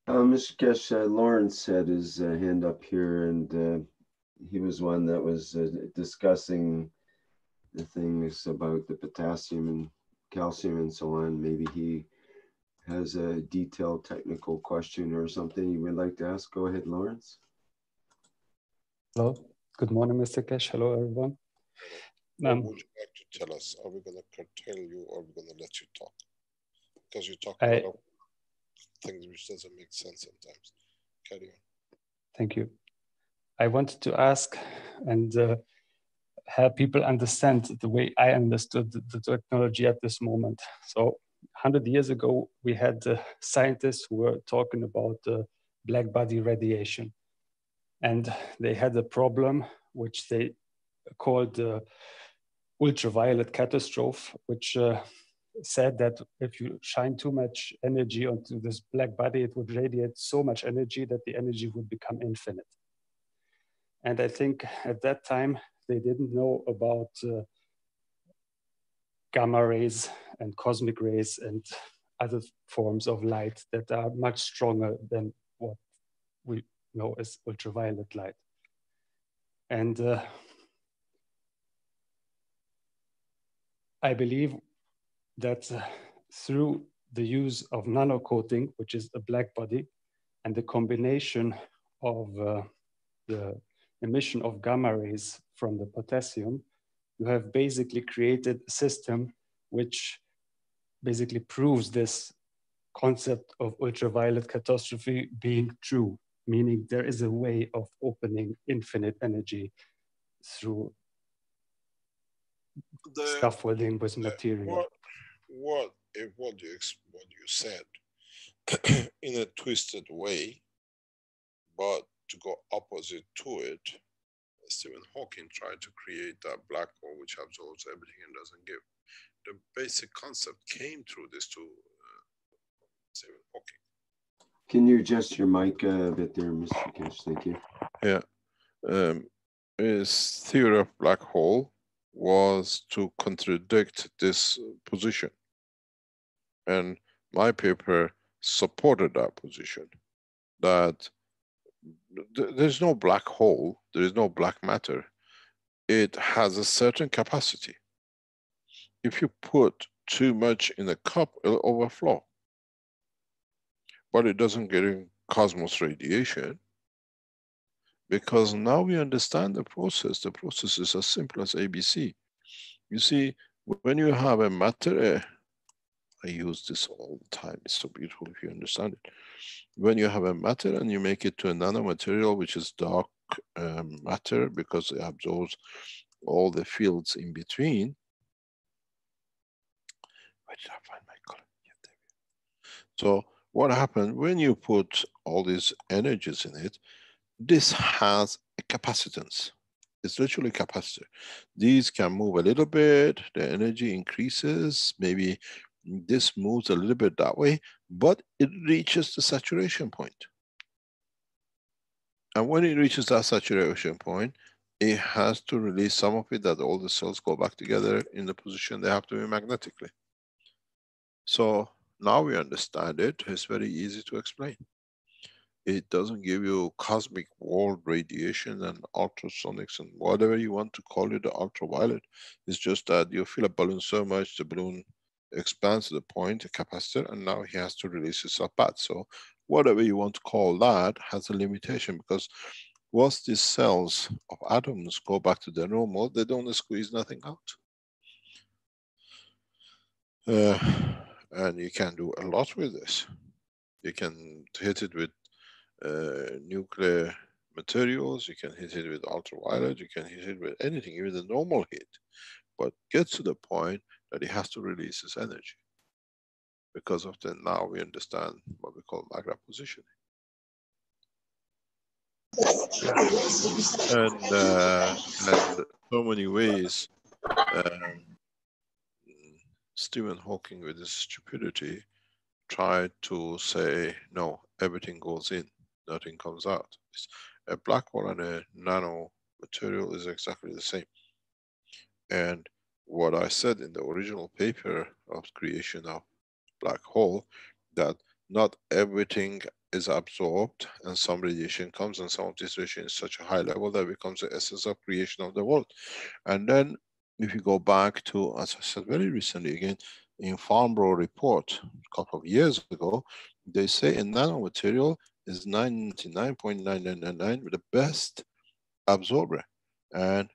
Mr. Keshe, Lawrence had his hand up here, and he was one that was discussing the things about the potassium and calcium and so on. Maybe he has a detailed technical question or something you would like to ask. Go ahead, Lawrence. Hello. Good morning, Mr. Keshe. Hello, everyone. What would you like to tell us? Are we going to curtail you, or are we going to let you talk? Because you talk a lot of things which doesn't make sense sometimes. Carry on. Thank you. I wanted to ask and help people understand the way I understood the technology at this moment. So 100 years ago, we had scientists who were talking about black body radiation. And they had a problem which they called the ultraviolet catastrophe, which said that if you shine too much energy onto this black body, it would radiate so much energy that the energy would become infinite. And I think at that time, they didn't know about gamma rays and cosmic rays and other forms of light that are much stronger than what we know as ultraviolet light. And I believe that through the use of nanocoating, which is a black body, and the combination of the emission of gamma rays from the potassium, you have basically created a system which basically proves this concept of ultraviolet catastrophe being true, meaning there is a way of opening infinite energy through scaffolding with material. What you said in a twisted way, but to go opposite to it, Stephen Hawking tried to create a black hole which absorbs everything and doesn't give. The basic concept came through this to Stephen Hawking. Can you adjust your mic a bit there, Mr. Keshe? Thank you. Yeah. His theory of black hole was to contradict this position. And my paper supported that position, that there's no black hole, there is no black matter. It has a certain capacity. If you put too much in a cup, it'll overflow. But it doesn't get in cosmos radiation, because now we understand the process. The process is as simple as ABC. You see, when you have a matter, I use this all the time, it's so beautiful if you understand it. When you have a matter and you make it to a nanomaterial, which is dark matter, because it absorbs all the fields in between. Where did I find my color? Yeah, there we go. So what happened when you put all these energies in it? This has a capacitance. It's literally a capacitor. These can move a little bit, the energy increases, maybe this moves a little bit that way, but it reaches the saturation point. And when it reaches that saturation point, it has to release some of it, that all the cells go back together in the position they have to be magnetically. So now we understand it. It's very easy to explain. It doesn't give you cosmic world radiation and ultrasonics and whatever you want to call it, the ultraviolet. It's just that you fill a balloon so much, the balloon expands to the point, a capacitor, and now he has to release itself back. So whatever you want to call that has a limitation, because once these cells of atoms go back to their normal, they don't squeeze nothing out. And you can do a lot with this. You can hit it with nuclear materials, you can hit it with ultraviolet, you can hit it with anything, even the normal heat, but gets to the point that it has to release its energy. Because of that, now we understand what we call magnetic positioning. And so many ways Stephen Hawking, with his stupidity, tried to say, no, everything goes in, nothing comes out. A black hole and a nano material is exactly the same. And what I said in the original paper of creation of black hole, that not everything is absorbed and some radiation comes, and some of this radiation is such a high level that becomes the essence of creation of the world. And then if you go back to, as I said very recently again, in Farnborough report a couple of years ago, they say a nanomaterial is 99.9999 with the best absorber. And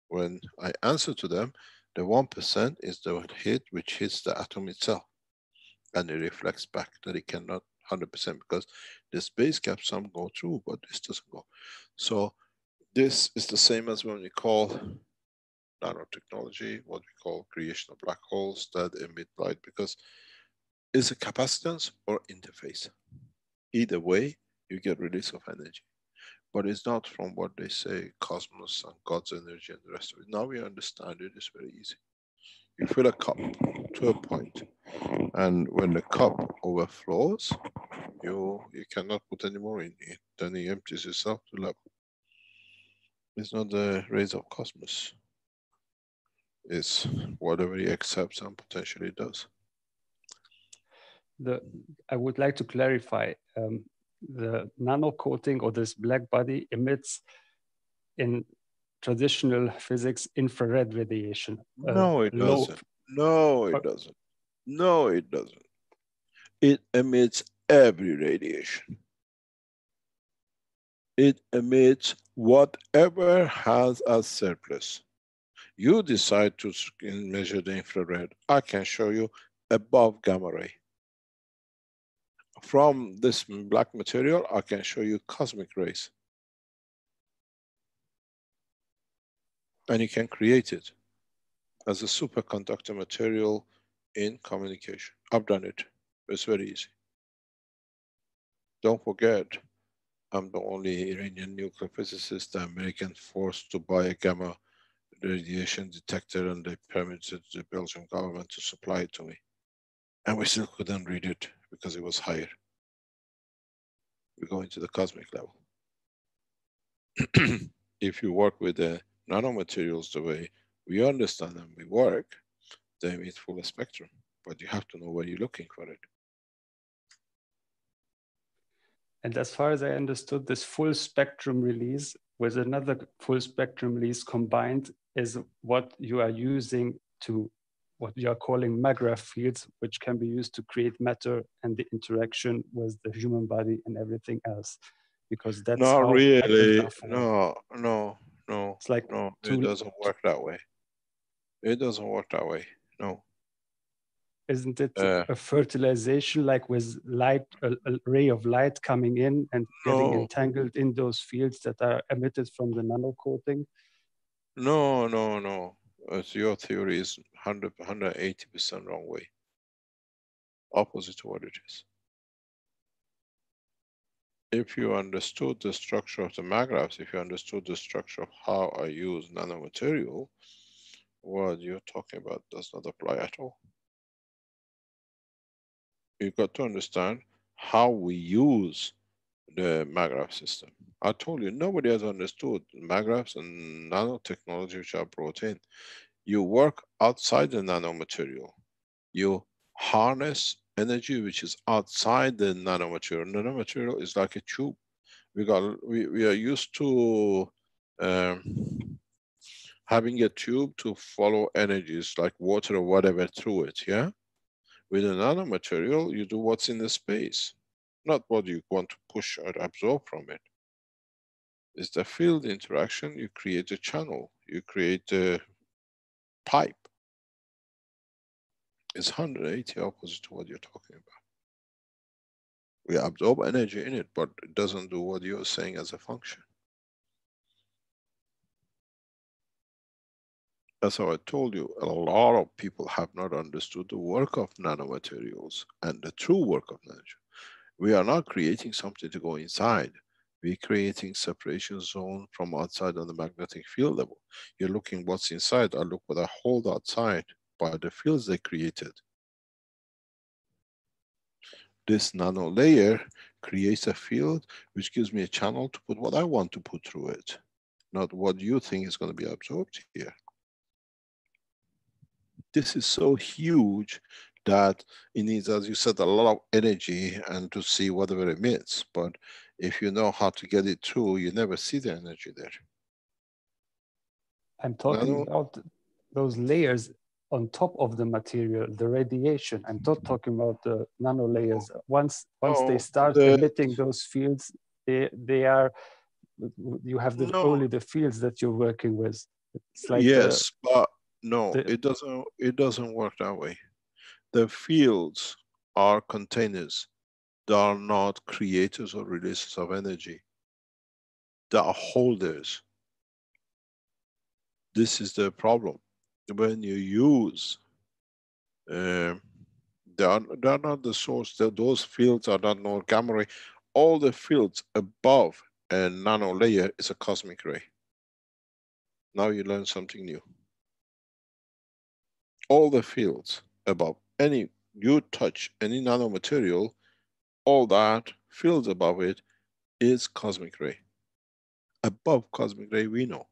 when I answer to them, the 1% is the hit which hits the atom itself, and it reflects back that it cannot 100%, because the spacecraft some go through, but this doesn't go. So this is the same as when we call nanotechnology, what we call creation of black holes that emit light, because it's a capacitance or interface. Either way, you get release of energy. But it's not from what they say, cosmos and God's energy and the rest of it. Now we understand it, it's very easy. You fill a cup to a point, and when the cup overflows, you cannot put any more in it. Then it empties itself to level. It's not the rays of cosmos. It's whatever he accepts and potentially does. I would like to clarify, the nano coating or this black body emits in traditional physics infrared radiation. No, it doesn't. No, it doesn't. No, it doesn't. It emits every radiation. It emits whatever has a surplus. You decide to measure the infrared. I can show you above gamma ray. From this black material, I can show you cosmic rays. And you can create it as a superconductor material in communication. I've done it. It's very easy. Don't forget, I'm the only Iranian nuclear physicist the American forced to buy a gamma radiation detector, and they permitted the Belgian government to supply it to me. And we still couldn't read it because it was higher. We go into the cosmic level. If you work with the nanomaterials the way we understand them, we work, they emit full spectrum, but you have to know where you're looking for it. And as far as I understood, this full spectrum release with another full spectrum release combined is what you are using to what we are calling MAGRAPH fields, which can be used to create matter and the interaction with the human body and everything else. Because that's not how really. No. It's like no, it doesn't work that way. It doesn't work that way. No. Isn't it a fertilization, like with light, a ray of light coming in and getting entangled in those fields that are emitted from the nano coating? No. Your theory is 180% wrong way. Opposite to what it is. If you understood the structure of the MAGRAPHs, if you understood the structure of how I use nanomaterial, what you're talking about does not apply at all. You've got to understand how we use the MAGRAPH system. I told you, nobody has understood MAGRAPHs and nanotechnology which are brought in. You work outside the nanomaterial. You harness energy which is outside the nanomaterial. Nanomaterial is like a tube. We are used to having a tube to follow energies like water or whatever through it, yeah? With a nanomaterial, you do what's in the space, not what you want to push or absorb from it. It's the field interaction. You create a channel, you create a pipe. It's 180 opposite to what you're talking about. We absorb energy in it, but it doesn't do what you're saying as a function. That's how I told you, a lot of people have not understood the work of nanomaterials and the true work of nature. We are not creating something to go inside. We're creating separation zone from outside on the magnetic field level. You're looking what's inside, I look what I hold outside. by the fields they created. This nano layer creates a field which gives me a channel to put what I want to put through it, not what you think is going to be absorbed here. This is so huge that it needs, as you said, a lot of energy and to see whatever it emits. But if you know how to get it through, you never see the energy there. I'm talking about those layers on top of the material, the radiation. I'm not talking about the nano layers. Once they start emitting those fields, they are, you have only the fields that you're working with. It's like yes, but no, it doesn't work that way. The fields are containers. They are not creators or releasers of energy. They are holders. This is the problem. When you use, they are not the source. Those fields are not no gamma ray. All the fields above a nano layer is a cosmic ray. Now you learn something new. All the fields above you touch any nanomaterial, all that fields above it is cosmic ray. Above cosmic ray, we know.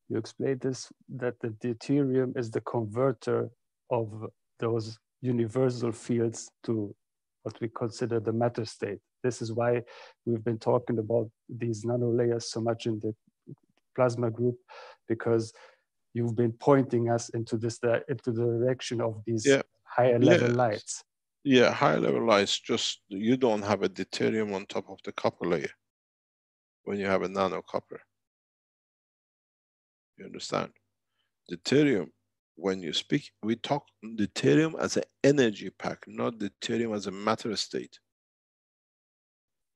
You explained this, that the deuterium is the converter of those universal fields to what we consider the matter state. This is why we've been talking about these nano layers so much in the plasma group, because you've been pointing us into the direction of these higher level lights. Yeah, higher level lights, just you don't have a deuterium on top of the copper layer when you have a nano copper. You understand? Deuterium, when you speak, we talk deuterium as an energy pack, not deuterium as a matter state.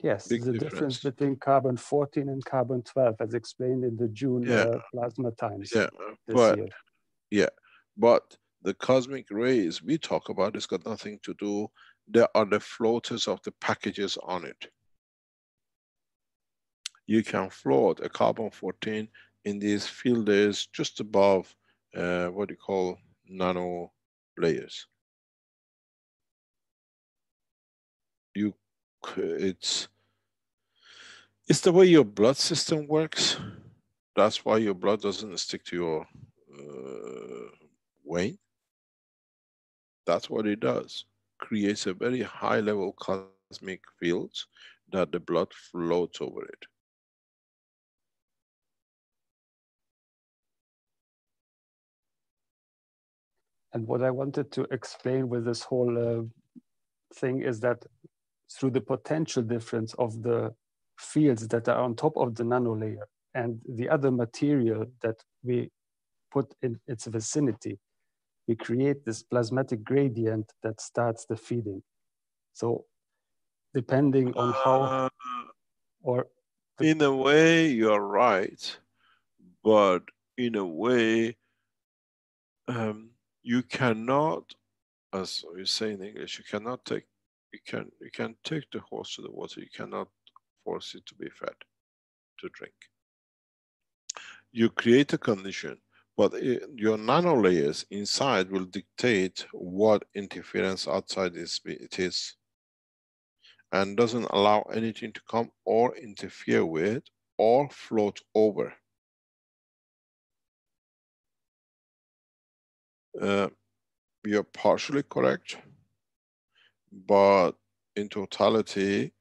Yes, the difference between carbon-14 and carbon-12, as explained in the June plasma times this year. Yeah, but the cosmic rays we talk about has got nothing to do. They are the floaters of the packages on it. You can float a carbon-14 in these field layers just above what you call nano layers. It's the way your blood system works. That's why your blood doesn't stick to your vein. That's what it does. Creates a very high level cosmic fields that the blood floats over it. And what I wanted to explain with this whole thing is that through the potential difference of the fields that are on top of the nano layer and the other material that we put in its vicinity, we create this plasmatic gradient that starts the feeding. So depending on how, in a way you're right, but in a way you cannot, as we say in English, you cannot take, you can take the horse to the water, you cannot force it to be fed, to drink. You create a condition, but your nano layers inside will dictate what interference outside it is, and doesn't allow anything to come or interfere with or float over. You're partially correct, but in totality,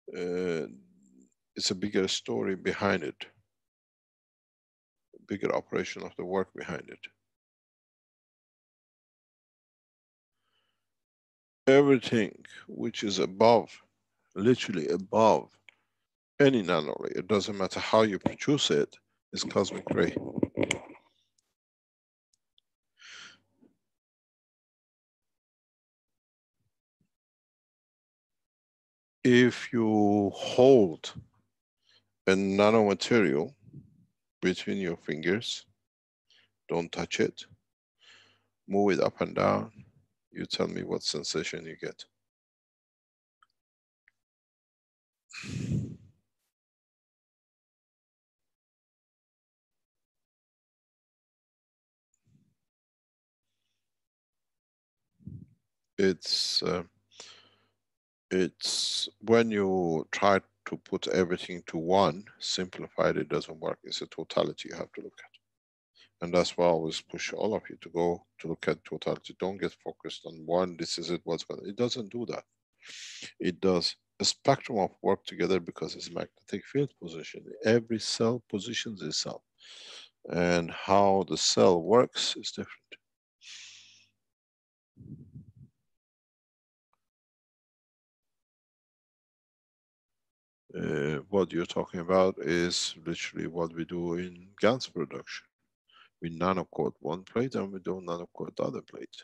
it's a bigger story behind it, a bigger operation of the work behind it. Everything which is above, literally above any nano ray, it doesn't matter how you produce it, is cosmic ray. If you hold a nanomaterial between your fingers, don't touch it, move it up and down, you tell me what sensation you get. it's when you try to put everything to one, simplified, it doesn't work. It's a totality you have to look at. And that's why I always push all of you to go to look at totality. Don't get focused on one, this is it, what's going on. It doesn't do that. It does a spectrum of work together because it's magnetic field position. Every cell positions itself. And how the cell works is different. What you're talking about is literally what we do in GANs production. We nanocoat one plate and we don't nanocoat the other plate.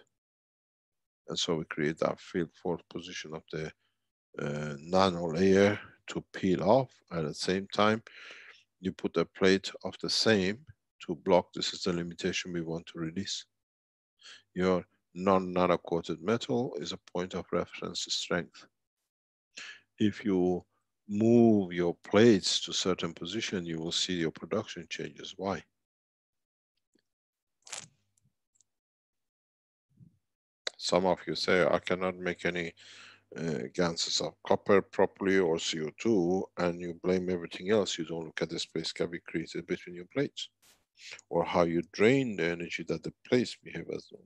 And so we create that field force position of the nano layer to peel off. At the same time, you put a plate of the same to block. This is the limitation we want to release. Your non-nano-coated metal is a point of reference strength. If you move your plates to certain position, you will see your production changes. Why? Some of you say, I cannot make any ganses of copper properly or CO2, and you blame everything else. You don't look at the space cavity created between your plates, or how you drain the energy that the plates behave as well.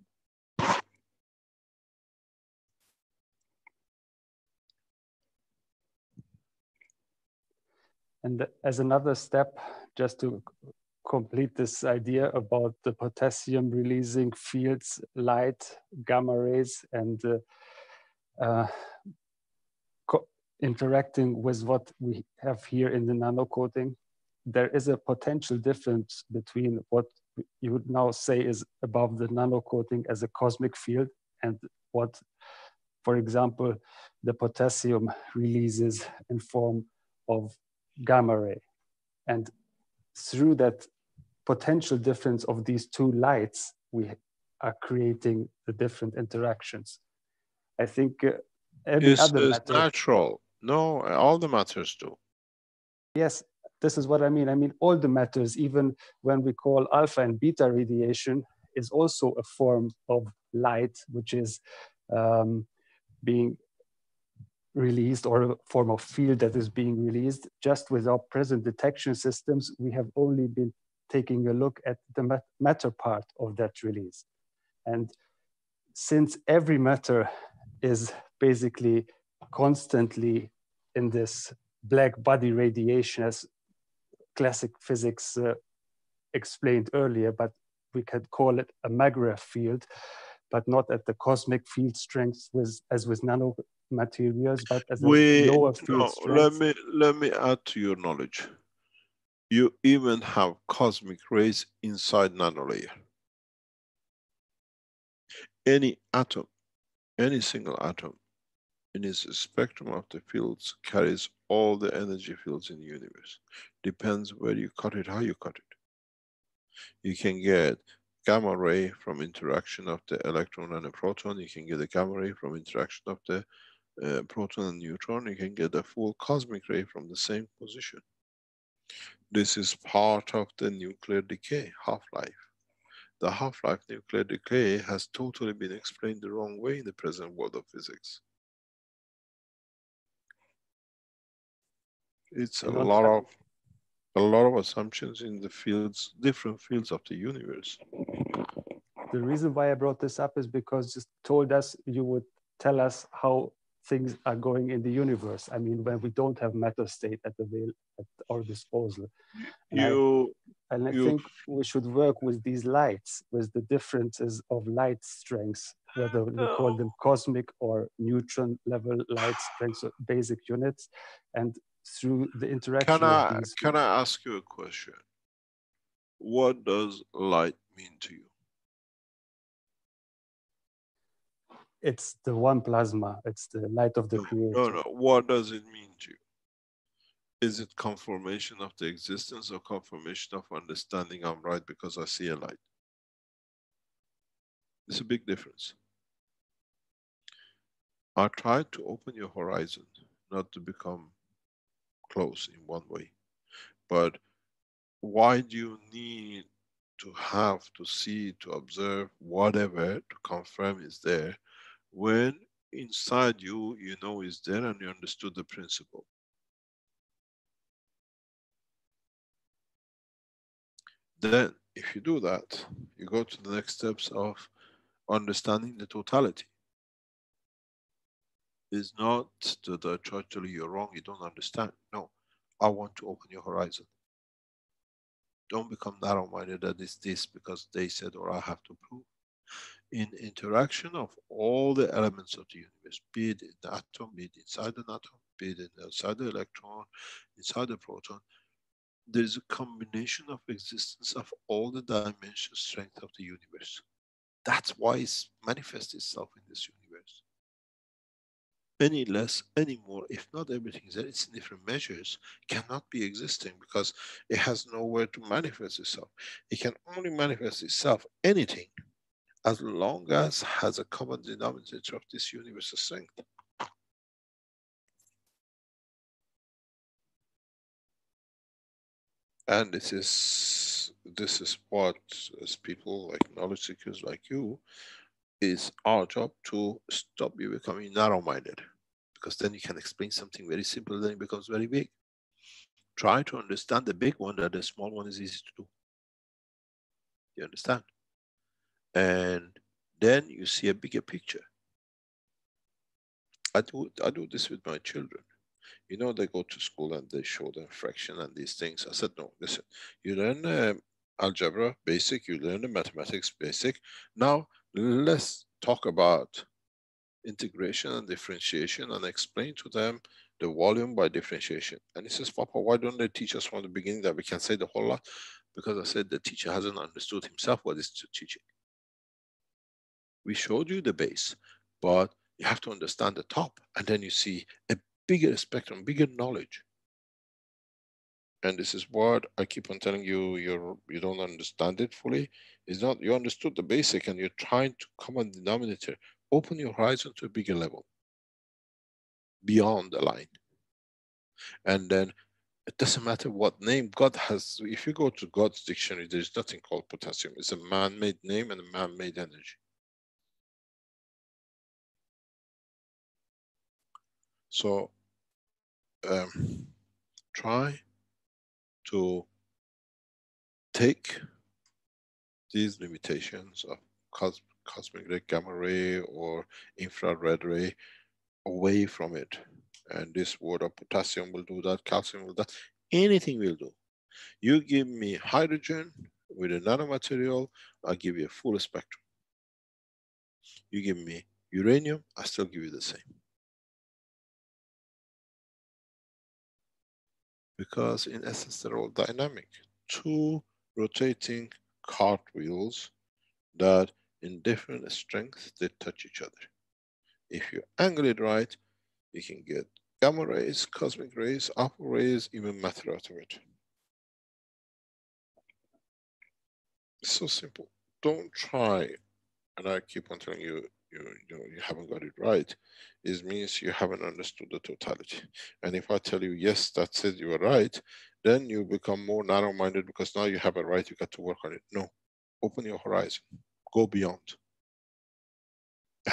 And as another step, just to complete this idea about the potassium releasing fields, light, gamma rays, and interacting with what we have here in the nano coating, there is a potential difference between what you would now say is above the nano coating as a cosmic field and what, for example, the potassium releases in form of gamma ray. And through that potential difference of these two lights, we are creating the different interactions. I think any other matter... natural. No, all the matters do. Yes, this is what I mean. I mean, all the matters, even when we call alpha and beta radiation, is also a form of light, which is being released, or a form of field that is being released. Just with our present detection systems, we have only been taking a look at the matter part of that release. And since every matter is basically constantly in this black body radiation, as classic physics explained earlier, but we could call it a maglev field, but not at the cosmic field strength as with nanomaterials, but as a lower field strength. Let me add to your knowledge. You even have cosmic rays inside nanolayer. Any atom, any single atom, in its spectrum of the fields carries all the energy fields in the universe. Depends where you cut it, how you cut it. You can get gamma ray from interaction of the electron and a proton. You can get a gamma ray from interaction of the proton and neutron. You can get a full cosmic ray from the same position. This is part of the nuclear decay, half-life. The half-life nuclear decay has totally been explained the wrong way in the present world of physics. It's a lot of assumptions in the fields, different fields of the universe. The reason why I brought this up is because you told us you would tell us how things are going in the universe. I mean, when we don't have matter state at our disposal. And I think we should work with these lights, with the differences of light strengths, whether we call them cosmic or neutron level light strengths, or basic units, and through the interaction of these. Can I ask you a question? What does light mean to you? It's the one plasma. It's the light of the creator. No. What does it mean to you? Is it confirmation of the existence or confirmation of understanding I'm right because I see a light? It's a big difference. I tried to open your horizon, not to become close in one way. But why do you need to have to see, to observe, whatever, to confirm is there, when inside you, you know is there and you understood the principle. Then, if you do that, you go to the next steps of understanding the totality. It's not that I try to tell you you're wrong, you don't understand. No, I want to open your horizon. Don't become narrow-minded that it's this because they said or I have to prove. In interaction of all the elements of the universe, be it in the atom, be it inside an atom, be it inside the electron, inside the proton, there is a combination of existence of all the dimension strength of the universe. That's why it manifests itself in this universe. Any less, any more, if not everything is there, it's in different measures, cannot be existing because it has nowhere to manifest itself. It can only manifest itself, anything, as long as has a common denominator of this universe strength. And this is what, as people like knowledge seekers like you, is our job to stop you becoming narrow-minded. Because then you can explain something very simple, then it becomes very big. Try to understand the big one, that the small one is easy to do. You understand? And then you see a bigger picture. I do this with my children. You know, they go to school and they show them fraction and these things. I said, no, listen, you learn algebra basic, you learn the mathematics basic. Now let's talk about integration and differentiation and explain to them the volume by differentiation. And he says, Papa, why don't they teach us from the beginning that we can say the whole lot? Because I said the teacher hasn't understood himself what is teaching. We showed you the base, but you have to understand the top, and then you see a bigger spectrum, bigger knowledge. And this is what I keep on telling you, you don't understand it fully. It's not, you understood the basic and you're trying to common denominator. Open your horizon to a bigger level, beyond the line. And then it doesn't matter what name God has. If you go to God's dictionary, there's nothing called potassium. It's a man-made name and a man-made energy. So try to take these limitations of cosmic ray, gamma ray, or infrared ray away from it. And this word of potassium will do that, calcium will do that, anything will do. You give me hydrogen with a nanomaterial, I'll give you a full spectrum. You give me uranium, I still give you the same. Because in essence, they're all dynamic. Two rotating cartwheels that in different strengths, they touch each other. If you angle it right, you can get gamma rays, cosmic rays, alpha rays, even matter out of it. It's so simple. Don't try, and I keep on telling you, you haven't got it right. It means you haven't understood the totality. And if I tell you, yes, that's it, you are right, then you become more narrow-minded because now you have it right, you got to work on it. No, open your horizon, go beyond.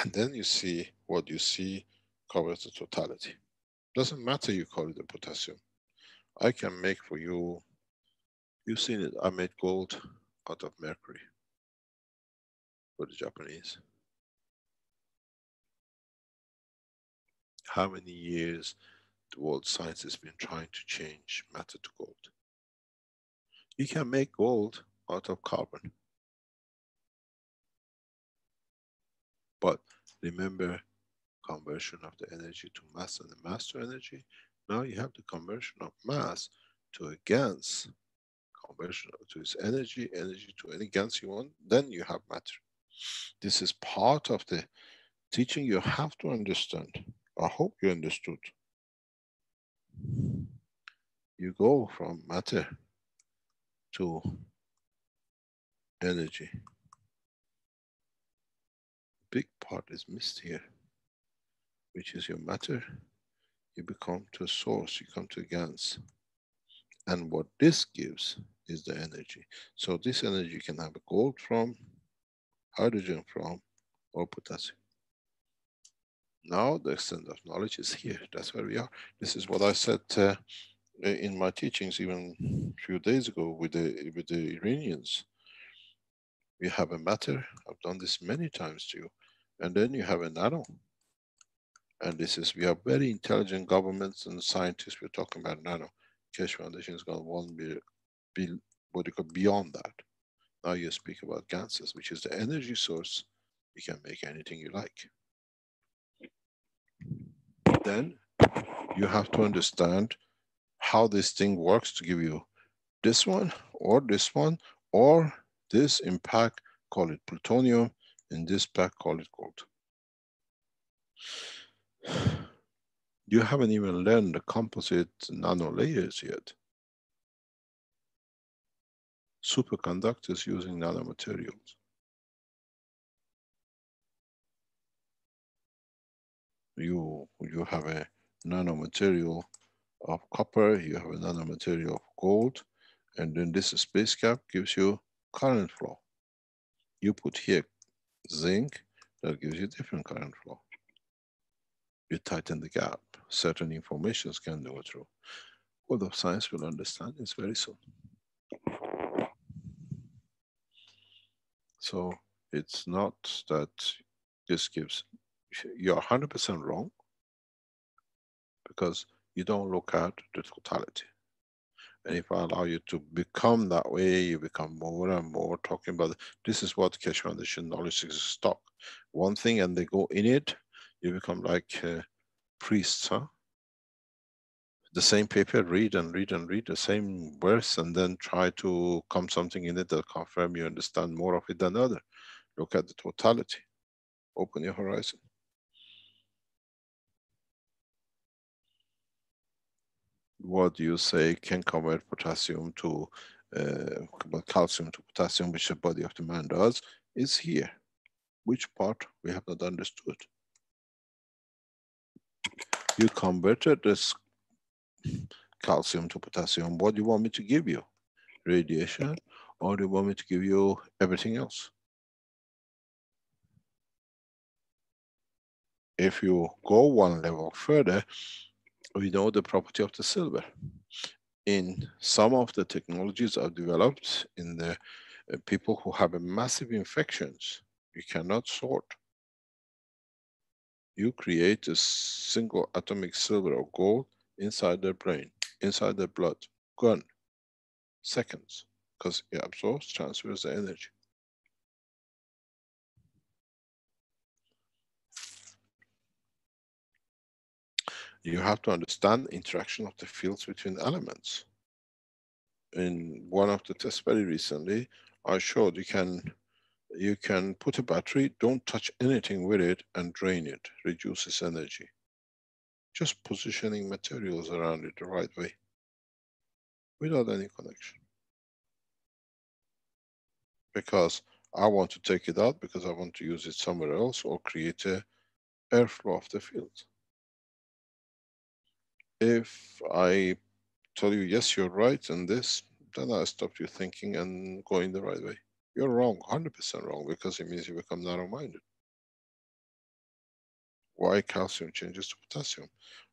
And then you see what you see covers the totality. Doesn't matter you call it the potassium. I can make for you, you've seen it, I made gold out of mercury for the Japanese. How many years the world science has been trying to change matter to gold? You can make gold out of carbon. But remember, conversion of the energy to mass and the mass to energy. Now you have the conversion of mass to a Gans, conversion to its energy, energy to any Gans you want, then you have matter. This is part of the teaching you have to understand. I hope you understood. You go from matter to energy. Big part is missed here, which is your matter. You become to a source, you come to a Gans. And what this gives is the energy. So this energy you can have a gold from, hydrogen from, or potassium. Now the extent of knowledge is here. That's where we are. This is what I said in my teachings even a few days ago with the Iranians. You have a matter. I've done this many times to you, and then you have a nano. And this is, we are very intelligent governments and scientists. We're talking about nano. Keshe Foundation is going one what you call beyond that. Now you speak about gases, which is the energy source. You can make anything you like. Then you have to understand how this thing works to give you this one, or this impact, call it plutonium, and this pack, call it gold. You haven't even learned the composite nano layers yet. Superconductors using nanomaterials. You have a nanomaterial of copper, you have a nanomaterial of gold, and then this spacecraft gives you current flow. You put here zinc, that gives you different current flow. You tighten the gap, certain informations can go through. World of Science will understand this very soon. So it's not that this gives, you're 100% wrong, because you don't look at the totality. And if I allow you to become that way, you become more and more talking about it. This is what Keshe Foundation knowledge is stock. One thing and they go in it, you become like priests, huh? The same paper, read and read and read the same verse, and then try to come something in it that confirm you understand more of it than other. Look at the totality. Open your horizon. What do you say can convert potassium to calcium to potassium, which the body of the man does, is here. Which part we have not understood. You converted this calcium to potassium. What do you want me to give you? Radiation, or do you want me to give you everything else? If you go one level further, we know the property of the silver. In some of the technologies I've developed in the people who have massive infections, you cannot sort. You create a single atomic silver or gold inside their brain, inside their blood, gone. Seconds, because it absorbs, transfers the energy. You have to understand interaction of the fields between elements. In one of the tests very recently, I showed you can put a battery, don't touch anything with it, and drain it, reduces energy. Just positioning materials around it the right way, without any connection. Because I want to take it out because I want to use it somewhere else, or create a airflow of the field. If I tell you, yes, you're right in this, then I stop you thinking and going the right way. You're wrong, 100% wrong, because it means you become narrow-minded. Why calcium changes to potassium?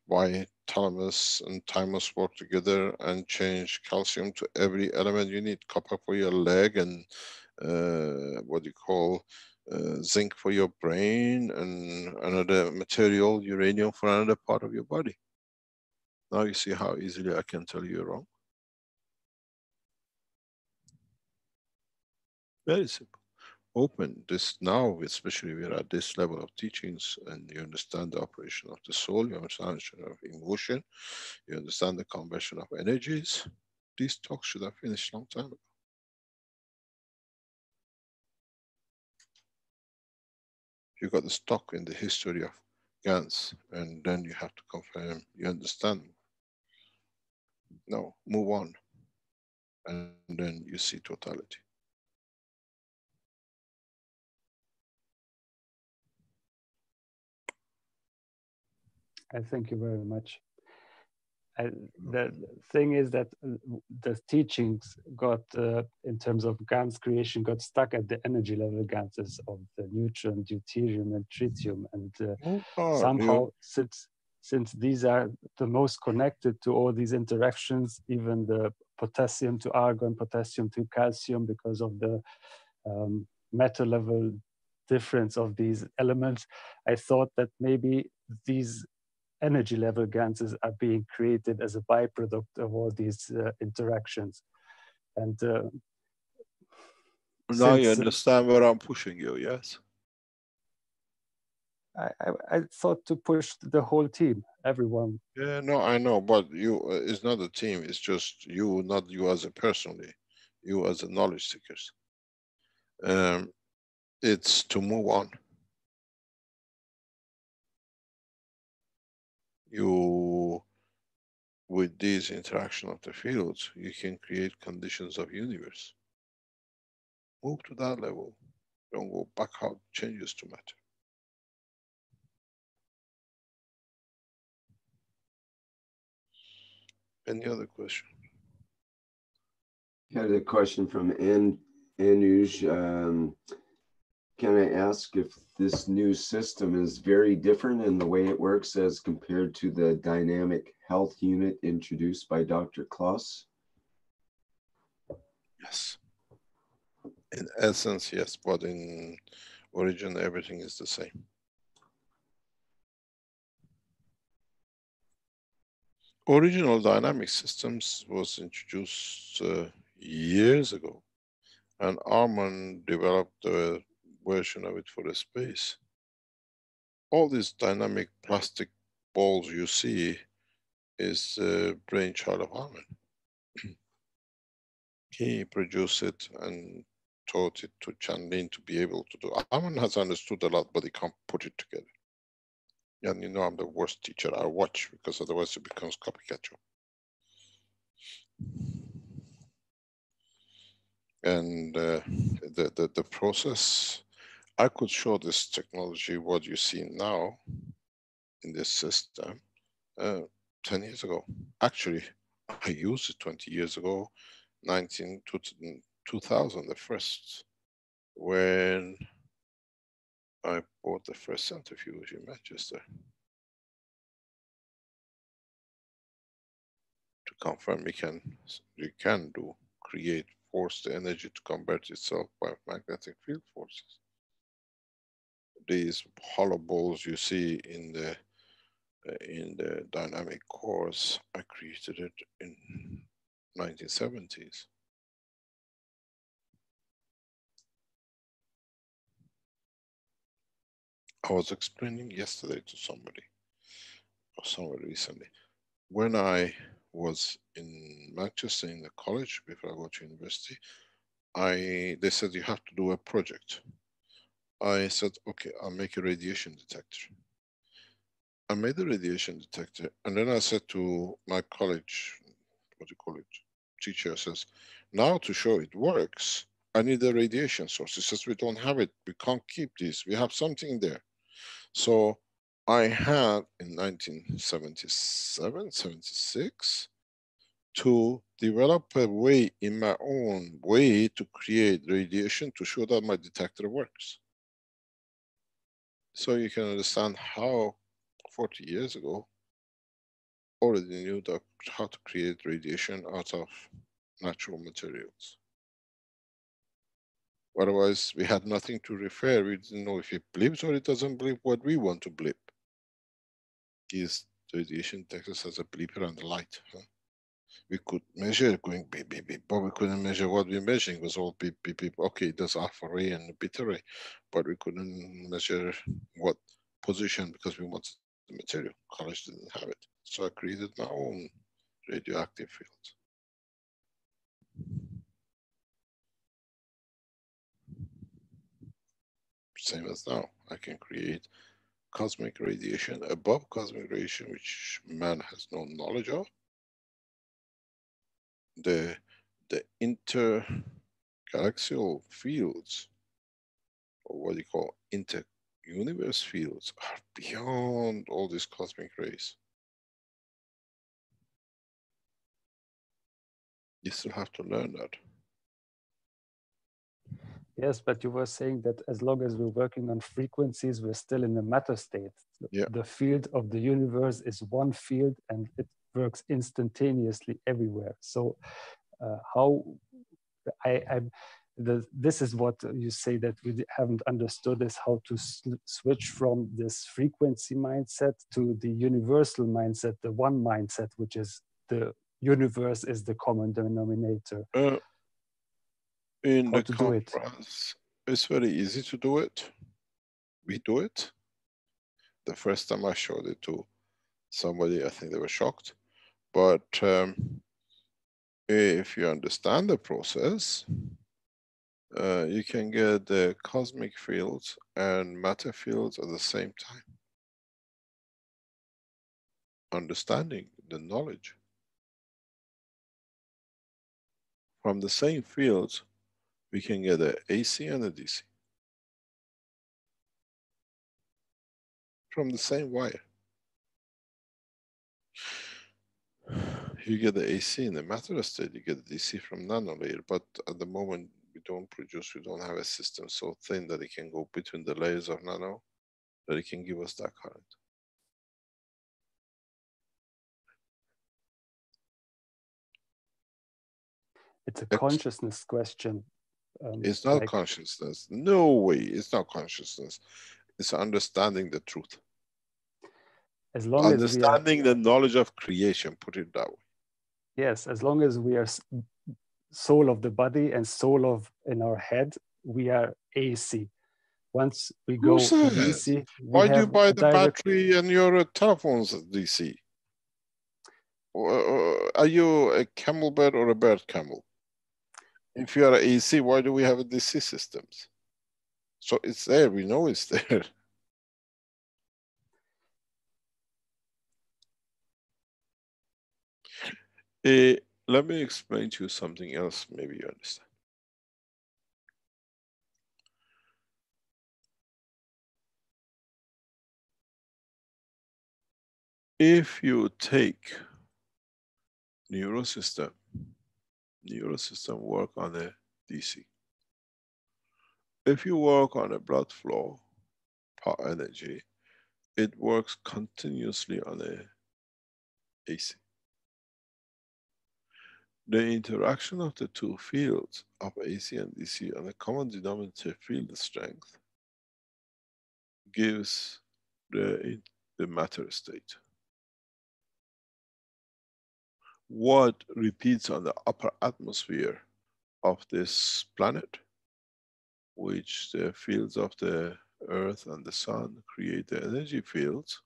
Why thalamus and thymus work together and change calcium to every element you need? Copper for your leg, and what you call zinc for your brain, and another material, uranium, for another part of your body. Now you see how easily I can tell you you're wrong. Very simple. Open this now, especially we're at this level of teachings, and you understand the operation of the soul, you understand of emotion, you understand the conversion of energies. These talks should have finished long time ago. You got stuck in the history of GANs, and then you have to confirm you understand. No, move on, and then you see totality. I thank you very much. the thing is that the teachings got, in terms of GANs creation, got stuck at the energy level GANs of the neutron, deuterium, and tritium. And somehow, since these are the most connected to all these interactions, even the potassium to argon, potassium to calcium, because of the matter level difference of these elements, I thought that maybe these energy level ganses are being created as a byproduct of all these interactions. And now you understand where I'm pushing you, yes? I thought to push the whole team, everyone. Yeah, no, I know, but you, it's not a team, it's just you, not you as a personally, you as a knowledge seekers. It's to move on. You, with these interaction of the fields, you can create conditions of universe. Move to that level. Don't go back how changes to matter. Any other question? Had a question from Anju. Can I ask if this new system is very different in the way it works as compared to the dynamic health unit introduced by Dr. Klaus? Yes. In essence, yes, but in origin, everything is the same. Original dynamic systems was introduced years ago, and Arman developed a version of it for the space. All these dynamic plastic balls you see is the brainchild of Arman. He produced it and taught it to Chanlin to be able to do. Arman has understood a lot, but he can't put it together. And you know I'm the worst teacher I watch, because otherwise it becomes copycat job. And the process, I could show this technology, what you see now in this system, 10 years ago. Actually, I used it 20 years ago, 2000, the first, when I bought the first centrifuge in Manchester. To confirm you can force the energy to convert itself by magnetic field forces. These hollow balls you see in the dynamic cores, I created it in 1970s. I was explaining yesterday to somebody, or somewhere recently, when I was in Manchester in the college before I got to university, they said you have to do a project. I said, okay, I'll make a radiation detector. I made a radiation detector, and then I said to my college, what do you call it, teacher, says, now to show it works, I need a radiation source. He says, we don't have it, we can't keep this, we have something there. So I had in 1977, 76, to develop a way in my own way to create radiation to show that my detector works. So you can understand how 40 years ago already knew how to create radiation out of natural materials. Otherwise, we had nothing to refer. We didn't know if it blips or it doesn't blip what we want to blip. These radiation detectors has a bleeper and a light. Huh? We could measure going beep, beep, beep, but we couldn't measure what we're measuring. It was all beep, beep, beep. Okay, there's alpha ray and beta ray, but we couldn't measure what position because we wanted the material. College didn't have it. So I created my own radioactive field. Same as now, I can create cosmic radiation above cosmic radiation, which man has no knowledge of. The intergalaxial fields, or what you call inter-universe fields, are beyond all these cosmic rays. You still have to learn that. Yes, but you were saying that as long as we're working on frequencies, we're still in the matter state. Yeah. The field of the universe is one field and it works instantaneously everywhere. So this is what you say that we haven't understood, is how to switch from this frequency mindset to the universal mindset, the one mindset, which is the universe is the common denominator. In how the to do it. conference, it's very easy to do it. We do it. The first time I showed it to somebody, I think they were shocked. But if you understand the process, you can get the cosmic fields and matter fields at the same time. Understanding the knowledge. From the same fields, we can get an AC and a DC. From the same wire. You get the AC in the matter state, you get the DC from nano layer, but at the moment we don't have a system so thin that it can go between the layers of nano, that it can give us that current. It's a consciousness question. It's not consciousness. No way, it's not consciousness. It's understanding the truth. As long understanding as we are, the knowledge of creation, put it that way. Yes, as long as we are soul of the body and soul in our head, we are AC. Once we go to DC, why do you buy the battery and your telephone's DC? Are you a camel bird or a bird camel? If you are AC, why do we have a DC systems? So it's there, we know it's there. Let me explain to you something else, maybe you understand. If you take neurosystem work on a DC. If you work on a blood flow, power energy, it works continuously on a AC. The interaction of the two fields of AC and DC on a common denominator field strength gives the matter state. What repeats on the upper atmosphere of this planet, which the fields of the Earth and the Sun create the energy fields,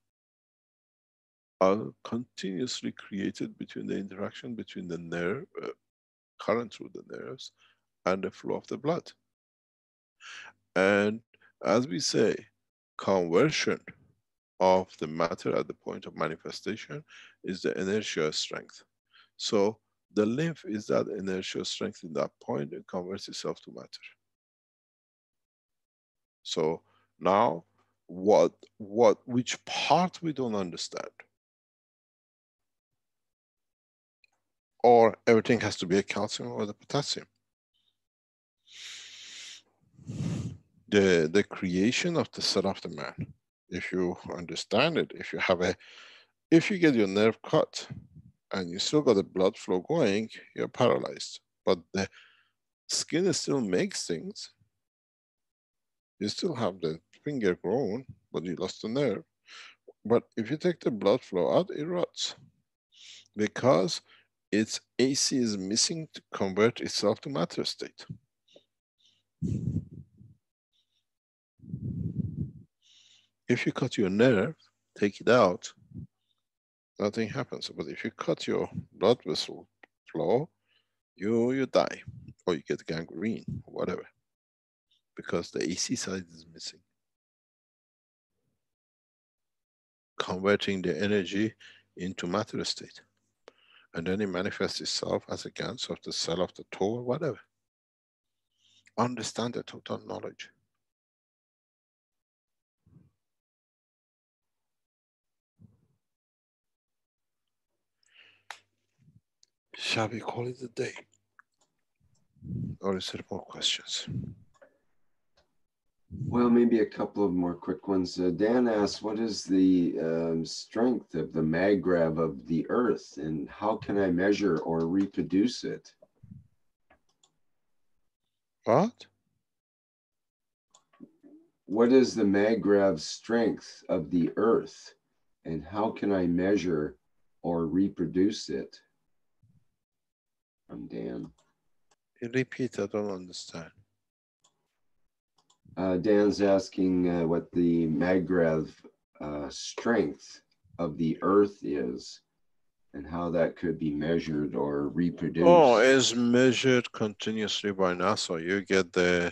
are continuously created between the interaction between the nerve, current through the nerves, and the flow of the blood. And as we say, conversion of the matter at the point of manifestation is the inertia strength. So the lymph is that inertial strength in that point, it converts itself to matter. So now, which part we don't understand? Or everything has to be a calcium or the potassium? The creation of the cell of the man, if you understand it, if you get your nerve cut and you still got the blood flow going, you're paralyzed. But the skin still makes things. You still have the finger grown, but you lost the nerve. But if you take the blood flow out, it rots. Because its AC is missing to convert itself to matter state. If you cut your nerve, take it out, nothing happens. But if you cut your blood vessel flow, you die, or you get gangrene, or whatever, because the AC side is missing. Converting the energy into matter state. And then it manifests itself as a gans of the cell of the toe, or whatever. Understand the total knowledge. Shall we call it a day? Or is there more questions? Well, maybe a couple of more quick ones. Dan asks, what is the strength of the maggrav of the Earth, and how can I measure or reproduce it? What? What is the maggrav strength of the Earth, and how can I measure or reproduce it? From Dan. You repeat, I don't understand. Dan's asking what the maggrav strength of the Earth is and how that could be measured or reproduced. Oh, it's measured continuously by NASA. You get the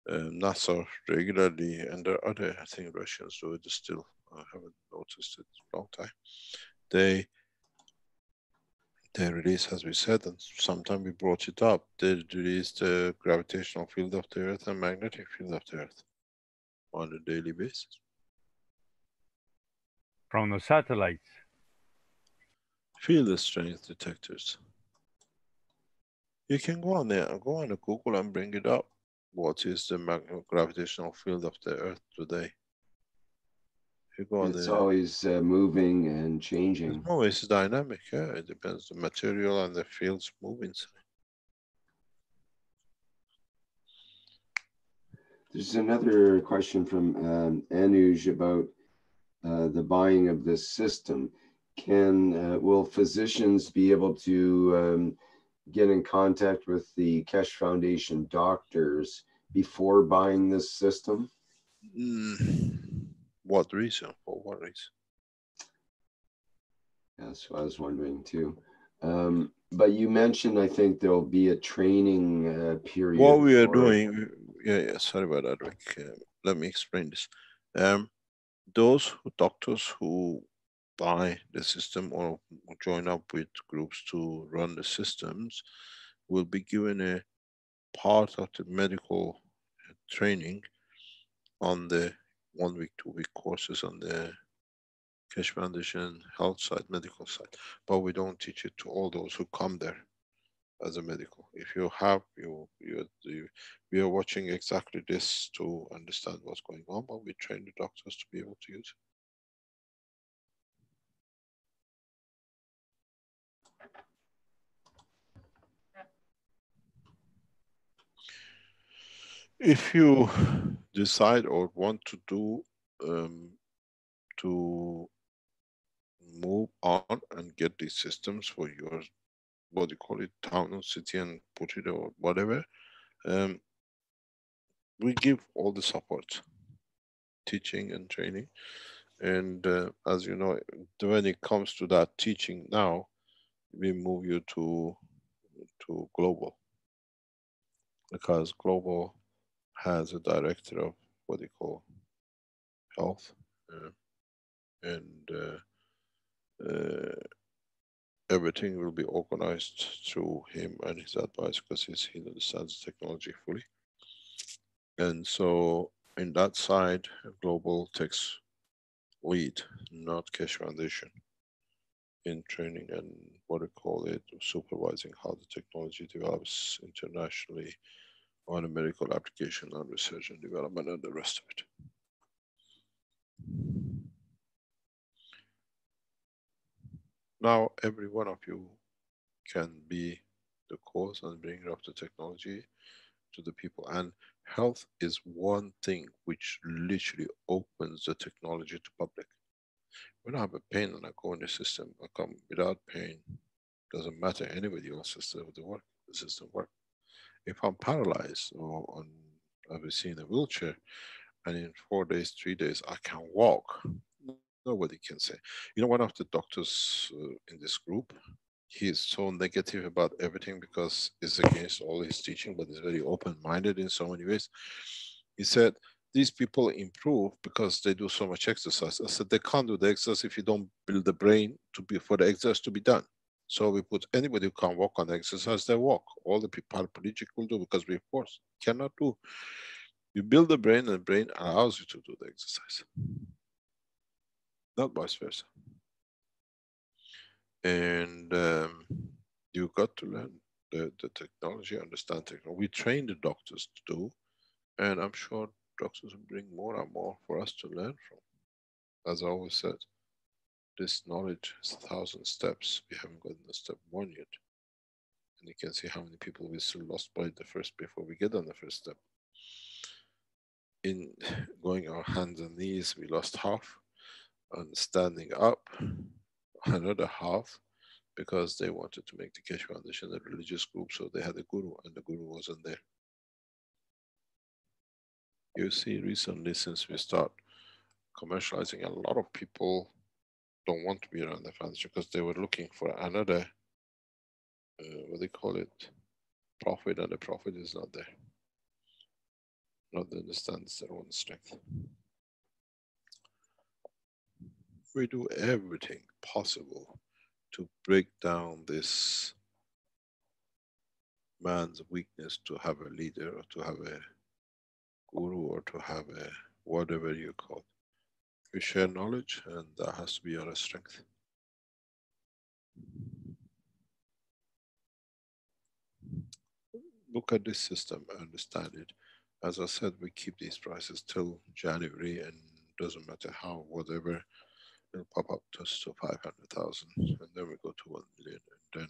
NASA regularly, and there are other, I think Russians do it still. I haven't noticed it in a long time. They release, as we said, and sometime we brought it up, they release the gravitational field of the Earth and magnetic field of the Earth on a daily basis. From the satellites. Field strength detectors. You can go on there, go on Google and bring it up. What is the gravitational field of the Earth today? You go on it's there, always moving and changing. It's always dynamic, yeah. It depends on the material and the fields move inside. There's another question from Anju about the buying of this system. Will physicians be able to get in contact with the Keshe Foundation doctors before buying this system? What reason? For what reason? That's what I was wondering too. But you mentioned, I think there'll be a training period. What we are doing, yeah, sorry about that, Rick. Let me explain this. Those doctors who buy the system or join up with groups to run the systems will be given a part of the medical training on the 1 week, 2 week courses on the Keshe Foundation health side, medical side, but we don't teach it to all those who come there as a medical. If you have, we are watching exactly this to understand what's going on, but we train the doctors to be able to use it. If you decide or want to do, to move on and get these systems for your, what do you call it, town or city, and put it or whatever, we give all the support, teaching and training. And as you know, when it comes to that teaching now, we move you to global, because global has a director of what they call health, and everything will be organized through him and his advice, because he understands the technology fully. And so in that side, global takes lead, not Keshe Foundation, in training and what I call it, supervising how the technology develops internationally on a medical application and research and development and the rest of it. Now, every one of you can be the cause and bringer of the technology to the people. And health is one thing which literally opens the technology to public. When I have a pain and I go in the system, I come without pain. Doesn't matter, anybody else's system, the system work. If I'm paralyzed or obviously in a wheelchair, and in 4 days, 3 days, I can walk, nobody can say. You know, one of the doctors in this group, he is so negative about everything because it's against all his teaching, but he's very open-minded in so many ways. He said, these people improve because they do so much exercise. I said, they can't do the exercise if you don't build the brain for the exercise to be done. So we put anybody who can walk on the exercise, they walk. All the people paraplegic will do because we force. Cannot do. You build the brain and the brain allows you to do the exercise. Not vice versa. And you got to learn the technology, understand technology. We train the doctors to do, and I'm sure doctors will bring more and more for us to learn from. As I always said, this knowledge is 1,000 steps. We haven't gotten to step 1 yet. And you can see how many people we still lost by the first before we get on the first step. In going our hands and knees, we lost half. And standing up, another half, because they wanted to make the Keshe Foundation a religious group, so they had a guru, and the guru wasn't there. You see, recently, since we start commercializing, a lot of people don't want to be around the foundation because they were looking for another, what they call it, prophet, and the prophet is not there. Not understands their own strength. We do everything possible to break down this man's weakness to have a leader, or to have a guru, or to have a whatever you call it. We share knowledge, and that has to be our strength. Look at this system, understand it. As I said, we keep these prices till January, and doesn't matter how, whatever, it'll pop up just to 500,000, and then we go to 1 million, and then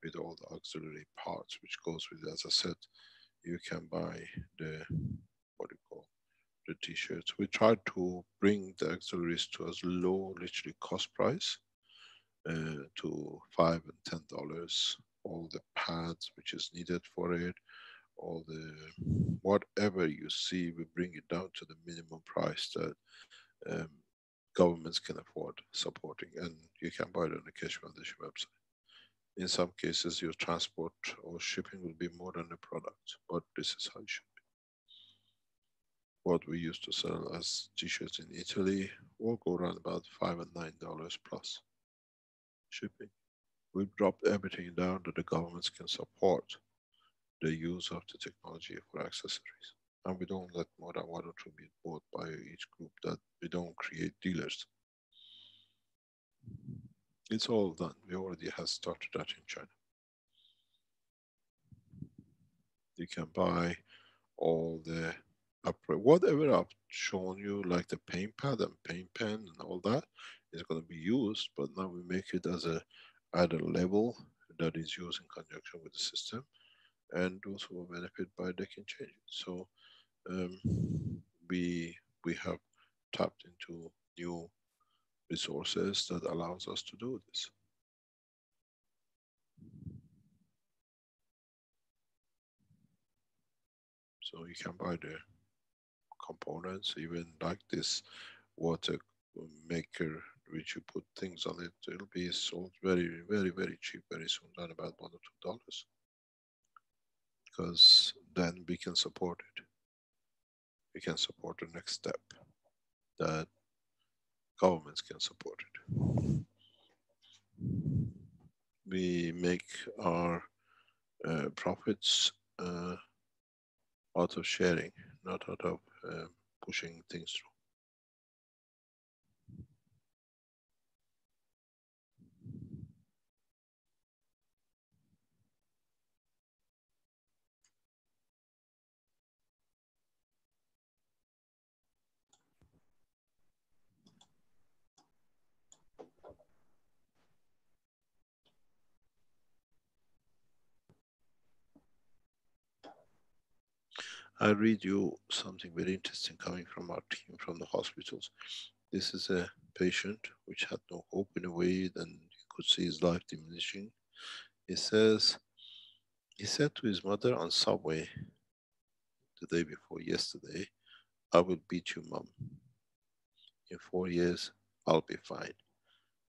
with all the auxiliary parts which goes with it, as I said, you can buy the, what do you call, the t-shirts. We try to bring the auxiliaries to as low, literally cost price, to $5 and $10. All the pads which is needed for it, all the whatever you see, we bring it down to the minimum price that governments can afford supporting, and you can buy it on the Keshe Foundation website. In some cases, your transport or shipping will be more than the product, but this is how it should be. What we used to sell as t-shirts in Italy will go around about $5 and $9 plus shipping. We've dropped everything down that the governments can support the use of the technology for accessories. And we don't let more than 1 or 2 be bought by each group, that we don't create dealers. It's all done. We already have started that in China. You can buy all the whatever I've shown you, like the paint pad and paint pen and all that, is going to be used, but now we make it as a at a level that is used in conjunction with the system, and those who will benefit by it, they can change it. So we have tapped into new resources that allows us to do this. So you can buy the components, even like this water maker, which you put things on it, it'll be sold very, very, very cheap very soon, than about $1 or $2. Because then we can support it. We can support the next step, that governments can support it. We make our profits out of sharing, not out of pushing things through. I read you something very interesting coming from our team from the hospitals. This is a patient which had no hope in a way, and you could see his life diminishing. He says, he said to his mother on subway the day before yesterday, "I will beat you, mom. In 4 years, I'll be fine."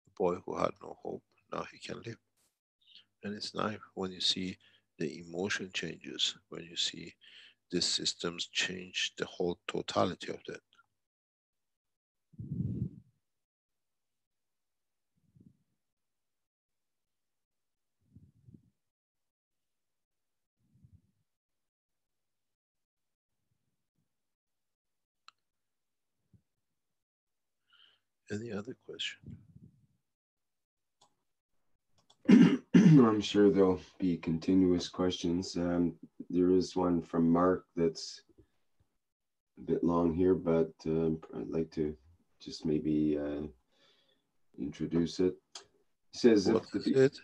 The boy who had no hope, now he can live. And it's nice when you see the emotion changes, when you see these systems change the whole totality of that. Any other question? I'm sure there'll be continuous questions. There is one from Mark that's a bit long here, but I'd like to just maybe introduce it. He says, What is it?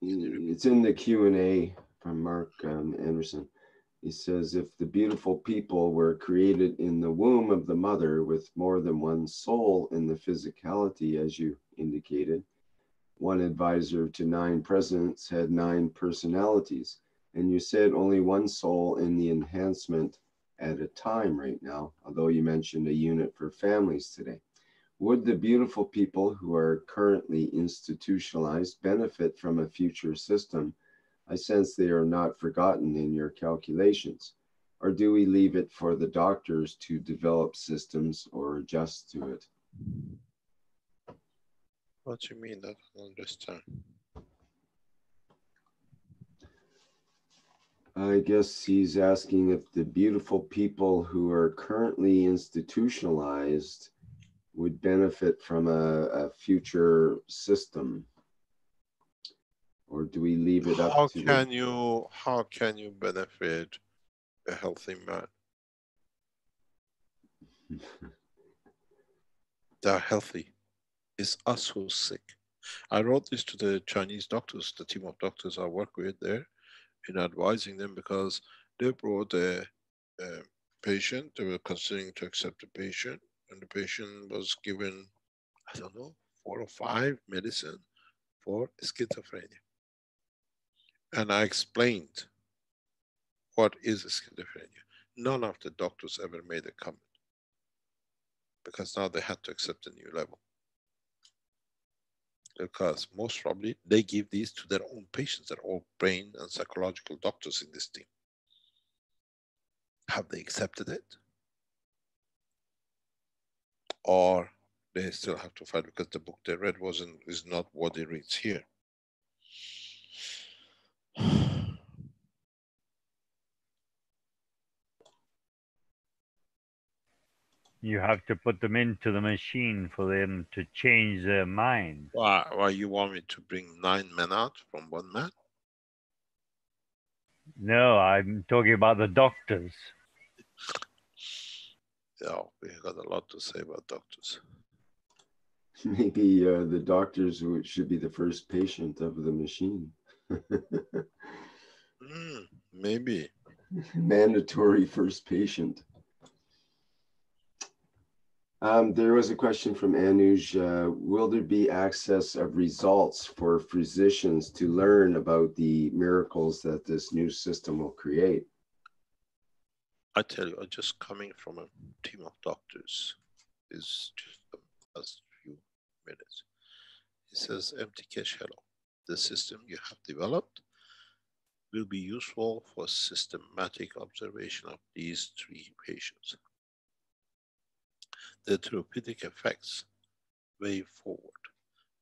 it's in the Q&A from Mark Anderson. He says, if the beautiful people were created in the womb of the mother with more than one soul in the physicality, as you indicated, one advisor to 9 presidents had 9 personalities, and you said only one soul in the enhancement at a time right now, although you mentioned a unit for families today. Would the beautiful people who are currently institutionalized benefit from a future system? I sense they are not forgotten in your calculations. Or do we leave it for the doctors to develop systems or adjust to it? What do you mean? I don't understand. I guess he's asking if the beautiful people who are currently institutionalized would benefit from a future system, or do we leave it up to how can you benefit a healthy man? They're healthy. It's us who's sick. I wrote this to the Chinese doctors, the team of doctors I work with there, in advising them, because they brought a patient. They were considering to accept the patient, and the patient was given, I don't know, 4 or 5 medicine for schizophrenia. And I explained what is schizophrenia. None of the doctors ever made a comment, because now they had to accept a new level. Because most probably they give these to their own patients. They're all brain and psychological doctors in this team. Have they accepted it? Or they still have to fight because the book they read is not what it reads here. You have to put them into the machine for them to change their mind. Why you want me to bring 9 men out from 1 man? No, I'm talking about the doctors. Yeah, we got a lot to say about doctors. Maybe the doctors should be the first patient of the machine. Maybe. Mandatory first patient. There was a question from Anuj. Will there be access of results for physicians to learn about the miracles that this new system will create? I tell you, just coming from a team of doctors is just the last few minutes. He says, empty Keshe, hello. The system you have developed will be useful for systematic observation of these 3 patients. The therapeutic effects way forward,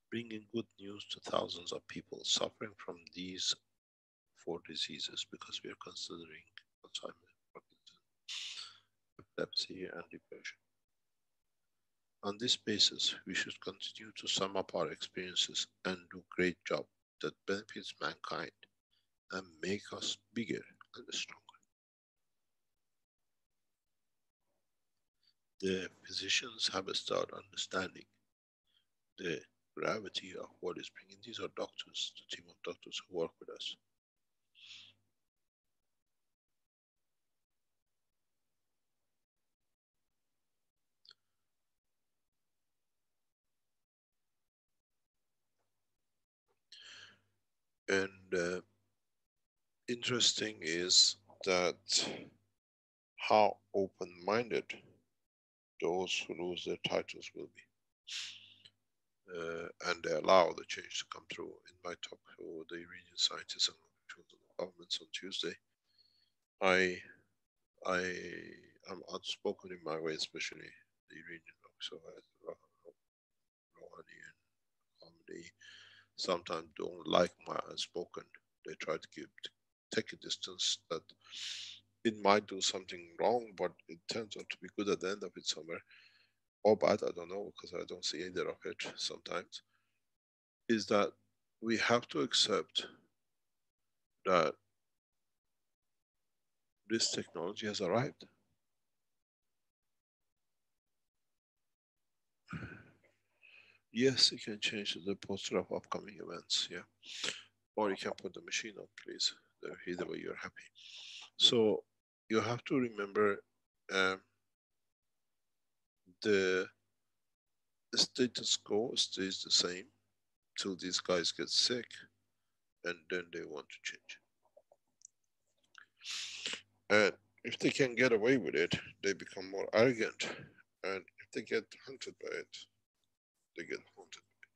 bringing good news to thousands of people suffering from these 4 diseases, because we are considering Alzheimer's, epilepsy, and depression. On this basis, we should continue to sum up our experiences and do a great job that benefits mankind and make us bigger and stronger. The physicians have started understanding the gravity of what is bringing. These are doctors, the team of doctors who work with us. And interesting is that how open-minded those who lose their titles will be. And they allow the change to come through. In my talk to the Iranian scientists and governments on Tuesday, I am outspoken in my way, especially the Iranian folks. So Rouhani and Khamenei sometimes don't like my unspoken. They try to take a distance that it might do something wrong, but it turns out to be good at the end of it somewhere. Or bad, I don't know, because I don't see either of it sometimes. Is that we have to accept that this technology has arrived. Yes, you can change the poster of upcoming events, yeah. Or you can put the machine on, please. Either way, you're happy. So you have to remember the status quo stays the same till these guys get sick, and then they want to change. And if they can get away with it, they become more arrogant. And if they get hunted by it, they get haunted by it.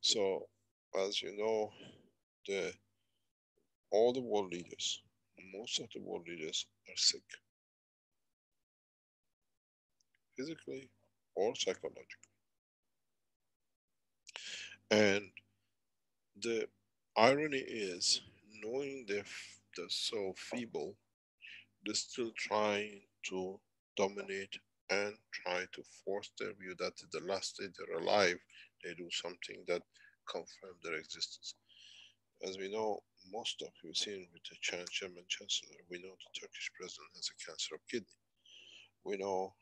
So, as you know, all the world leaders, most of the world leaders are sick, physically or psychologically. And the irony is, knowing they're so feeble, they're still trying to dominate and try to force their view that the last day they're alive, they do something that confirms their existence. As we know, most of we've seen with the German Chancellor, we know the Turkish president has a cancer of kidney. We know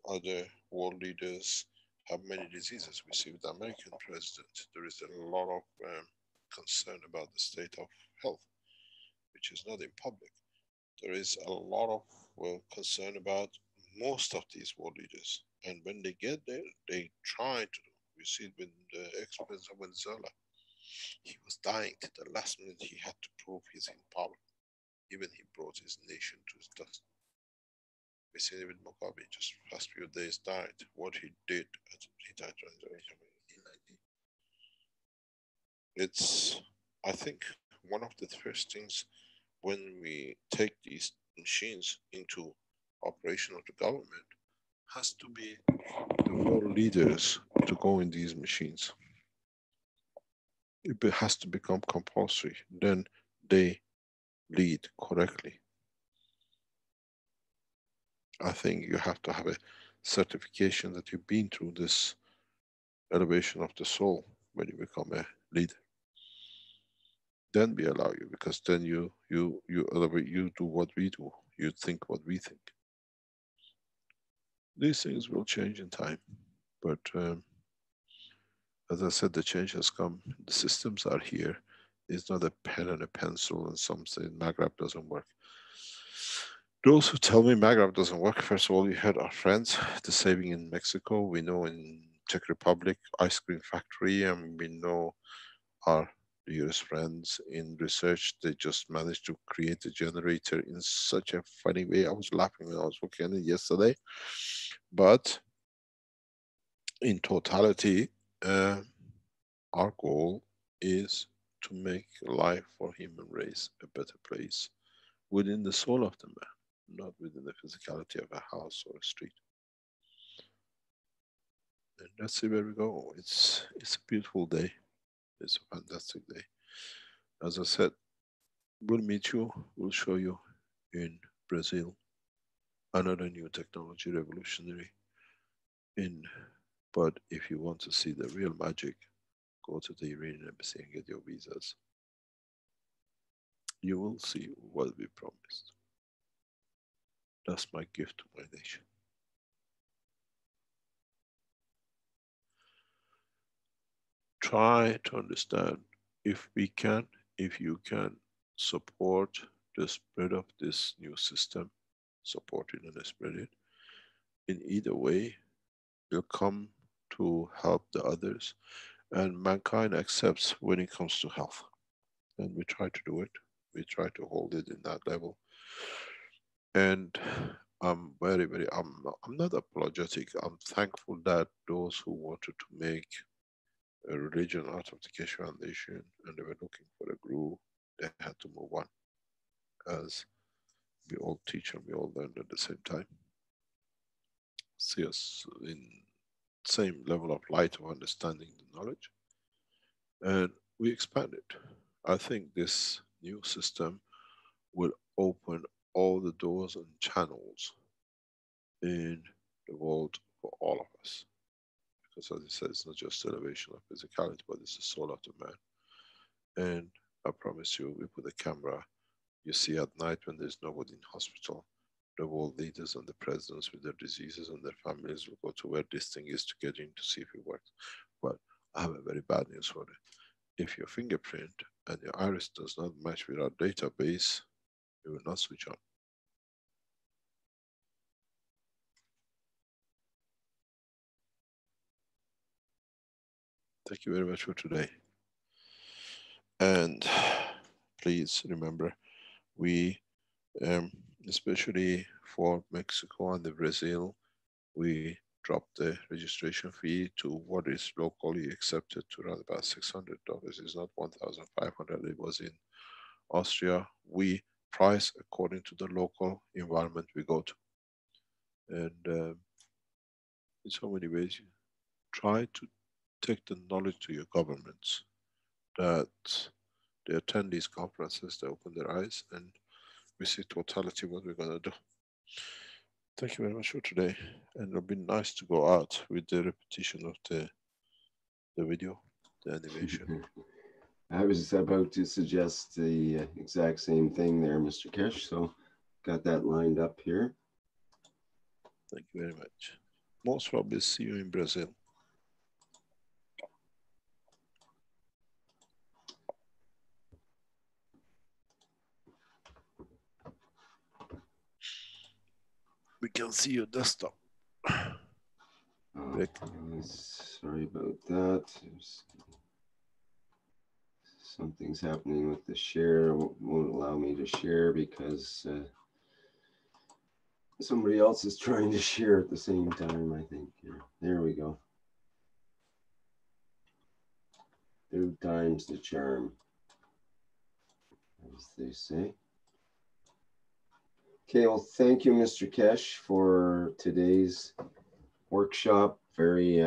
other world leaders have many diseases. We see with the American president, there is a lot of concern about the state of health, which is not in public. There is a lot of concern about most of these world leaders. And when they get there, they try to do. We see it with the ex-president of Venezuela. He was dying to the last minute. He had to prove he's in power. Even he brought his nation to his dust. We see it with Mugabe, just last few days died. What he did, he died in 1990. It's, I think, one of the first things when we take these machines into operation of the government has to be the world leaders to go in these machines. It has to become compulsory. Then they lead correctly. I think you have to have a certification that you've been through this elevation of the soul when you become a leader. Then we allow you, because then you elevate, you do what we do, you think what we think. These things will change in time, but as I said, the change has come. The systems are here. It's not a pen and a pencil and something. Maghreb doesn't work. Those who tell me Maghreb doesn't work, first of all, you had our friends, the saving in Mexico. We know in Czech Republic, ice cream factory, and we know our dearest friends in research. They just managed to create a generator in such a funny way. I was laughing when I was looking at it yesterday. But in totality, our goal is to make life for human race a better place within the soul of the man, not within the physicality of a house or a street. And let's see where we go. It's a beautiful day. It's a fantastic day. As I said, we'll meet you, we'll show you in Brazil another new technology, revolutionary. But if you want to see the real magic, go to the Iranian embassy and get your visas. You will see what we promised. That's my gift to my nation. Try to understand, if we can, if you can, support the spread of this new system, support it and spread it. In either way, will come to help the others, and mankind accepts when it comes to health. And we try to do it. We try to hold it in that level. And I'm I'm not apologetic. I'm thankful that those who wanted to make a religion out of the Keshe Foundation and they were looking for a guru, they had to move on. As we all teach and we all learn at the same time. See us in same level of light of understanding the knowledge. And we expand it. I think this new system will open all the doors and channels in the world for all of us. because as I said, it's not just elevation of physicality, but it's the soul of the man. And I promise you, we put a camera, you see at night when there's nobody in hospital, the world leaders and the presidents with their diseases and their families will go to where this thing is to get in to see if it works. But I have a very bad news for you. If your fingerprint and your iris does not match with our database, it will not switch on. Thank you very much for today. And please remember, we, especially for Mexico and the Brazil, we dropped the registration fee to what is locally accepted to around about $600. It's not 1,500. It was in Austria. We price according to the local environment we go to. And in so many ways, you try to take the knowledge to your governments that they attend these conferences, they open their eyes, and we see totality what we're going to do. Thank you very much for today, and it'll be nice to go out with the repetition of the video, the animation. I was about to suggest the exact same thing there, Mr. Keshe, so got that lined up here. Thank you very much. Most probably see you in Brazil. We can see your desktop. Oh, sorry about that. Something's happening with the share. Won't allow me to share because somebody else is trying to share at the same time, I think. Here. There we go. 2 times the charm, as they say. Okay, well, thank you, Mr. Keshe, for today's workshop. Very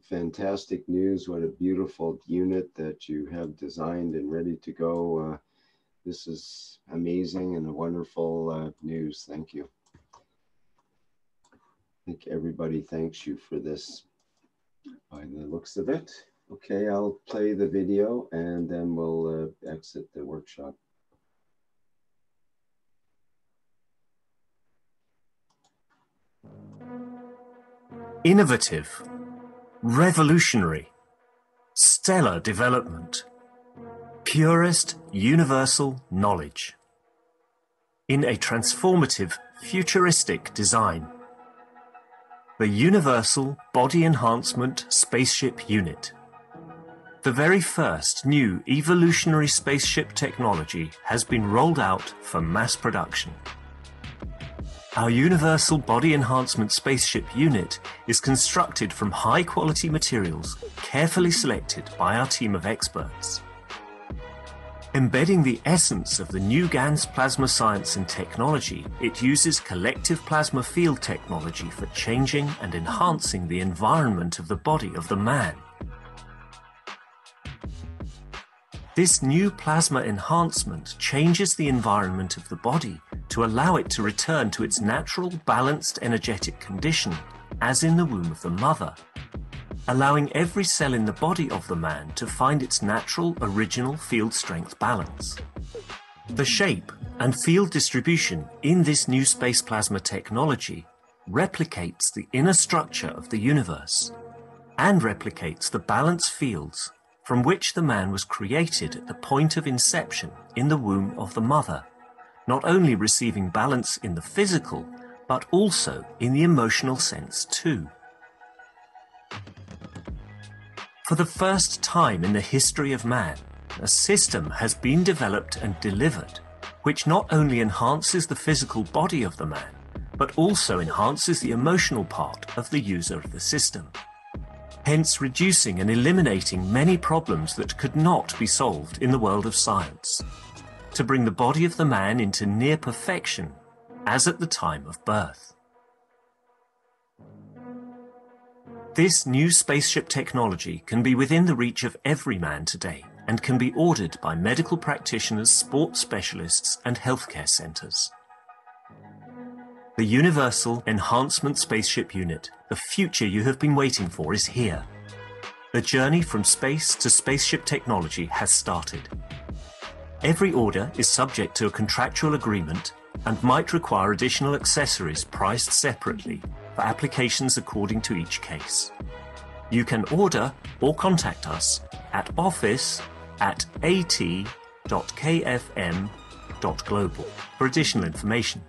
fantastic news. What a beautiful unit that you have designed and ready to go. This is amazing and a wonderful news. Thank you. I think everybody thanks you for this by the looks of it. Okay, I'll play the video and then we'll exit the workshop. Innovative, revolutionary, stellar development, purest universal knowledge. In a transformative, futuristic design. The Universal Body Enhancement Spaceship Unit. The very first new evolutionary spaceship technology has been rolled out for mass production. Our Universal Body Enhancement Spaceship Unit is constructed from high-quality materials carefully selected by our team of experts. Embedding the essence of the new GANS plasma science and technology, it uses collective plasma field technology for changing and enhancing the environment of the body of the man. This new plasma enhancement changes the environment of the body to allow it to return to its natural, balanced, energetic condition, as in the womb of the mother, allowing every cell in the body of the man to find its natural, original field strength balance. The shape and field distribution in this new space plasma technology replicates the inner structure of the universe and replicates the balance fields from which the man was created at the point of inception in the womb of the mother, not only receiving balance in the physical, but also in the emotional sense too. For the first time in the history of man, a system has been developed and delivered, which not only enhances the physical body of the man, but also enhances the emotional part of the user of the system. Hence reducing and eliminating many problems that could not be solved in the world of science, to bring the body of the man into near perfection, as at the time of birth. This new spaceship technology can be within the reach of every man today and can be ordered by medical practitioners, sports specialists, and healthcare centers. The Universal Enhancement Spaceship Unit, the future you have been waiting for, is here. The journey from space to spaceship technology has started. Every order is subject to a contractual agreement and might require additional accessories priced separately for applications according to each case. You can order or contact us at office@at.kfm.global for additional information.